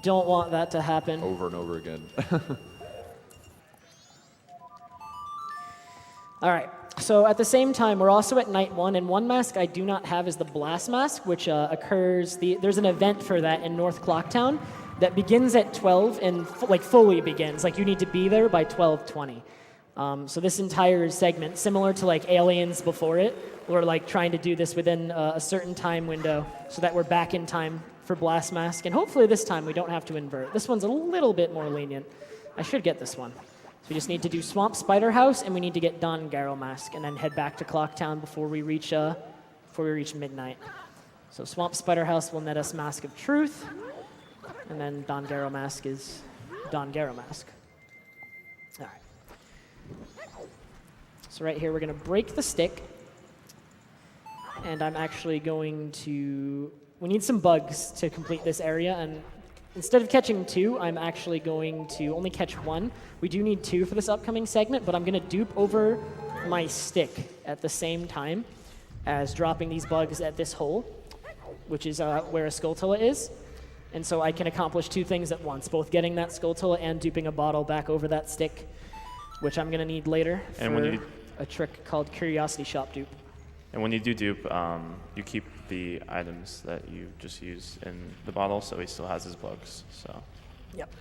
S3: don't want that to happen.
S4: over and over again.
S3: All right. So at the same time, we're also at night 1, and one mask I do not have is the Blast Mask, which occurs. There's an event for that in North Clocktown that begins at 12 and fully begins. You need to be there by 12:20. So this entire segment, similar to Aliens before it, we're trying to do this within a certain time window so that we're back in time for Blast Mask, and hopefully this time we don't have to invert. This one's a little bit more lenient. I should get this one. So we just need to do Swamp Spider House, and we need to get Don Garrow Mask, and then head back to Clocktown before we reach midnight. So Swamp Spider House will net us Mask of Truth, and then Don Garrow Mask is Don Garrow Mask. All right. So right here, we're going to break the stick, and I'm actually going to. We need some bugs to complete this area, and instead of catching 2, I'm actually going to only catch 1. We do need 2 for this upcoming segment, but I'm going to dupe over my stick at the same time as dropping these bugs at this hole, which is where a Skulltula is. And so I can accomplish 2 things at once, both getting that Skulltula and duping a bottle back over that stick, which I'm going to need later for a trick called Curiosity Shop Dupe.
S5: And when you do dupe, you keep the items that you just used in the bottle, so he still has his bugs. So.
S3: Yep.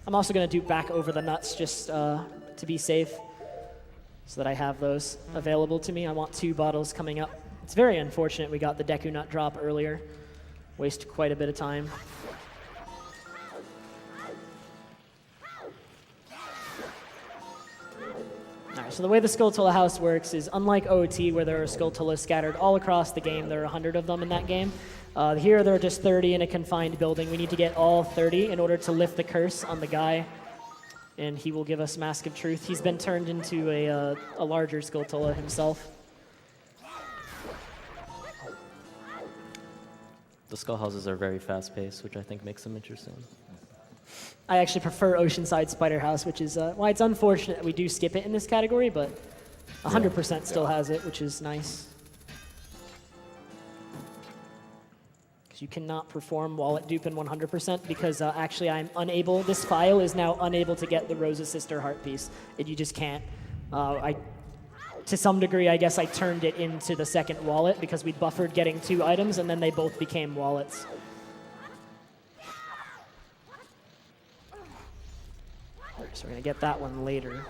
S3: I'm also going to dupe back over the nuts just to be safe, so that I have those available to me. I want 2 bottles coming up It's very unfortunate we got the Deku Nut drop earlier. Wasted quite a bit of time. Alright, so the way the Skulltula house works is unlike OT, where there are Skulltulas scattered all across the game. There are 100 of them in that game. Here there are just 30 in a confined building. We need to get all 30 in order to lift the curse on the guy, and he will give us Mask of Truth. He's been turned into a larger Skulltula himself.
S6: The skull houses are very fast-paced, which I think makes them interesting.
S3: I actually prefer Oceanside Spider House, which is why it's unfortunate that we do skip it in this category, but 100% still has it, which is nice. Because you cannot perform wallet dupe in 100% because actually I'm unable, this file is now unable to get the Rose's Sister Heart piece. You just can't. To some degree, I guess I turned it into the second wallet because we buffered getting 2 items and then they both became wallets. So we're going to get that one later.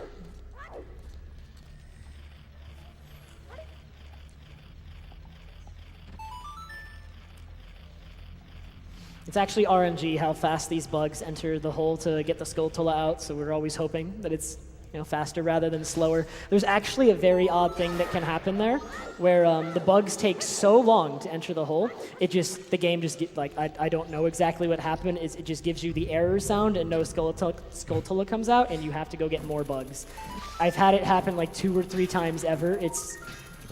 S3: It's actually RNG how fast these bugs enter the hole to get the Skulltula out, so we're always hoping that it's faster rather than slower. There's actually a very odd thing that can happen there, where the bugs take so long to enter the hole, the game just I don't know exactly what happened, it just gives you the error sound and no Skulltula comes out, and you have to go get more bugs. I've had it happen like 2 or 3 times ever.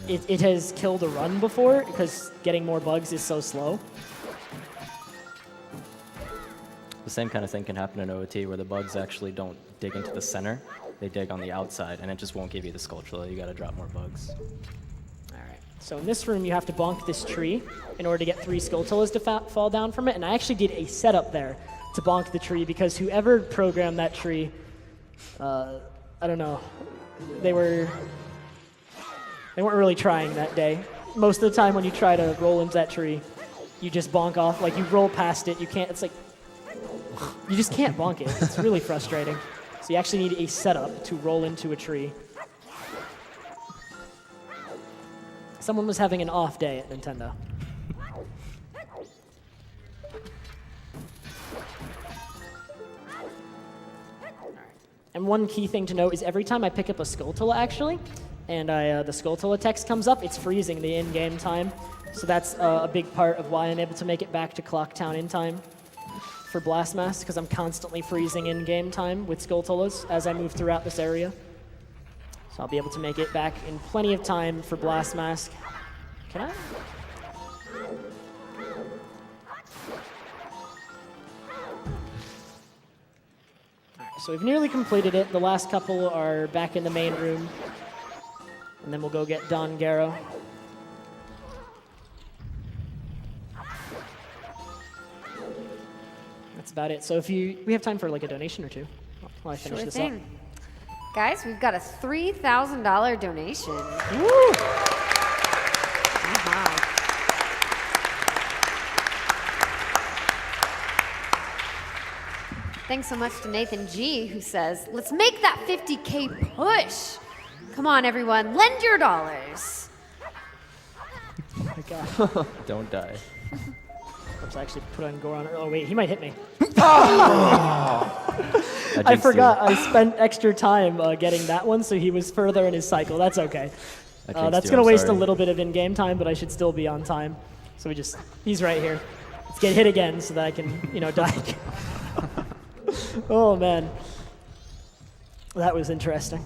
S3: It has killed a run before, because getting more bugs is so slow.
S6: The same kind of thing can happen in OOT, where the bugs actually don't dig into the center. They dig on the outside, and it just won't give you the Skulltula. You got to drop more bugs.
S3: All right. So in this room, you have to bonk this tree in order to get 3 Skulltulas to fall down from it. And I actually did a setup there to bonk the tree because whoever programmed that tree, I don't know, they weren't really trying that day. Most of the time when you try to roll into that tree, you just bonk off. Like you roll past it, you can't. It's like you just can't bonk it. It's really frustrating. So you actually need a setup to roll into a tree. Someone was having an off day at Nintendo. And one key thing to note is every time I pick up a Skulltula, actually, and the Skulltula text comes up, it's freezing the in-game time. So that's a big part of why I'm able to make it back to Clocktown in time for Blast Mask, because I'm constantly freezing in-game time with Skulltulas as I move throughout this area. So I'll be able to make it back in plenty of time for Blast Mask. Can I? Alright, so we've nearly completed it. The last couple are back in the main room. And then we'll go get Don Garo. That's about it. So we have time for like a donation or two while I finish this up.
S1: Guys, we've got a $3,000 donation.
S3: Woo!
S1: Thanks so much to Nathan G, who says, let's make that 50K push. Come on, everyone, lend your dollars.
S3: Oh my God.
S6: Don't die.
S3: Oops, I actually put on Goron. Oh wait, he might hit me.
S6: I
S3: I forgot I spent extra time getting that one, so he was further in his cycle. That's okay. That's going to waste a little bit of in-game time, but I should still be on time. So he's right here. Let's get hit again so that I can, die. Oh, man. That was interesting.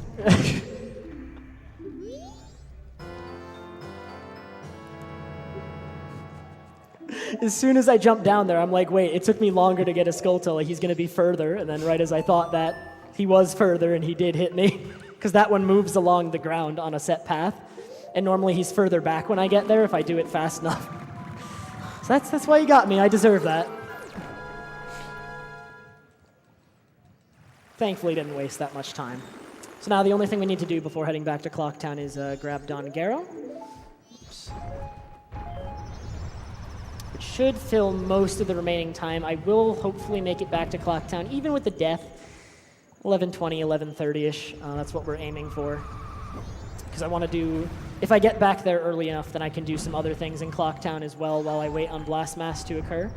S3: As soon as I jumped down there, I'm like, wait, it took me longer to get a Skulltula. He's going to be further. And then right as I thought that, he was further and he did hit me. Because that one moves along the ground on a set path. And normally he's further back when I get there if I do it fast enough. So that's why you got me. I deserve that. Thankfully didn't waste that much time. So now the only thing we need to do before heading back to Clocktown is grab Don Garo. Oops. It should fill most of the remaining time. I will hopefully make it back to Clocktown, even with the death. 11:20, 11:30-ish. That's what we're aiming for. Because I want to do if I get back there early enough, then I can do some other things in Clocktown as well while I wait on Blast Mass to occur.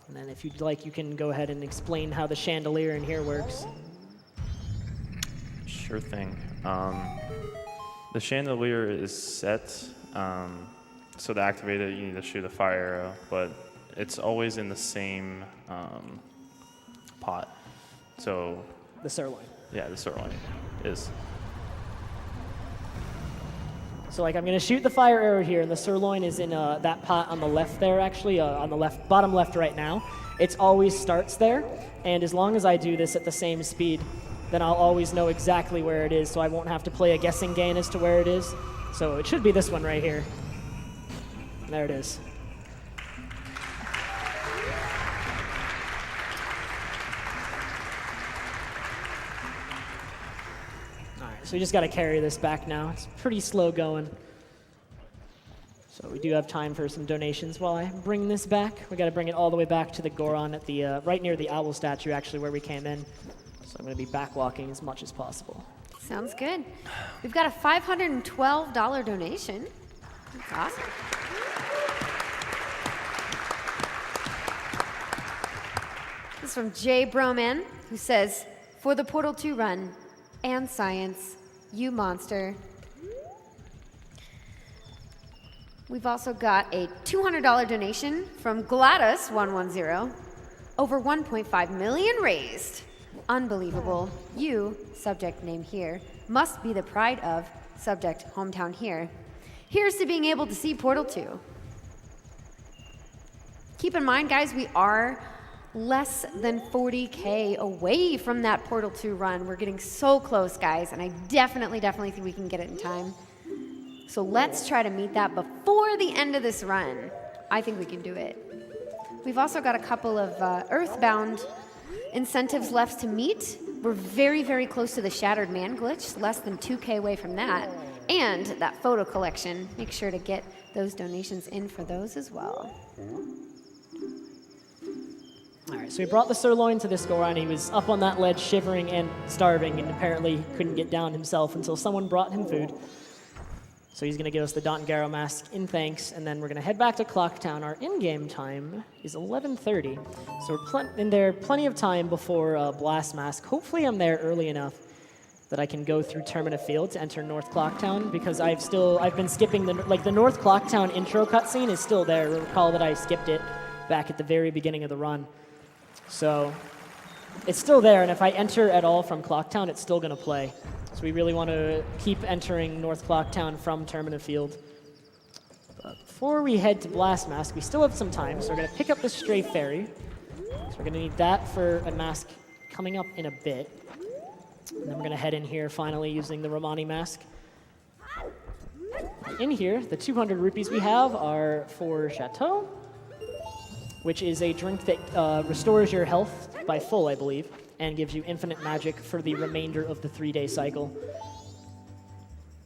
S3: And then if you'd like, you can go ahead and explain how the chandelier in here works.
S5: Sure thing. The chandelier is set, so to activate it, you need to shoot a fire arrow, but it's always in the same pot. So
S3: The sirloin.
S5: yeah, the sirloin is.
S3: So like I'm gonna shoot the fire arrow here, and the sirloin is in that pot on the left there, actually, on the left, bottom left right now. It always starts there, and as long as I do this at the same speed, then I'll always know exactly where it is, so I won't have to play a guessing game as to where it is. So it should be this one right here. There it is. So we just got to carry this back now. It's pretty slow going. So we do have time for some donations while I bring this back. We got to bring it all the way back to the Goron at the right near the owl statue, actually, where we came in. So I'm going to be back walking as much as possible.
S1: Sounds good. We've got a $512 donation. That's awesome. This is from Jay Broman, who says, "For the Portal 2 run and science, you monster." We've also got a $200 donation from Gladys110. Over 1.5 million raised. Unbelievable. You, subject name here, must be the pride of, subject hometown here. Here's to being able to see Portal 2. Keep in mind, guys, we are less than 40K away from that Portal 2 run. We're getting so close, guys, and I definitely think we can get it in time. So let's try to meet that before the end of this run. I think we can do it. We've also got a couple of Earthbound incentives left to meet. We're very close to the Shattered Man glitch, less than 2K away from that. And that photo collection. Make sure to get those donations in for those as well.
S3: All right, so we brought the sirloin to this Goron. He was up on that ledge shivering and starving, and apparently couldn't get down himself until someone brought him food. So he's going to give us the Dante Garo mask in thanks, and then we're going to head back to Clocktown. Our in-game time is 11:30, so we're in there plenty of time before Blast Mask. Hopefully I'm there early enough that I can go through Termina Field to enter North Clocktown, because I've been skipping the North Clocktown intro cutscene is still there. Recall that I skipped it back at the very beginning of the run. So it's still there, and if I enter at all from Clocktown, it's still going to play. So we really want to keep entering North Clocktown from Termina Field. But before we head to Blast Mask, we still have some time, so we're going to pick up the Stray Fairy. So we're going to need that for a mask coming up in a bit. And then we're going to head in here finally using the Romani mask. In here, the 200 rupees we have are for Chateau, which is a drink that restores your health by full, I believe, and gives you infinite magic for the remainder of the 3-day cycle.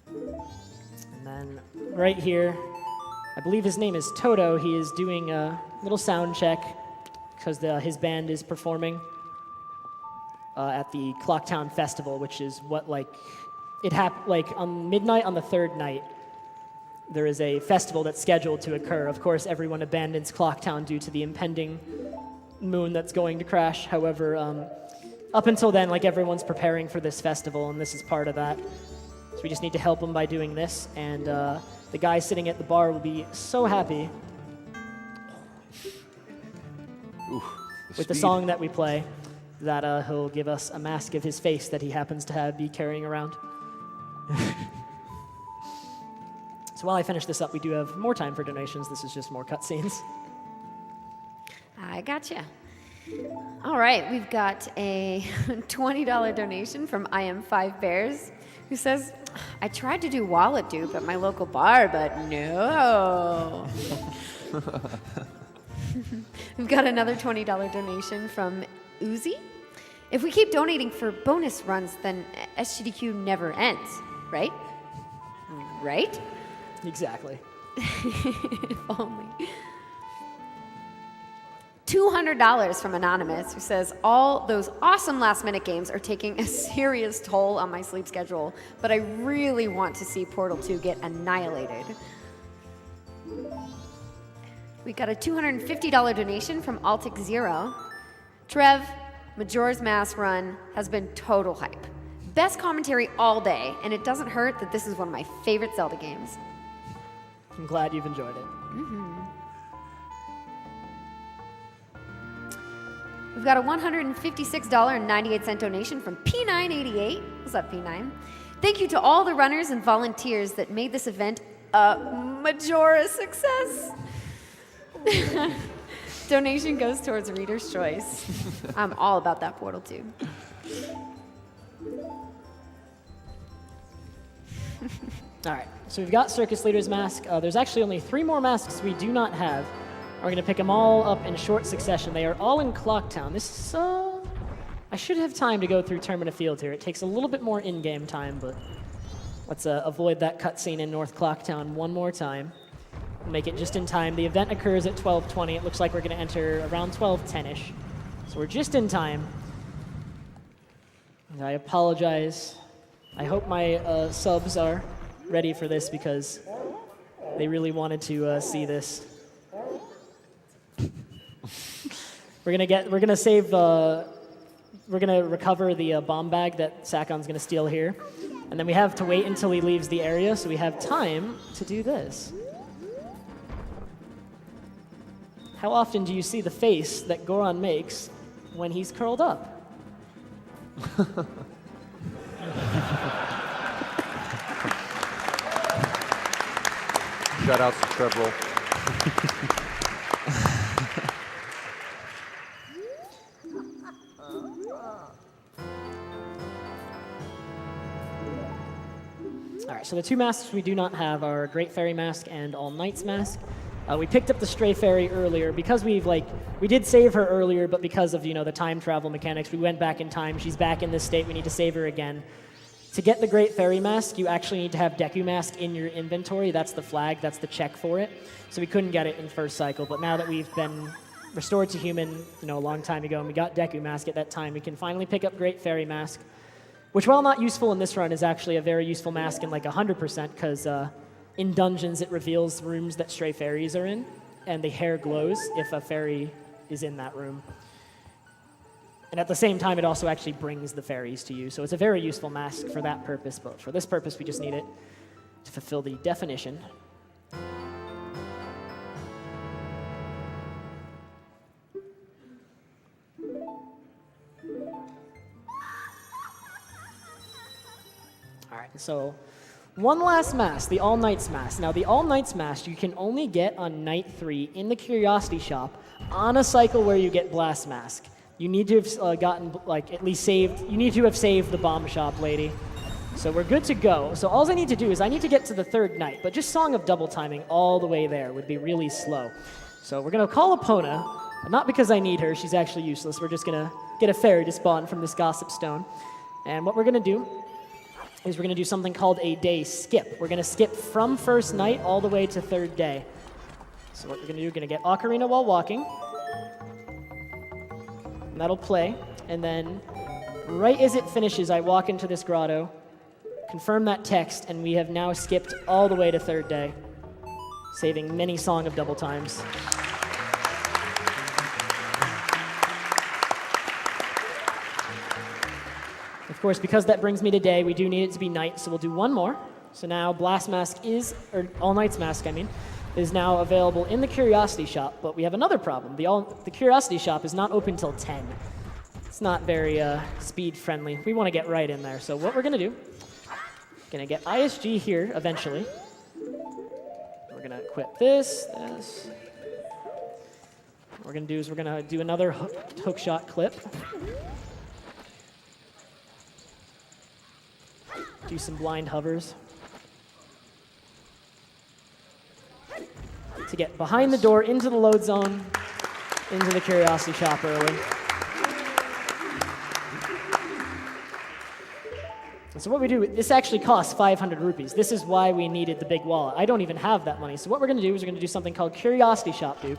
S3: And then right here, I believe his name is Toto. He is doing a little sound check because his band is performing at the Clocktown Festival, which is what, on midnight on the third night, there is a festival that's scheduled to occur. Of course, everyone abandons Clocktown due to the impending moon that's going to crash. However, up until then, everyone's preparing for this festival, and this is part of that. So we just need to help them by doing this, and the guy sitting at the bar will be so happy with the song that we play that he'll give us a mask of his face that he happens to be carrying around. So while I finish this up, we do have more time for donations. This is just more cutscenes.
S1: I gotcha. All right, we've got a $20 donation from I Am 5 Bears, who says, "I tried to do wallet dupe at my local bar, but no." We've got another $20 donation from Uzi. "If we keep donating for bonus runs, then SGDQ never ends, right? Right?"
S3: Exactly.
S1: If only. $200 from Anonymous, who says, all those awesome last-minute games are taking a serious toll on my sleep schedule, but I really want to see Portal 2 get annihilated. We got a $250 donation from Altic Zero. Trev, Majora's Mask run has been total hype. Best commentary all day, and it doesn't hurt that this is one of my favorite Zelda games.
S3: I'm glad you've enjoyed it.
S1: We've got a $156.98 donation from P988. What's up, P9? Thank you to all the runners and volunteers that made this event a Majora success. Donation goes towards Reader's Choice. I'm all about that Portal 2.
S3: All right, so we've got Circus Leader's Mask. There's actually only 3 more masks we do not have. We're going to pick them all up in short succession. They are all in Clocktown. This is, I should have time to go through Termina Field here. It takes a little bit more in-game time, but let's avoid that cutscene in North Clocktown one more time. Make it just in time. The event occurs at 12:20. It looks like we're going to enter around 12:10-ish. So we're just in time. And I apologize. I hope my subs are ready for this because they really wanted to see this. We're gonna recover the bomb bag that Sakon's gonna steal here, and then we have to wait until he leaves the area, so we have time to do this. How often do you see the face that Goron makes when he's curled up?
S4: Shout out to Trevor.
S3: All right, so the 2 masks we do not have are Great Fairy Mask and All Knight's Mask. We picked up the Stray Fairy earlier because we did save her earlier, but because of the time travel mechanics, we went back in time. She's back in this state. We need to save her again. To get the Great Fairy Mask, you actually need to have Deku Mask in your inventory. That's the flag. That's the check for it. So we couldn't get it in first cycle, but now that we've been restored to human, a long time ago, and we got Deku Mask at that time, we can finally pick up Great Fairy Mask, which, while not useful in this run, is actually a very useful mask in 100%, because in dungeons it reveals rooms that stray fairies are in, and the hair glows if a fairy is in that room. And at the same time, it also actually brings the fairies to you. So it's a very useful mask for that purpose, but for this purpose, we just need it to fulfill the definition. All right, so one last mask, the All Knight's Mask. Now, the All Knight's Mask you can only get on Night 3 in the Curiosity Shop on a cycle where you get Blast Mask. You need to have gotten, at least saved, you need to have saved the Bomb Shop lady. So we're good to go. So all I need to do is I need to get to the 3rd night, but just Song of Double Timing all the way there would be really slow. So we're going to call Epona, not because I need her, she's actually useless. We're just going to get a fairy to spawn from this Gossip Stone. And what we're going to do is we're going to do something called a day skip. We're going to skip from 1st night all the way to 3rd day. So what we're going to do, we're going to get Ocarina while walking. And that'll play. And then right as it finishes, I walk into this grotto, confirm that text, and we have now skipped all the way to 3rd day, saving many Song of Double Times. Of course, because that brings me to day, we do need it to be night, so we'll do one more. So now Blast Mask or All Knight's Mask, is now available in the Curiosity Shop, but we have another problem. The Curiosity Shop is not open till 10. It's not very speed friendly. We want to get right in there. So what we're going to do, going to get ISG here eventually. We're going to equip this. What we're going to do is we're going to do another hook shot clip. Do some blind hovers. To get behind the door, into the load zone, into the Curiosity Shop early. And so what we do, this actually costs 500 rupees. This is why we needed the big wallet. I don't even have that money. So what we're going to do is we're going to do something called Curiosity Shop Dupe.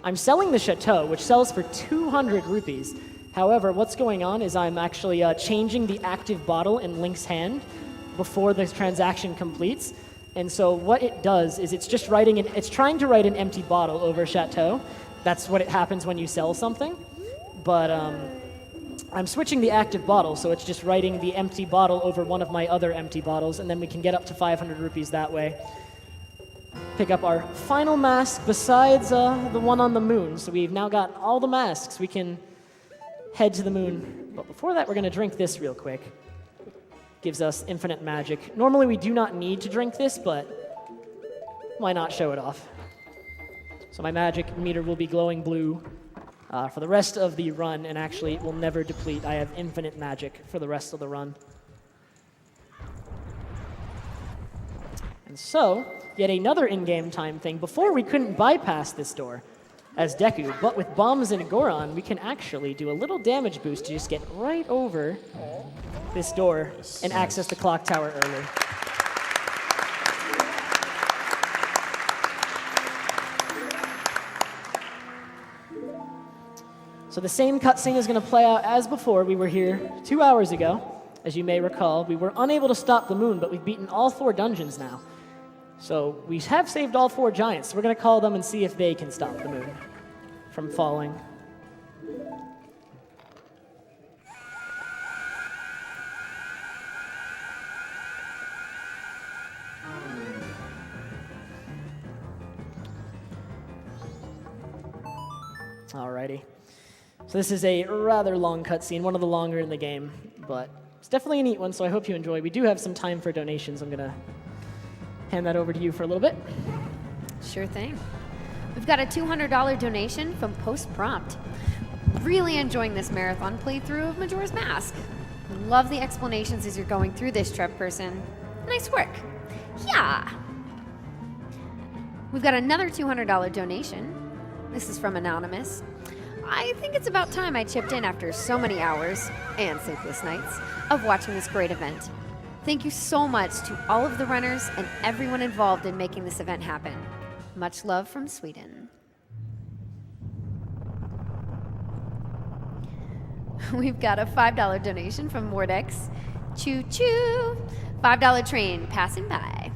S3: I'm selling the chateau, which sells for 200 rupees. However, what's going on is I'm actually changing the active bottle in Link's hand before the transaction completes. And so what it does is it's just it's trying to write an empty bottle over chateau. That's what it happens when you sell something. But I'm switching the active bottle, so it's just writing the empty bottle over one of my other empty bottles, and then we can get up to 500 rupees that way. Pick up our final mask besides the one on the moon. So we've now got all the masks. We can head to the moon. But before that, we're going to drink this real quick. Gives us infinite magic. Normally, we do not need to drink this, but why not show it off? So my magic meter will be glowing blue for the rest of the run, and actually it will never deplete. I have infinite magic for the rest of the run. And so, yet another in-game time thing. Before, we couldn't bypass this door as Deku, but with bombs and Goron, we can actually do a little damage boost to just get right over this door and access the clock tower early. So the same cutscene is going to play out as before. We were here 2 hours ago, as you may recall. We were unable to stop the moon, but we've beaten all 4 dungeons now. So we have saved all 4 giants. So we're going to call them and see if they can stop the moon from falling. Alrighty. So this is a rather long cutscene, one of the longer in the game, but it's definitely a neat one, so I hope you enjoy. We do have some time for donations. I'm going to hand that over to you for a little bit.
S1: Sure thing. We've got a $200 donation from Post Prompt. Really enjoying this marathon playthrough of Majora's Mask. Love the explanations as you're going through this, TrevPerson. Nice work. Yeah. We've got another $200 donation. This is from Anonymous. I think it's about time I chipped in after so many hours, and sleepless nights, of watching this great event. Thank you so much to all of the runners and everyone involved in making this event happen. Much love from Sweden. We've got a $5 donation from Mordex. Choo choo! $5 train passing by.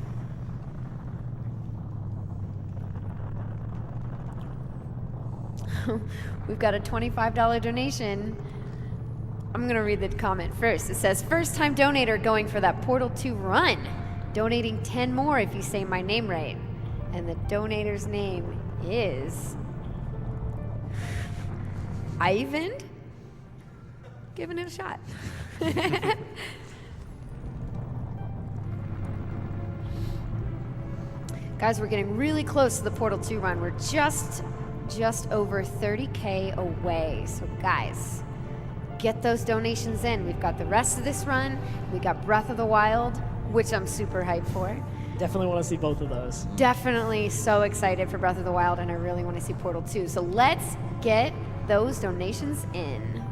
S1: We've got a $25 donation. I'm going to read the comment first. It says, first time donator going for that Portal 2 run. Donating 10 more if you say my name right. And the donator's name is Ivan. Giving it a shot. Guys, we're getting really close to the Portal 2 run. We're just over 30K away. So guys, get those donations in. We've got the rest of this run. We got Breath of the Wild, which I'm super hyped for.
S3: Definitely want to see both of those.
S1: Definitely so excited for Breath of the Wild, and I really want to see Portal 2. So let's get those donations in.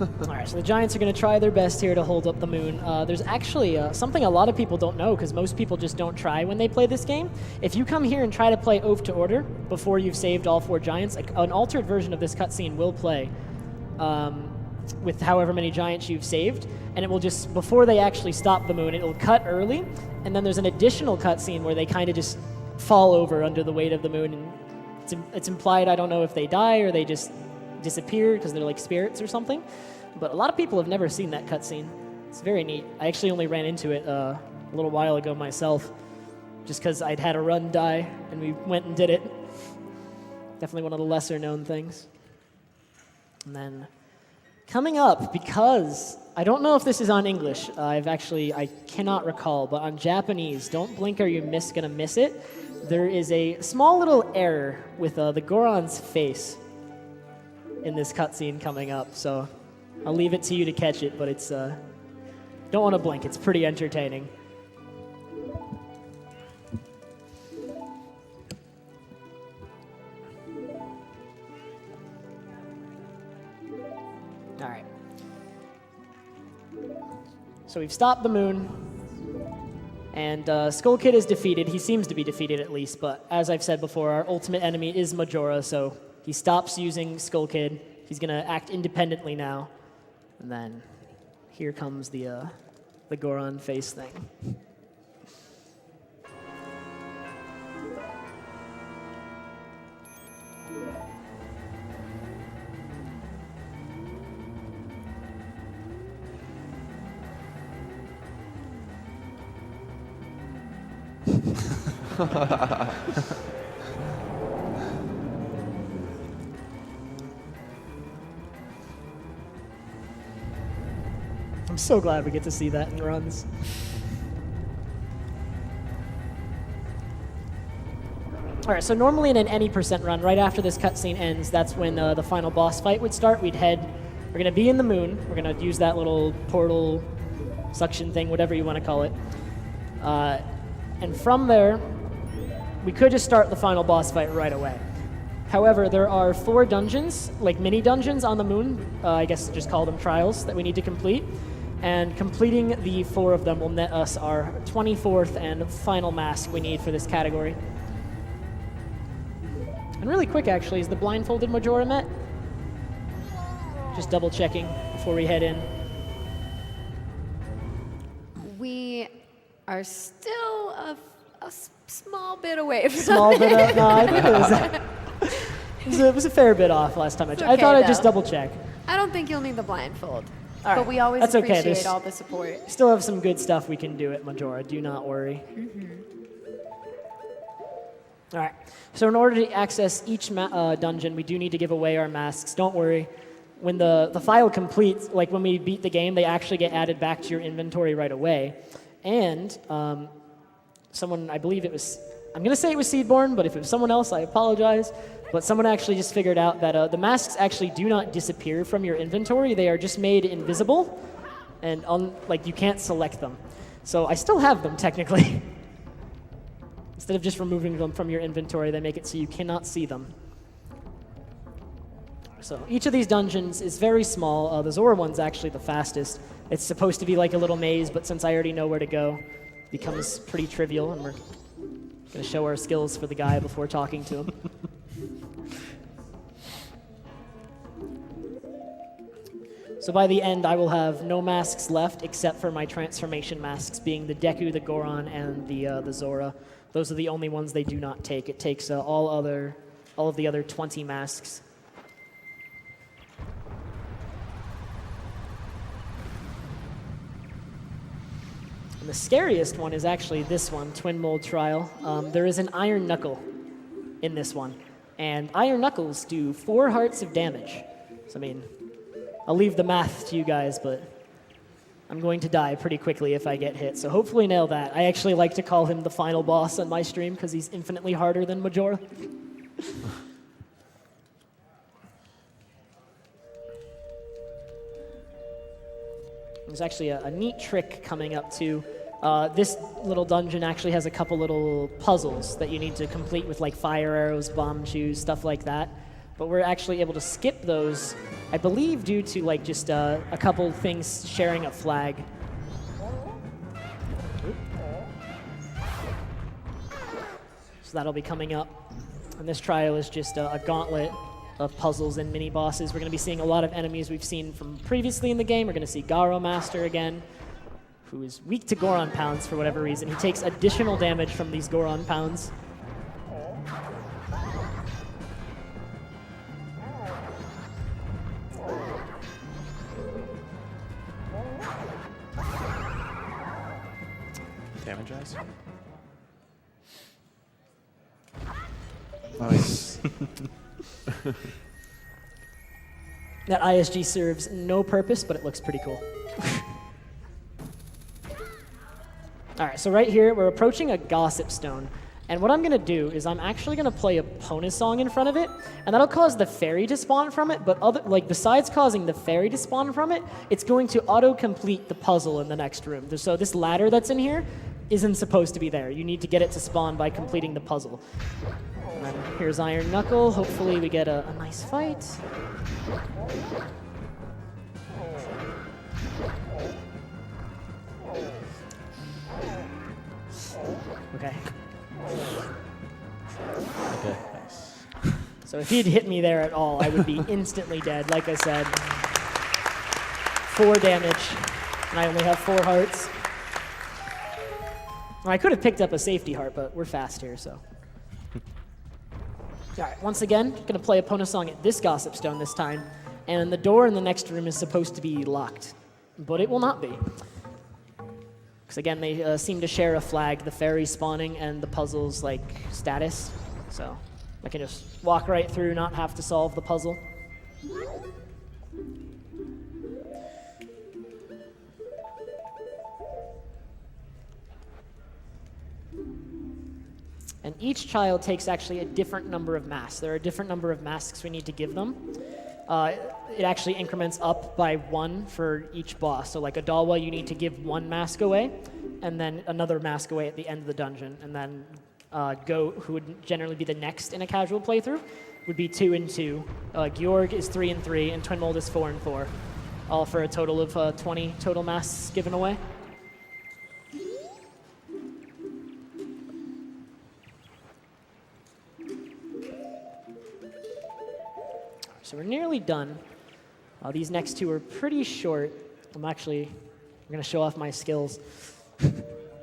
S3: All right, so the Giants are going to try their best here to hold up the moon. There's actually something a lot of people don't know, because most people just don't try when they play this game. If you come here and try to play Oath to Order before you've saved all 4 Giants, an altered version of this cutscene will play with however many Giants you've saved, and it will just, before they actually stop the moon, it will cut early, and then there's an additional cutscene where they kind of just fall over under the weight of the moon, and it's implied, I don't know if they die or they just disappear because they're like spirits or something. But a lot of people have never seen that cutscene. It's very neat. I actually only ran into it a little while ago myself, just because I'd had a run die, and we went and did it. Definitely one of the lesser known things. And then coming up, because I don't know if this is on English. I cannot recall, but on Japanese, don't blink or you're gonna miss it. There is a small little error with the Goron's face in this cutscene coming up, so I'll leave it to you to catch it, but it's, don't want to blink, it's pretty entertaining. All right. So we've stopped the moon. And Skull Kid is defeated. He seems to be defeated at least, but as I've said before, our ultimate enemy is Majora, so he stops using Skull Kid. He's going to act independently now. And then here comes the Goron face thing. I'm so glad we get to see that in runs. All right, so normally in an any percent run, right after this cutscene ends, that's when the final boss fight would start. We're gonna be in the moon. We're gonna use that little portal suction thing, whatever you want to call it. And from there, we could just start the final boss fight right away. However, there are 4 dungeons, like mini dungeons on the moon, I guess just call them trials, that we need to complete. And completing the 4 of them will net us our 24th and final mask we need for this category. And really quick, actually, is the blindfolded Majora met? Just double checking before we head in.
S1: We are still a small bit away from
S3: Small bit of, no, I think it was a fair bit off last time.
S1: It's
S3: I thought
S1: okay,
S3: I'd just
S1: though.
S3: double check.
S1: I don't think you'll need the blindfold.
S3: All right,
S1: But we always
S3: that's okay.
S1: appreciate
S3: There's-
S1: all the support.
S3: Still have some good stuff we can do at Majora, do not worry. All right, so in order to access each dungeon, we do need to give away our masks. Don't worry. When the file completes, like when we beat the game, they actually get added back to your inventory right away. And someone, I believe it was, I'm going to say it was Seedborn, but if it was someone else, I apologize. But someone actually just figured out that the masks actually do not disappear from your inventory. They are just made invisible, and like you can't select them. So I still have them, technically. Instead of just removing them from your inventory, they make it so you cannot see them. So each of these dungeons is very small. The Zora one's actually the fastest. It's supposed to be like a little maze, but since I already know where to go, it becomes pretty trivial, and we're going to show our skills for the guy before talking to him. So by the end, I will have no masks left except for my transformation masks, being the Deku, the Goron, and the Zora. Those are the only ones they do not take. It takes all of the other 20 masks. And the scariest one is actually this one, Twin Mold Trial. There is an Iron Knuckle in this one. And Iron Knuckles do 4 hearts of damage. So, I mean, I'll leave the math to you guys, but I'm going to die pretty quickly if I get hit. So hopefully nail that. I actually like to call him the final boss on my stream because he's infinitely harder than Majora. There's actually a neat trick coming up too. This little dungeon actually has a couple little puzzles that you need to complete with like fire arrows, bomb shoes, stuff like that. But we're actually able to skip those, I believe due to like just a couple things sharing a flag. So that'll be coming up. And this trial is just a gauntlet of puzzles and mini bosses. We're going to be seeing a lot of enemies we've seen from previously in the game. We're going to see Garo Master again, who is weak to Goron Pounds for whatever reason. He takes additional damage from these Goron Pounds.
S5: Damage eyes?
S4: Nice.
S3: That ISG serves no purpose, but it looks pretty cool. All right, so right here, we're approaching a Gossip Stone. And what I'm going to do is I'm actually going to play a Pona song in front of it, and that'll cause the fairy to spawn from it, but besides causing the fairy to spawn from it, it's going to auto-complete the puzzle in the next room. So this ladder that's in here isn't supposed to be there. You need to get it to spawn by completing the puzzle. And then here's Iron Knuckle. Hopefully we get a nice fight. Okay.
S6: Okay.
S3: So if he'd hit me there at all, I would be instantly dead. Like I said, 4 damage, and I only have 4 hearts. Well, I could have picked up a safety heart, but we're fast here, so. All right, once again, going to play Epona Song at this Gossip Stone this time, and the door in the next room is supposed to be locked, but it will not be. Because again, they seem to share a flag, the fairy spawning and the puzzle's like status, so I can just walk right through, not have to solve the puzzle. And each child takes actually a different number of masks. There are a different number of masks we need to give them. It actually increments up by 1 for each boss. So like a Dalwa, you need to give 1 mask away, and then another mask away at the end of the dungeon. And then Goat, who would generally be the next in a casual playthrough, would be 2 and 2. Georg is 3 and 3, and Twin Mold is 4 and 4. All for a total of 20 total masks given away. So we're nearly done. These next 2 are pretty short. I'm going to show off my skills.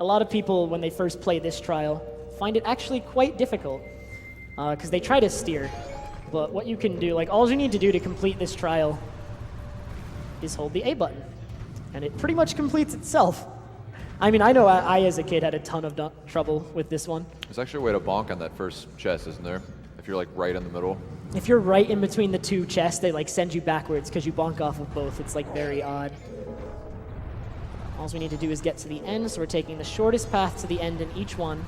S3: A lot of people, when they first play this trial, find it actually quite difficult because they try to steer. But what you can do, like all you need to do to complete this trial is hold the A button. And it pretty much completes itself. I mean, I know I as a kid had a ton of trouble with this one.
S4: There's actually a way to bonk on that first chest, isn't there? If you're like right in the middle.
S3: If you're right in between the 2 chests, they like send you backwards because you bonk off of both. It's like very odd. All we need to do is get to the end, so we're taking the shortest path to the end in each one.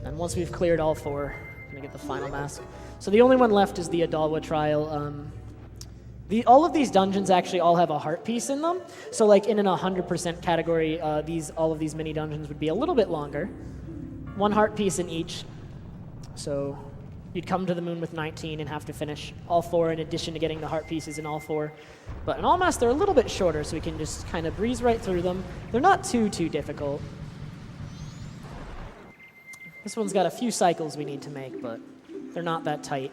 S3: And once we've cleared all 4, we're gonna get the final mask. So the only one left is the Adalwa trial. All of these dungeons actually all have a heart piece in them. So like in an 100% category, all of these mini dungeons would be a little bit longer. 1 heart piece in each. So you'd come to the moon with 19 and have to finish all 4 in addition to getting the heart pieces in all 4. But in all mass, they're a little bit shorter, so we can just kind of breeze right through them. They're not too difficult. This one's got a few cycles we need to make, but they're not that tight.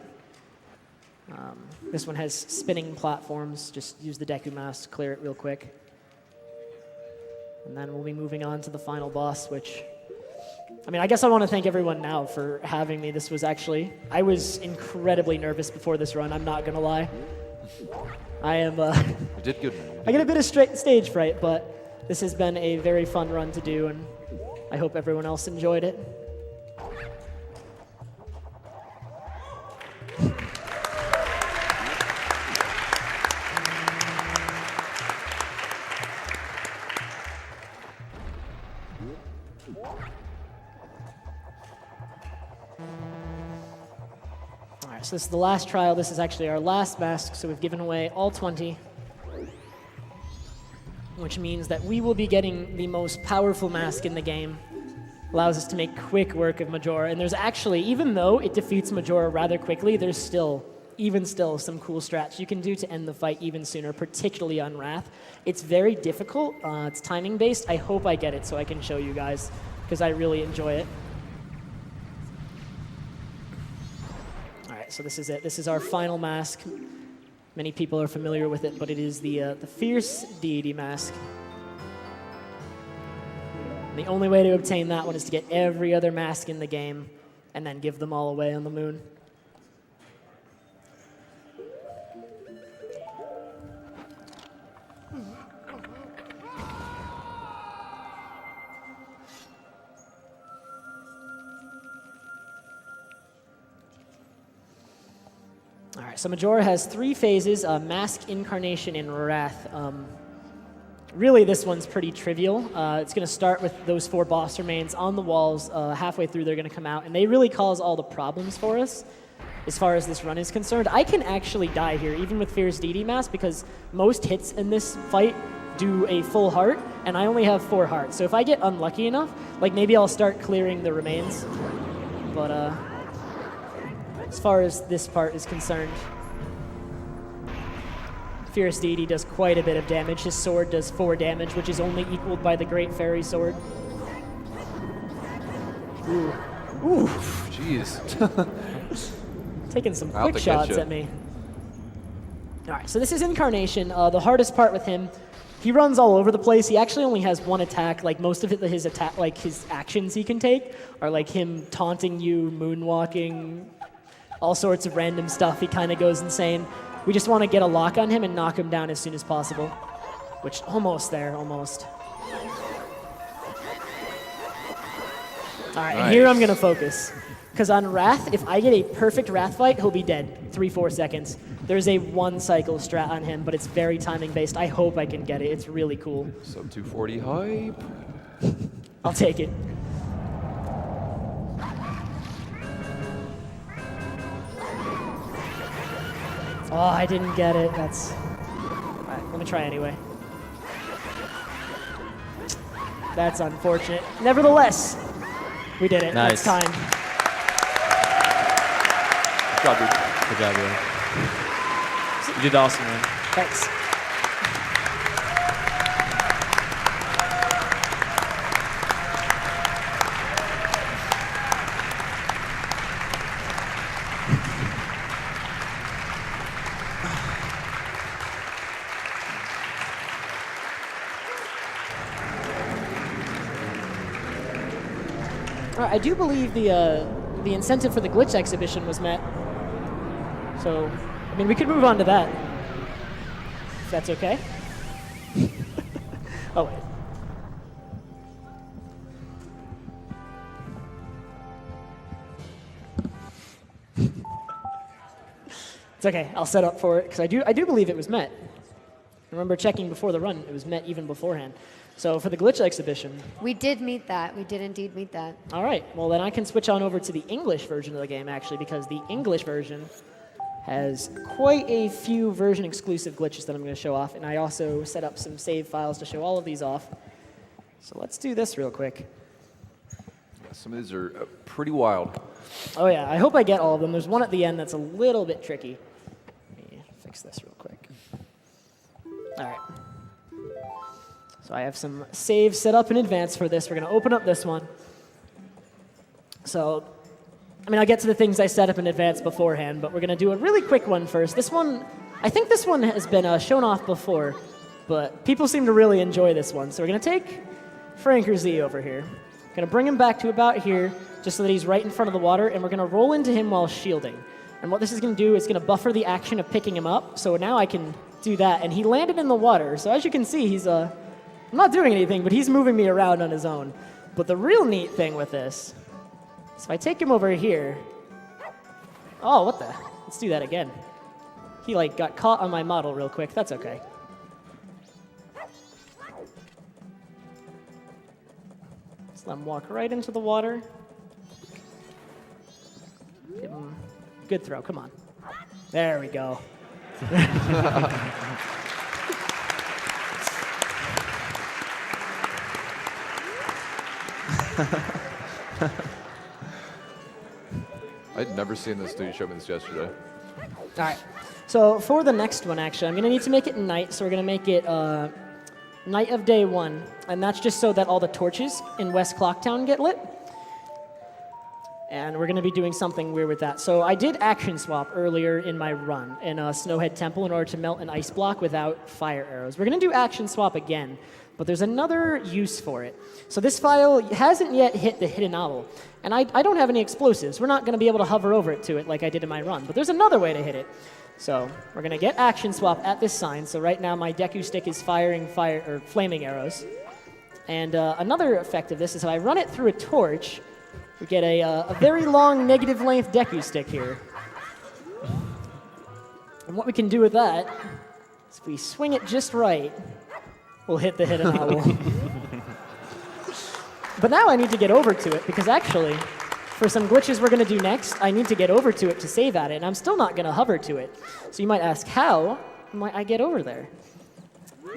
S3: This one has spinning platforms. Just use the Deku mask, clear it real quick. And then we'll be moving on to the final boss, which... I mean, I guess I want to thank everyone now for having me. This was actually... I was incredibly nervous before this run, I'm not going to lie. I am...
S4: You did good.
S3: I get a bit of stage fright, but this has been a very fun run to do, and I hope everyone else enjoyed it. So this is the last trial. This is actually our last mask, so we've given away all 20, which means that we will be getting the most powerful mask in the game. Allows us to make quick work of Majora, and there's actually, even though it defeats Majora rather quickly, there's still some cool strats you can do to end the fight even sooner, particularly on Wrath. It's very difficult. It's timing based. I hope I get it so I can show you guys, because I really enjoy it. So this is it. This is our final mask. Many people are familiar with it, but it is the Fierce Deity mask. And the only way to obtain that one is to get every other mask in the game and then give them all away on the moon. All right, so Majora has 3 phases, Mask, Incarnation, and Wrath. Really, this one's pretty trivial. It's going to start with those 4 boss remains on the walls. Halfway through, they're going to come out, and they really cause all the problems for us as far as this run is concerned. I can actually die here, even with Fierce Deity Mask, because most hits in this fight do a full heart, and I only have 4 hearts. So if I get unlucky enough, like maybe I'll start clearing the remains. But as far as this part is concerned, Fierce Deity does quite a bit of damage. His sword does 4 damage, which is only equaled by the Great Fairy Sword. Ooh. Ooh.
S4: Jeez.
S3: Taking some
S4: Out
S3: quick
S4: to
S3: shots
S4: get ya.
S3: at me. All right, so this is Incarnation. The hardest part with him, he runs all over the place. He actually only has one attack. Like most of his attack, like his actions he can take are like him taunting you, moonwalking, all sorts of random stuff. He kind of goes insane. We just want to get a lock on him and knock him down as soon as possible. Which, almost there, almost. All right, and here I'm going to focus. Because on Wrath, if I get a perfect Wrath fight, he'll be dead. 3-4 seconds. There's a 1-cycle strat on him, but it's very timing based. I hope I can get it. It's really cool.
S4: Sub 240 hype.
S3: I'll take it. Oh, I didn't get it. That's... All right, let me try anyway. That's unfortunate. Nevertheless, we did it.
S6: Nice.
S3: That's time.
S4: Good job, dude.
S6: Good job, Will.
S5: You did awesome, man.
S3: Thanks. All right, I do believe the incentive for the glitch exhibition was met. So, I mean, we could move on to that. If that's okay. Oh, wait. It's okay. I'll set up for it because I do believe it was met. I remember checking before the run; it was met even beforehand. So for the glitch exhibition,
S1: We did meet that. We did indeed meet that.
S3: all right. Well, then I can switch on over to the English version of the game actually, because the English version has quite a few version-exclusive glitches that I'm going to show off, and I also set up some save files to show all of these off. So let's do this real quick.
S4: Yeah, some of these are pretty wild.
S3: Oh yeah, I hope I get all of them. There's one at the end that's a little bit tricky. Let me fix this real quick. All right. So I have some saves set up in advance for this. We're going to open up this one. So, I mean, I'll get to the things I set up in advance beforehand, but we're going to do a really quick one first. This one, I think this one has been shown off before, but people seem to really enjoy this one. So we're going to take Franker Z over here. Going to bring him back to about here, just so that he's right in front of the water, and we're going to roll into him while shielding. And what this is going to do is going to buffer the action of picking him up, so now I can do that. And he landed in the water, so as you can see, he's I'm not doing anything, but he's moving me around on his own. But the real neat thing with this, so if I take him over here, oh, what the? Let's do that again. He got caught on my model real quick. That's okay. Let's let him walk right into the water. Give him good throw. Come on. There we go.
S4: I'd never seen this dude show me this yesterday.
S3: All right. So for the next one, actually, I'm going to need to make it night. So we're going to make it night of day 1. And that's just so that all the torches in West Clocktown get lit. And we're going to be doing something weird with that. So I did action swap earlier in my run in Snowhead Temple in order to melt an ice block without fire arrows. We're going to do action swap again, but there's another use for it. So this file hasn't yet hit the hidden owl, and I don't have any explosives. We're not going to be able to hover over it to it like I did in my run, but there's another way to hit it. So we're going to get action swap at this sign. So right now my Deku stick is firing flaming arrows. And another effect of this is if I run it through a torch, we get a very long negative length Deku stick here. And what we can do with that is if we swing it just right, we'll hit the hidden owl. But now I need to get over to it because actually, for some glitches we're going to do next, I need to get over to it to save at it, and I'm still not going to hover to it. So you might ask, how might I get over there?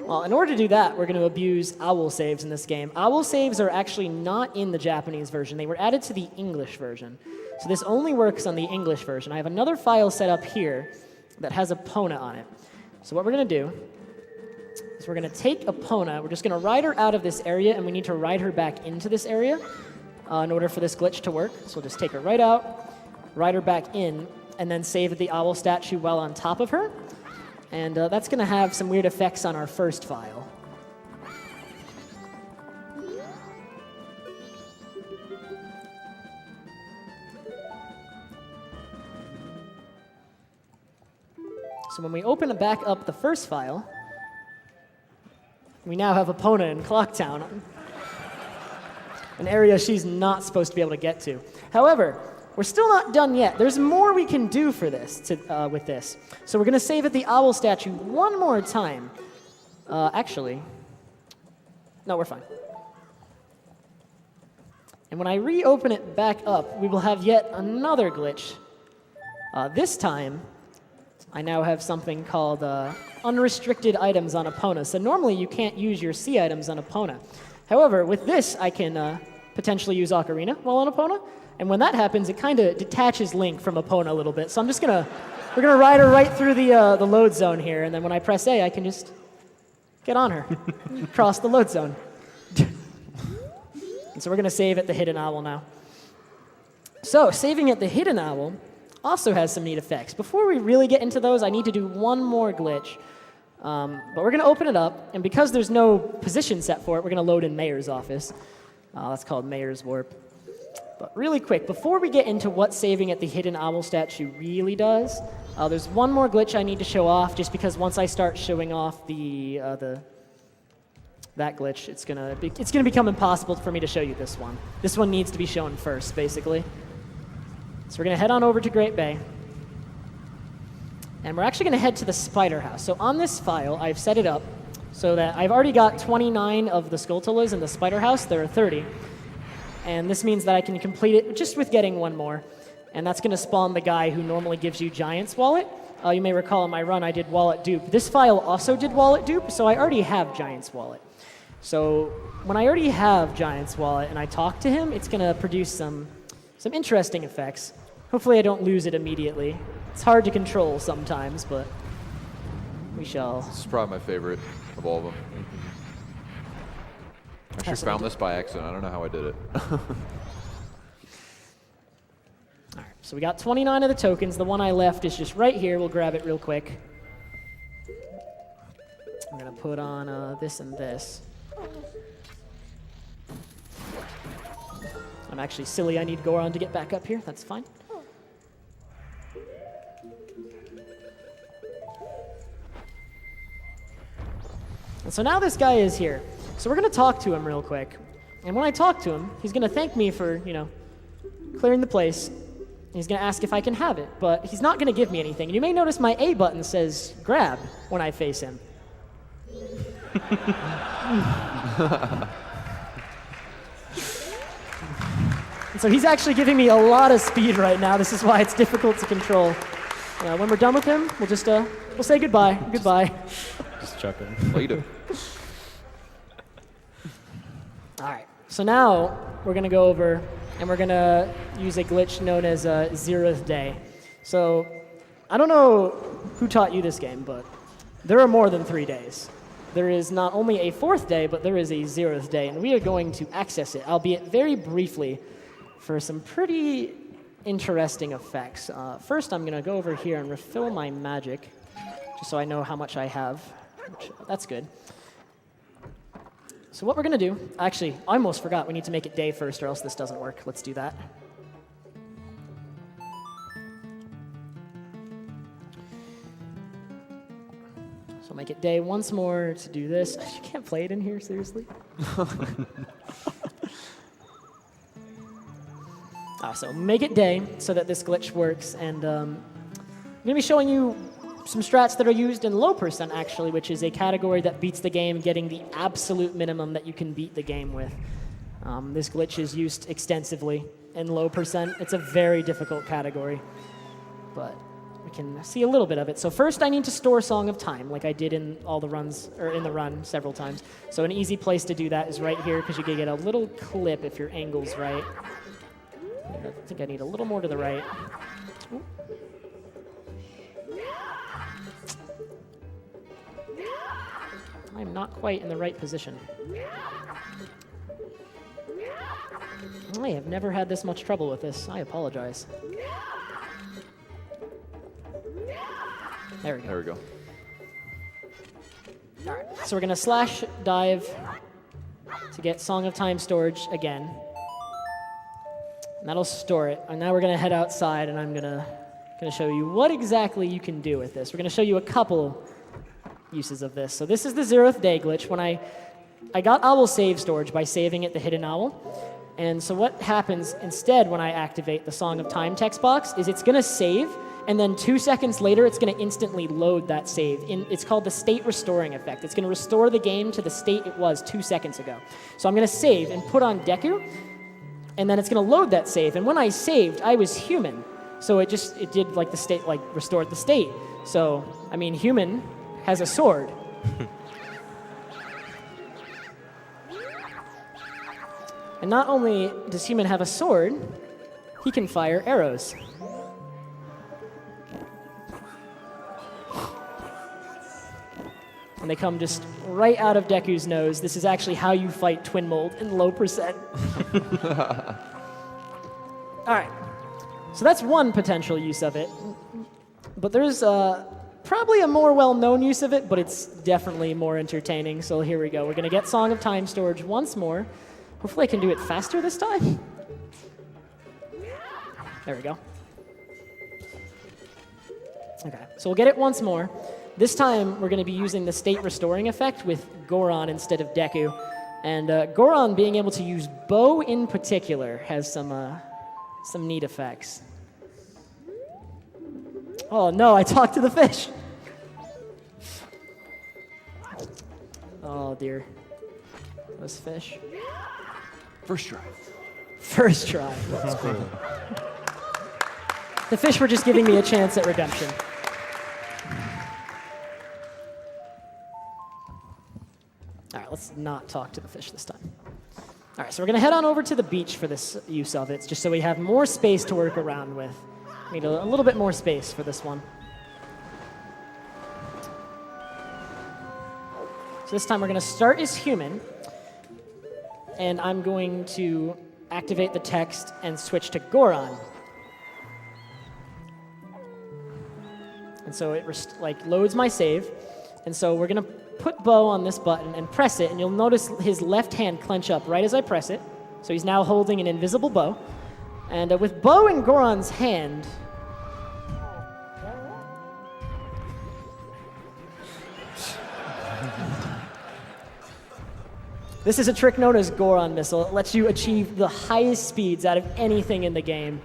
S3: Well, in order to do that, we're going to abuse owl saves in this game. Owl saves are actually not in the Japanese version. They were added to the English version. So this only works on the English version. I have another file set up here that has a Pona on it. So what we're going to do is we're going to take Epona. We're just going to ride her out of this area, and we need to ride her back into this area in order for this glitch to work. So we'll just take her right out, ride her back in, and then save the owl statue while on top of her. And that's going to have some weird effects on our first file. So when we open back up the first file, we now have Epona in Clocktown, an area she's not supposed to be able to get to. However, we're still not done yet. There's more we can do for this with this. So we're going to save at the owl statue one more time. Actually, no, we're fine. And when I reopen it back up, we will have yet another glitch. This time, I now have something called unrestricted items on Epona. So normally you can't use your C items on Epona. However, with this, I can potentially use Ocarina while on Epona. And when that happens, it kind of detaches Link from Epona a little bit. So I'm just we're gonna ride her right through the load zone here. And then when I press A, I can just get on her, cross the load zone. And so we're gonna save at the Hidden Owl now. So saving at the Hidden Owl also has some neat effects. Before we really get into those, I need to do one more glitch. But we're going to open it up, and because there's no position set for it, we're going to load in Mayor's office. That's called Mayor's Warp. But really quick, before we get into what saving at the Hidden Owl statue really does, there's one more glitch I need to show off, just because once I start showing off that glitch, it's gonna become impossible for me to show you this one. This one needs to be shown first, basically. So we're going to head on over to Great Bay. And we're actually going to head to the Spider House. So on this file, I've set it up so that I've already got 29 of the Skulltulas in the Spider House. There are 30. And this means that I can complete it just with getting one more. And that's going to spawn the guy who normally gives you Giant's Wallet. You may recall in my run I did Wallet Dupe. This file also did Wallet Dupe, so I already have Giant's Wallet. So when I already have Giant's Wallet and I talk to him, it's going to produce some interesting effects. Hopefully I don't lose it immediately. It's hard to control sometimes, but we shall.
S4: This is probably my favorite of all of them. I actually found this by accident. I don't know how I did it.
S3: All right, so we got 29 of the tokens. The one I left is just right here. We'll grab it real quick. I'm going to put on this and this. I'm actually silly. I need Goron to get back up here. That's fine. And so now this guy is here. So we're going to talk to him real quick. And when I talk to him, he's going to thank me for, clearing the place. He's going to ask if I can have it. But he's not going to give me anything. And you may notice my A button says grab when I face him. And so he's actually giving me a lot of speed right now. This is why it's difficult to control. When we're done with him, we'll just we'll say goodbye. Goodbye.
S6: Just chuck him.
S4: Later.
S3: All right. So now we're going to go over and we're going to use a glitch known as 0th day. So I don't know who taught you this game, but there are more than 3 days. There is not only a 4th day, but there is a 0th day, and we are going to access it, albeit very briefly, for some pretty interesting effects. First, I'm going to go over here and refill my magic, just so I know how much I have. That's good. So what we're going to do, actually, I almost forgot. We need to make it day first, or else this doesn't work. Let's do that. So make it day once more to do this. You can't play it in here, seriously? So make it day so that this glitch works, and I'm going to be showing you some strats that are used in low percent, actually, which is a category that beats the game, getting the absolute minimum that you can beat the game with. This glitch is used extensively in low percent. It's a very difficult category, but we can see a little bit of it. So first I need to store Song of Time, like I did in all the runs, or in the run several times. So an easy place to do that is right here, because you can get a little clip if your angle's right. I think I need a little more to the right. Ooh. I'm not quite in the right position. I have never had this much trouble with this. I apologize. There we go.
S4: There we go.
S3: So we're going to slash dive to get Song of Time storage again. And that'll store it. And now we're going to head outside, and I'm going to show you what exactly you can do with this. We're going to show you a couple uses of this. So this is the 0th day glitch. When I got owl save storage by saving at the hidden owl. And so what happens instead when I activate the Song of Time text box is it's going to save, and then 2 seconds later it's going to instantly load that save. It's called the state restoring effect. It's going to restore the game to the state it was 2 seconds ago. So I'm going to save and put on Deku, and then it's going to load that save. And when I saved, I was human. So it did like the state, like restored the state. So, I mean, human has a sword. And not only does human have a sword, he can fire arrows. And they come just right out of Deku's nose. This is actually how you fight Twin Mold in low percent. All right. So that's one potential use of it. But there's probably a more well-known use of it, but it's definitely more entertaining. So here we go. We're going to get Song of Time storage once more. Hopefully I can do it faster this time. There we go. Okay, so we'll get it once more. This time we're going to be using the state restoring effect with Goron instead of Deku. And Goron being able to use bow in particular has some neat effects. Oh no, I talked to the fish. Oh dear. Those fish.
S4: First try.
S3: First try. That's cool. The fish were just giving me a chance at redemption. All right, let's not talk to the fish this time. All right, so we're going to head on over to the beach for this use of it, just so we have more space to work around with. Need a little bit more space for this one. So this time we're going to start as human, and I'm going to activate the text and switch to Goron. And so it loads my save, and so we're going to put Bo on this button and press it, and you'll notice his left hand clench up right as I press it. So he's now holding an invisible bow. And with Bo in Goron's hand, this is a trick known as Goron Missile. It lets you achieve the highest speeds out of anything in the game.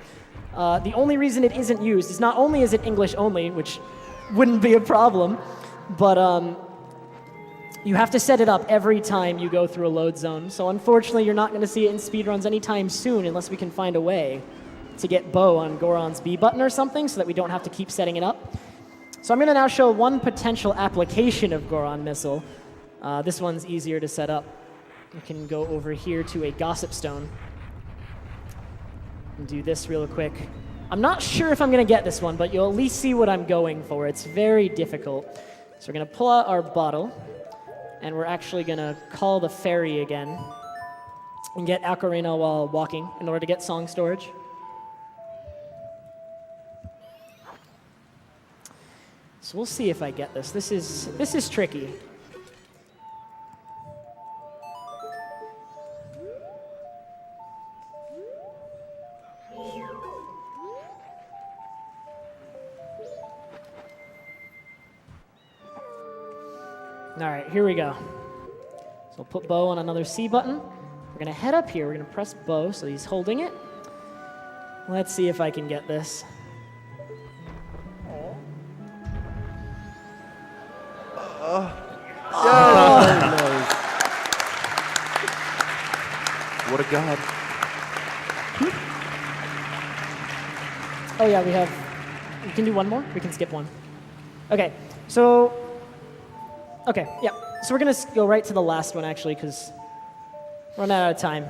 S3: The only reason it isn't used is not only is it English only, which wouldn't be a problem, but you have to set it up every time you go through a load zone. So unfortunately, you're not going to see it in speedruns anytime soon unless we can find a way to get Bo on Goron's B button or something so that we don't have to keep setting it up. So I'm going to now show one potential application of Goron Missile. This one's easier to set up. We can go over here to a Gossip Stone and do this real quick. I'm not sure if I'm going to get this one, but you'll at least see what I'm going for. It's very difficult. So we're going to pull out our bottle, and we're actually going to call the fairy again and get Ocarina while walking in order to get song storage. So we'll see if I get this. This is tricky. All right, here we go. So we'll put Bo on another C button. We're going to head up here. We're going to press Bo so he's holding it. Let's see if I can get this.
S4: What a god.
S3: Oh yeah, we can do one more? We can skip one. Okay, yeah. So we're going to go right to the last one, actually, because we're running out of time.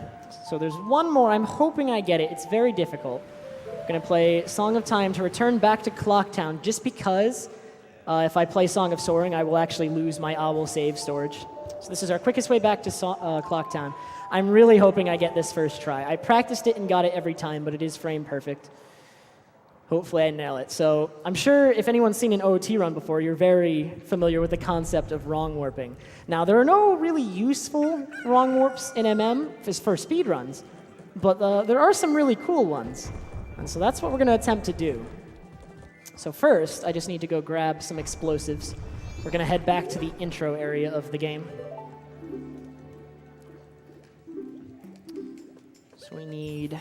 S3: So there's one more. I'm hoping I get it. It's very difficult. I'm going to play Song of Time to return back to Clocktown just because If I play Song of Soaring, I will actually lose my owl save storage. So this is our quickest way back to Clock Town. I'm really hoping I get this first try. I practiced it and got it every time, but it is frame perfect. Hopefully I nail it. So I'm sure if anyone's seen an OOT run before, you're very familiar with the concept of wrong warping. Now, there are no really useful wrong warps in MM for speed runs, but there are some really cool ones. And so that's what we're going to attempt to do. So first, I just need to go grab some explosives. We're going to head back to the intro area of the game. So we need,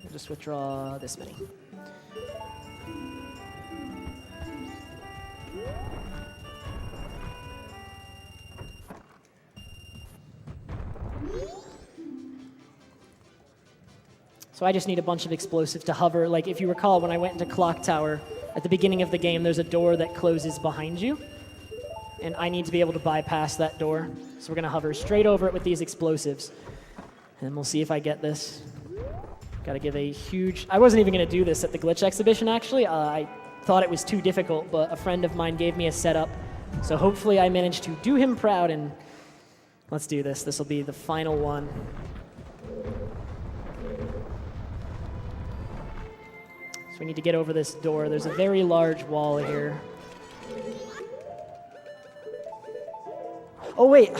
S3: we'll just withdraw this many. So I just need a bunch of explosives to hover. Like if you recall, when I went into Clock Tower, at the beginning of the game, there's a door that closes behind you. And I need to be able to bypass that door. So we're going to hover straight over it with these explosives. And we'll see if I get this. Got to give a huge... I wasn't even going to do this at the Glitch exhibition, actually. I thought it was too difficult, but a friend of mine gave me a setup. So hopefully I managed to do him proud, and let's do this. This will be the final one. So we need to get over this door. There's a very large wall here. Oh, wait.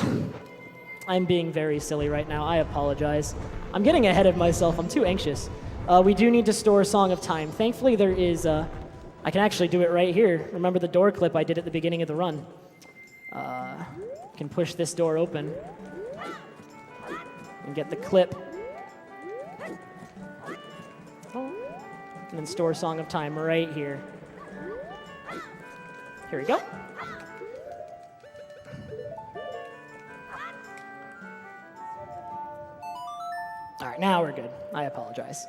S3: I'm being very silly right now. I apologize. I'm getting ahead of myself. I'm too anxious. We do need to store Song of Time. Thankfully, there is... I can actually do it right here. Remember the door clip I did at the beginning of the run? Can push this door open and get the clip. And then store Song of Time right here. Here we go. All right, now we're good. I apologize.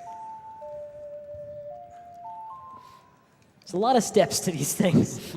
S3: There's a lot of steps to these things.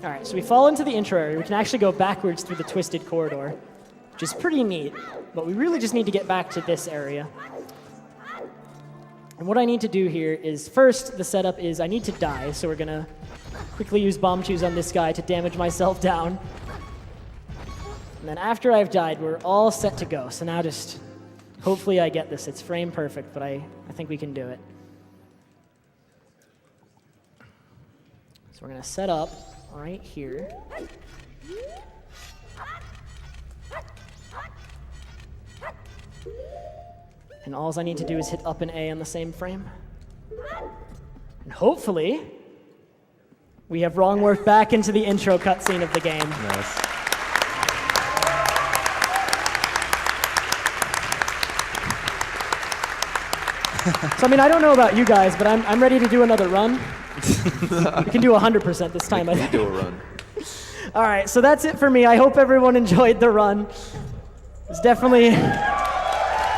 S3: All right, so we fall into the intro area. We can actually go backwards through the twisted corridor, which is pretty neat, but we really just need to get back to this area. And what I need to do here is, first, the setup is I need to die, so we're going to quickly use Bomb Chews on this guy to damage myself down. And then after I've died, we're all set to go. So now just, hopefully I get this. It's frame perfect, but I think we can do it. So we're going to set up right here. And all I need to do is hit up and A on the same frame. And hopefully, we have wrong warped back into the intro cutscene of the game.
S6: Nice.
S3: So, I mean, I don't know about you guys, but I'm ready to do another run. We can do 100% this time, I think.
S4: Do a run.
S3: All right, so that's it for me. I hope everyone enjoyed the run. It's definitely...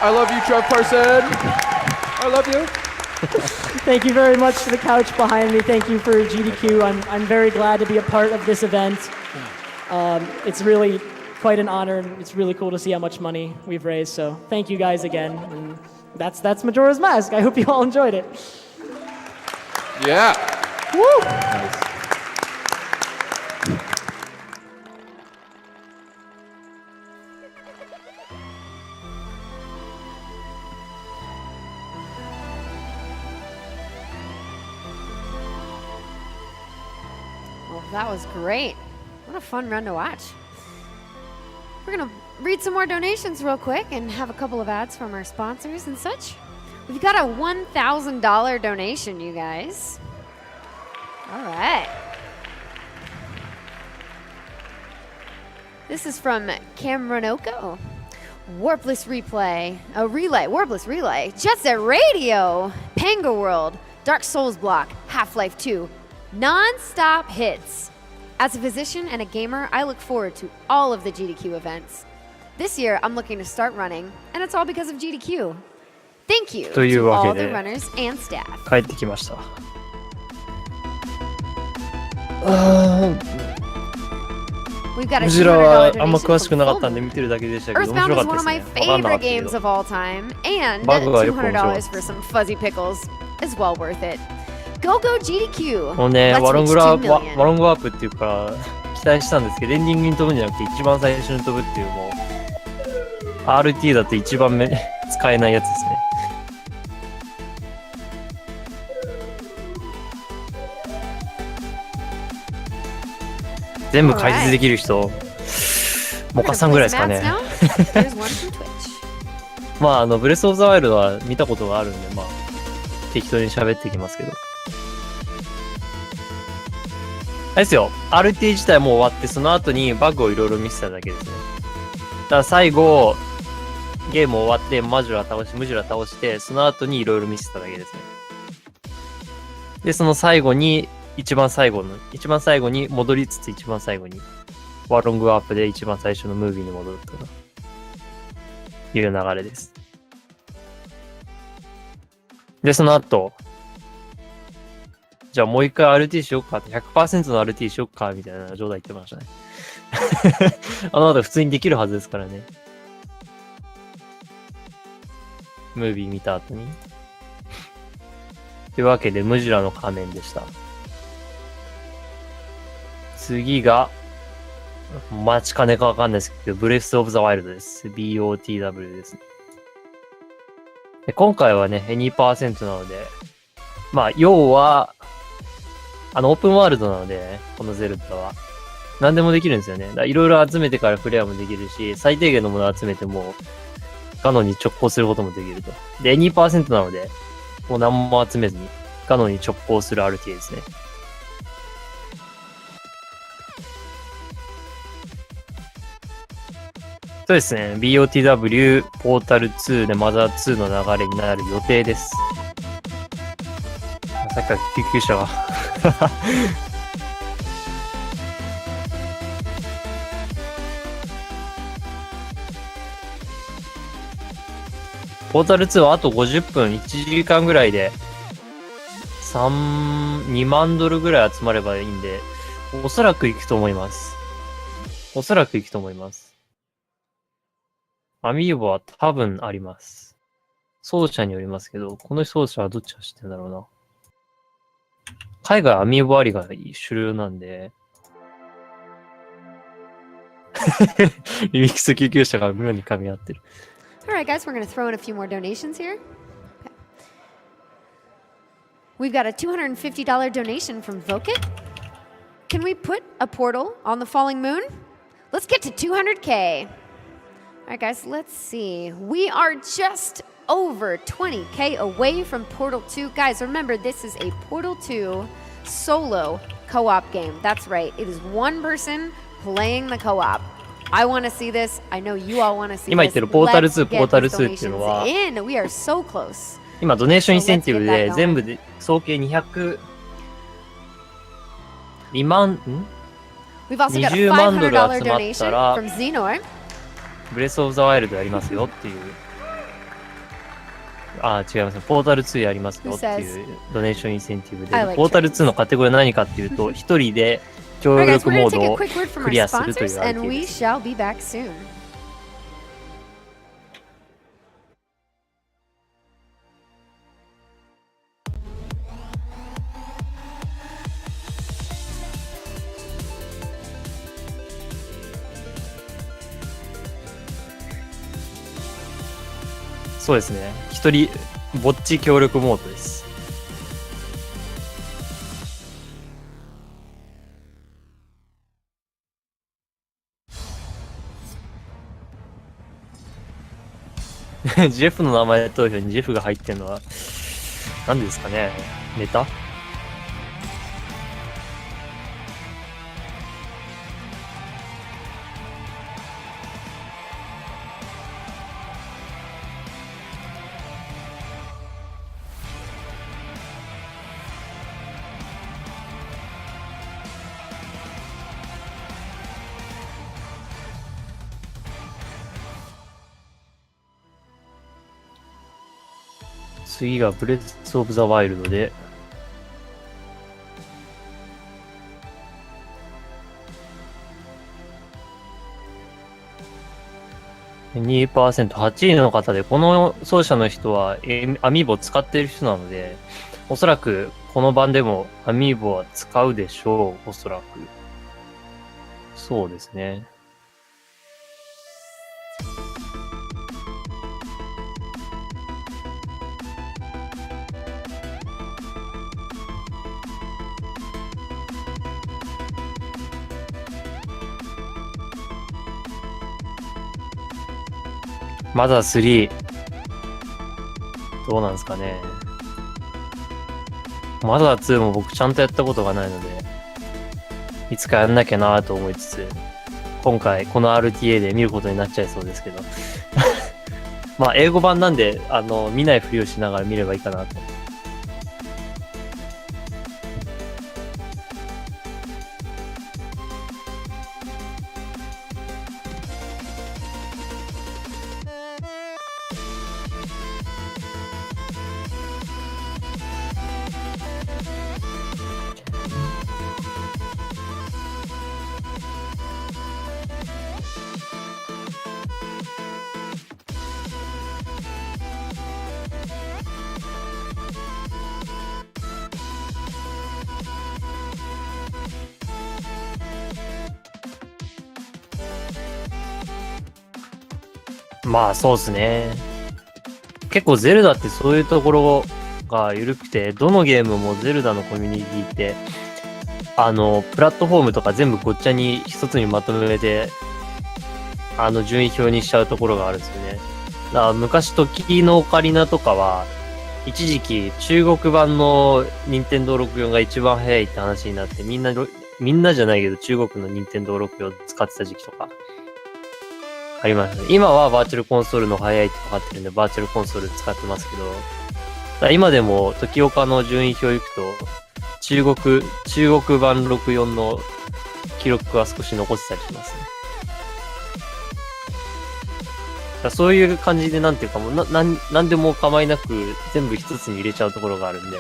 S4: I love you, TrevPerson. I love you.
S3: Thank you very much to the couch behind me. Thank you for GDQ. I'm very glad to be a part of this event. It's really quite an honor, and it's really cool to see how much money we've raised. So thank you guys again. And that's Majora's Mask. I hope you all enjoyed it.
S4: Yeah.
S3: Woo!
S6: Nice.
S1: Well, that was great. What a fun run to watch. We're going to read some more donations real quick and have a couple of ads from our sponsors and such. We've got a $1,000 donation, you guys. All right. This is from Cameronoko. Warpless Relay, Jet Set Radio, Panga World, Dark Souls Block, Half-Life 2, Non-Stop Hits, As a physician and a gamer, I look forward to all of the GDQ events. This year, I'm looking to start running, and it's all because of GDQ. Thank you
S2: という
S1: to
S2: わけ
S1: all the
S2: で
S1: runners and staff.
S2: 帰ってきました。あ
S1: We've got
S2: ー、
S1: a
S2: ムジュラは
S1: $200
S2: あんま
S1: donation
S2: 詳しく
S1: from
S2: なかったん
S1: Full
S2: で見てるだけでしたけど、面
S1: Earthbound
S2: 白か
S1: is
S2: った
S1: one
S2: で
S1: of
S2: す
S1: my
S2: ね。わかんなか
S1: favorite
S2: ったけ
S1: games
S2: ど。
S1: of all time, and
S2: バグがよく面白い。
S1: $200 for some fuzzy pickles is well worth it. Go go GDQ!
S2: もうね、
S1: Let's
S2: ワロン
S1: reach
S2: グラ
S1: 2
S2: ワ
S1: million.
S2: ワロングワープっていうか、期待したんですけど、エンディングに飛ぶんじゃなくて、一番最初に飛ぶっていう、もう、RT だと一番使えないやつですね。全部解説できる人、モカさんぐらいですかね。
S1: There's one from Twitch.
S2: まあ、ブレスオブザワイルドは見たことがあるんで、まあ、適当に喋っていきますけど。あれですよ、RT 自体もう終わって、その後にバグをいろいろ見せただけですね。だから最後、ゲーム終わって、ムジュラ倒して、その後にいろいろ見せただけですね。で、その最後に、一番最後に戻りつつ一番最後に、ワロングワープで一番最初のムービーに戻るという流れです。で、その後、じゃあもう一回 RT しよっかって、100% の RT しよっか、みたいな冗談言ってましたね。あの後普通にできるはずですからね。ムービー見た後に。というわけで、ムジュラの仮面でした。次が、待ちかねかわかんないですけど、ブレスオブザワイルドです。BOTW ですね。で今回はね、2% なので、まあ、要は、オープンワールドなので、ね、このゼルダは。何でもできるんですよね。いろいろ集めてからプレイヤーもできるし、最低限のものを集めても、ガノンに直行することもできると。で、2% なので、もう何も集めずに、ガノンに直行する RTA ですね。そうですね。BOTW ポータル2でマザー2の流れになる予定です。さっきから救急車が。ポータル2はあと50分、1時間ぐらいで、2万ドルぐらい集まればいいんで、おそらく行くと思います。アミーボは多分あります。奏者によりますけど、この奏者はどっちが知ってるんだろうな。海外アミーボありが主流なんで、リミックス救急車が妙に噛み合ってる。
S1: Alright, guys, we're going to throw in a few more donations here. Okay. We've got a $250 donation from Vokit. Can we put a portal on the falling moon? Let's get to 200K. Alright, guys, let's see. We are just over 20K away from Portal 2. Guys, remember, this is a Portal 2 solo co-op game. That's right. It is one person playing the co-op. I want to see this. I know you all want to see
S2: 今言ってるポータル
S1: this.
S2: 2、ポータル2っていうのは、
S1: In. We are so close.
S2: 今ドネーションインセンティブで全部で総計202万、
S1: We've also got a
S2: $20万ドル
S1: $500
S2: 集まったら
S1: donation from Xenor.
S2: ブレスオブザワイルドやりますよっていう。あ、違います。ポータル2やりますよっていうドネーションインセンティブで、
S1: I like
S2: ポータル2のカテゴリーは何かっていうと、一人で協
S1: Alright, guys,
S2: 力
S1: we're
S2: モ
S1: going to
S2: ー
S1: take
S2: ド
S1: a
S2: を
S1: quick word from
S2: ク
S1: our
S2: リアするという
S1: sponsors,
S2: 相
S1: and
S2: 手
S1: we
S2: です。
S1: shall be back soon.
S2: そうですね。一人、ぼっち協力モードです。ジェフの名前投票にジェフが入ってるのは、何ですかね。ネタ次がブレスオブザワイルドで、2%、8位の方で、この奏者の人はアミーボを使っている人なので、おそらくこの版でもアミーボは使うでしょう、おそらく。そうですね。マザー3。どうなんですかね。マザー2も僕ちゃんとやったことがないので、いつかやんなきゃなと思いつつ、今回この RTA で見ることになっちゃいそうですけど。まあ英語版なんで、見ないふりをしながら見ればいいかなと。まあそうですね。結構ゼルダってそういうところが緩くて、どのゲームもゼルダのコミュニティって、プラットフォームとか全部ごっちゃに一つにまとめて、順位表にしちゃうところがあるんですよね。だから昔時のオカリナとかは、一時期中国版の任天堂64が一番早いって話になって、みんなじゃないけど中国の任天堂64使ってた時期とか、ありますね。今はバーチャルコンソールの早いって分かってるんで、バーチャルコンソール使ってますけど、だから今でも時岡の順位表行くと、中国版64の記録は少し残ってたりしますね。だからそういう感じでなんていうかもうなんでも構いなく全部一つに入れちゃうところがあるんで、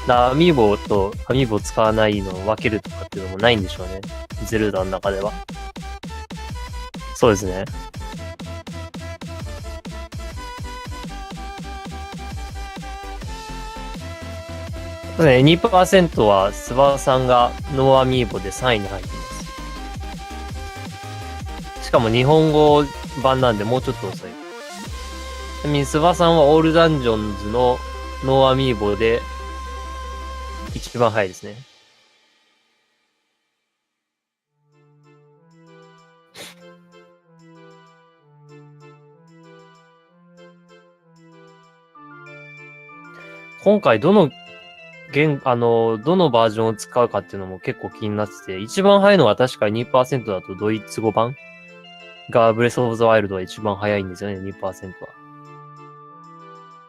S2: アミーボとアミーボを使わないのを分けるとかっていうのもないんでしょうね。ゼルダの中では。そうですね。2% はスバさんがノーアミーボで3位に入っています。しかも日本語版なんでもうちょっと遅い。ちなみにスバさんはオールダンジョンズのノーアミーボで一番早いですね。今回どのバージョンを使うかっていうのも結構気になってて、一番早いのは確か 2% だとドイツ語版がブレスオブザワイルドは一番早いんですよね、2% は。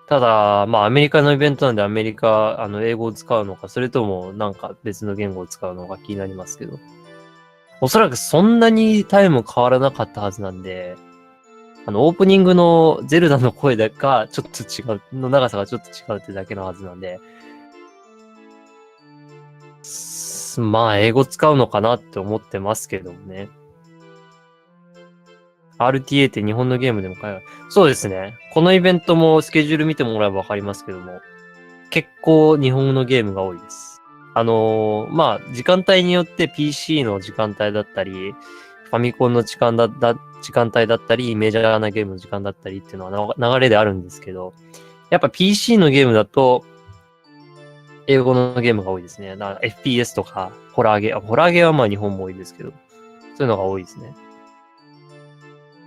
S2: ただ、まあアメリカのイベントなんでアメリカ、英語を使うのか、それともなんか別の言語を使うのか気になりますけど。おそらくそんなにタイム変わらなかったはずなんで、オープニングのゼルダの声だか、ちょっと違う、の長さがちょっと違うってだけのはずなんで、まあ、英語使うのかなって思ってますけどもね。RTA って日本のゲームでも海外。そうですね。このイベントもスケジュール見てもらえばわかりますけども、結構日本のゲームが多いです。まあ、時間帯によって PC の時間帯だったり、ファミコンの時間帯だったり、メジャーなゲームの時間だったりっていうのは流れであるんですけど、やっぱ PC のゲームだと、英語のゲームが多いですね。だから FPS とか、ホラーゲーはまあ日本も多いですけど、そういうのが多いですね。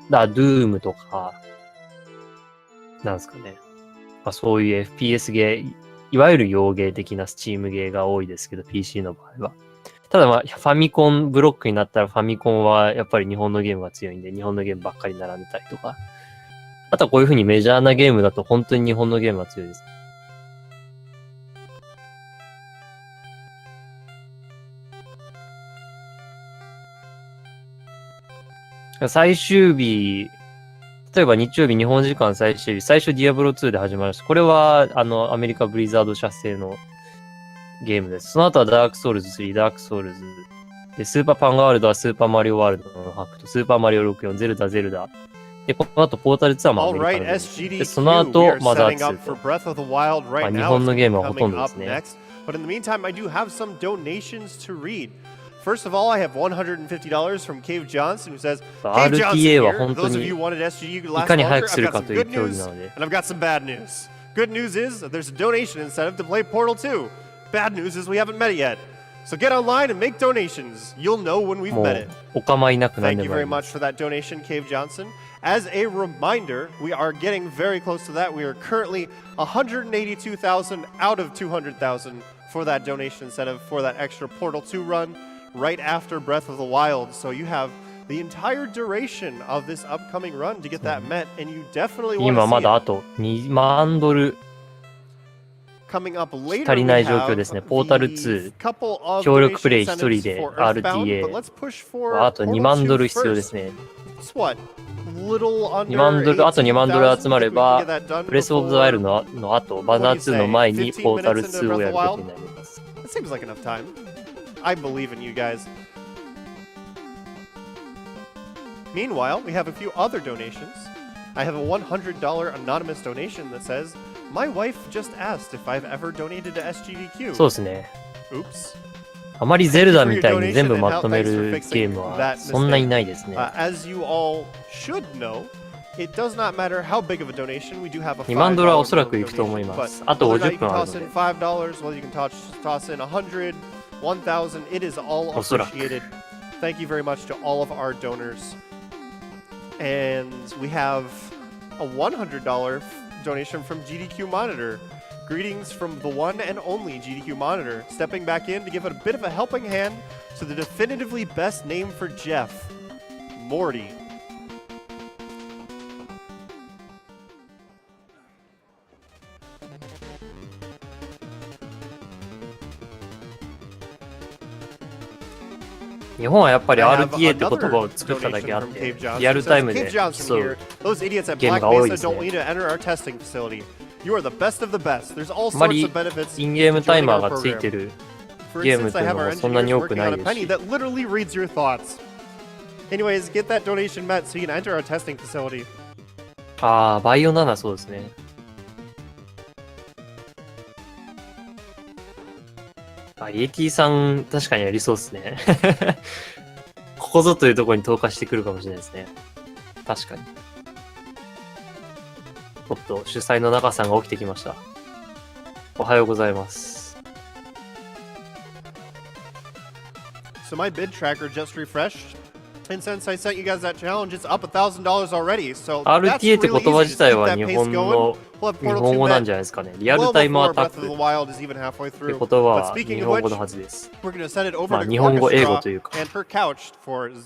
S2: だから、Doom とか、なんですかね。まあそういう FPS ゲー、いわゆる洋ゲー的な Steam ゲーが多いですけど、PC の場合は。ただまあ、ファミコンブロックになったらファミコンはやっぱり日本のゲームが強いんで、日本のゲームばっかり並んでたりとか。あとはこういう風にメジャーなゲームだと本当に日本のゲームが強いです。最終日、例えば日曜日日本時間最終日、最初ディアブロ2で始まりました。これは、アメリカブリザード社製のゲームです。その後はダークソウルズ3、ダークソウルズ。で、スーパーパンガワールドはスーパーマリオワールドのハクと、スーパーマリオ64、ゼルダ、ゼルダ。で、この後ポータル2はまあアメリカのゲームで、その後マザー2と。まあ、日本のゲームはほとんどですね。
S7: But in the meantime, I do have some donations to read. First of all, I have $150 from Cave Johnson who says, Cave Johnson here, those of you who wanted SGDQ to last longer, I've got some good news, and I've got some bad news. Good news is that there's a donation incentive to play Portal 2. Bad news is we haven't met it yet. So get online and make donations. You'll know when we've met it. Thank you very much for that donation, Cave Johnson. As a reminder, we are getting very close to that. We are currently 182,000 out of 200,000 for that donation incentive for that extra Portal 2 run right after Breath of the Wild. So you have the entire duration of this upcoming run to get that met, and you definitely want to see it.
S2: 今まだあと2万ドル 足りない状況ですね。ポータル2、協力プレイ1人で RTA はあと2万ドル必要ですね。2万ドル、あと2万ドル集まれば、ブレス・オブ・ザ・ワイルドの後、バナー2の前にポータル2をやることになります。
S7: I believe in you guys. Meanwhile, we have a few other donations. I have a $100 anonymous donation that says, My wife just asked if I've ever donated to SGDQ.
S2: そうですね。
S7: Oops.
S2: あまりゼルダみたいに全部まとめるゲームはそんなにないですね。
S7: As you all should know, it does not matter how big of a donation. We do have a
S2: 2万ドルはおそらくいくと思います。あと50分あるので。
S7: $5, whether you can toss in $100, $1,000, it is all appreciated. Thank you very much to all of our donors. And we have a $100 donation from GDQ Monitor. Greetings from the one and only GDQ Monitor, stepping back in to give it a bit of a helping hand to the definitively best name for Jeff, Morty.
S2: 日本はやっぱり RTA って言葉を作っただけあって、リアルタイムで競うゲームが多いですね。あまりインゲームタイマーがついてるゲームっていうのもそんなに多くないですし。ああ、バイオ7そうですね。イエティさん、確かにやりそうですね。ここぞというところに投下してくるかもしれないですね。確かに。おっと、主催の中さんが起きてきました。おはようございます。
S7: So my bid tracker just refreshed. And since I sent you guys that challenge, it's up $1,000 already. So
S2: RTA って言葉自体は日本語なんじゃないですかね。リアルタイムアタックって言葉は日本語のはずです。まあ日本語英語というか。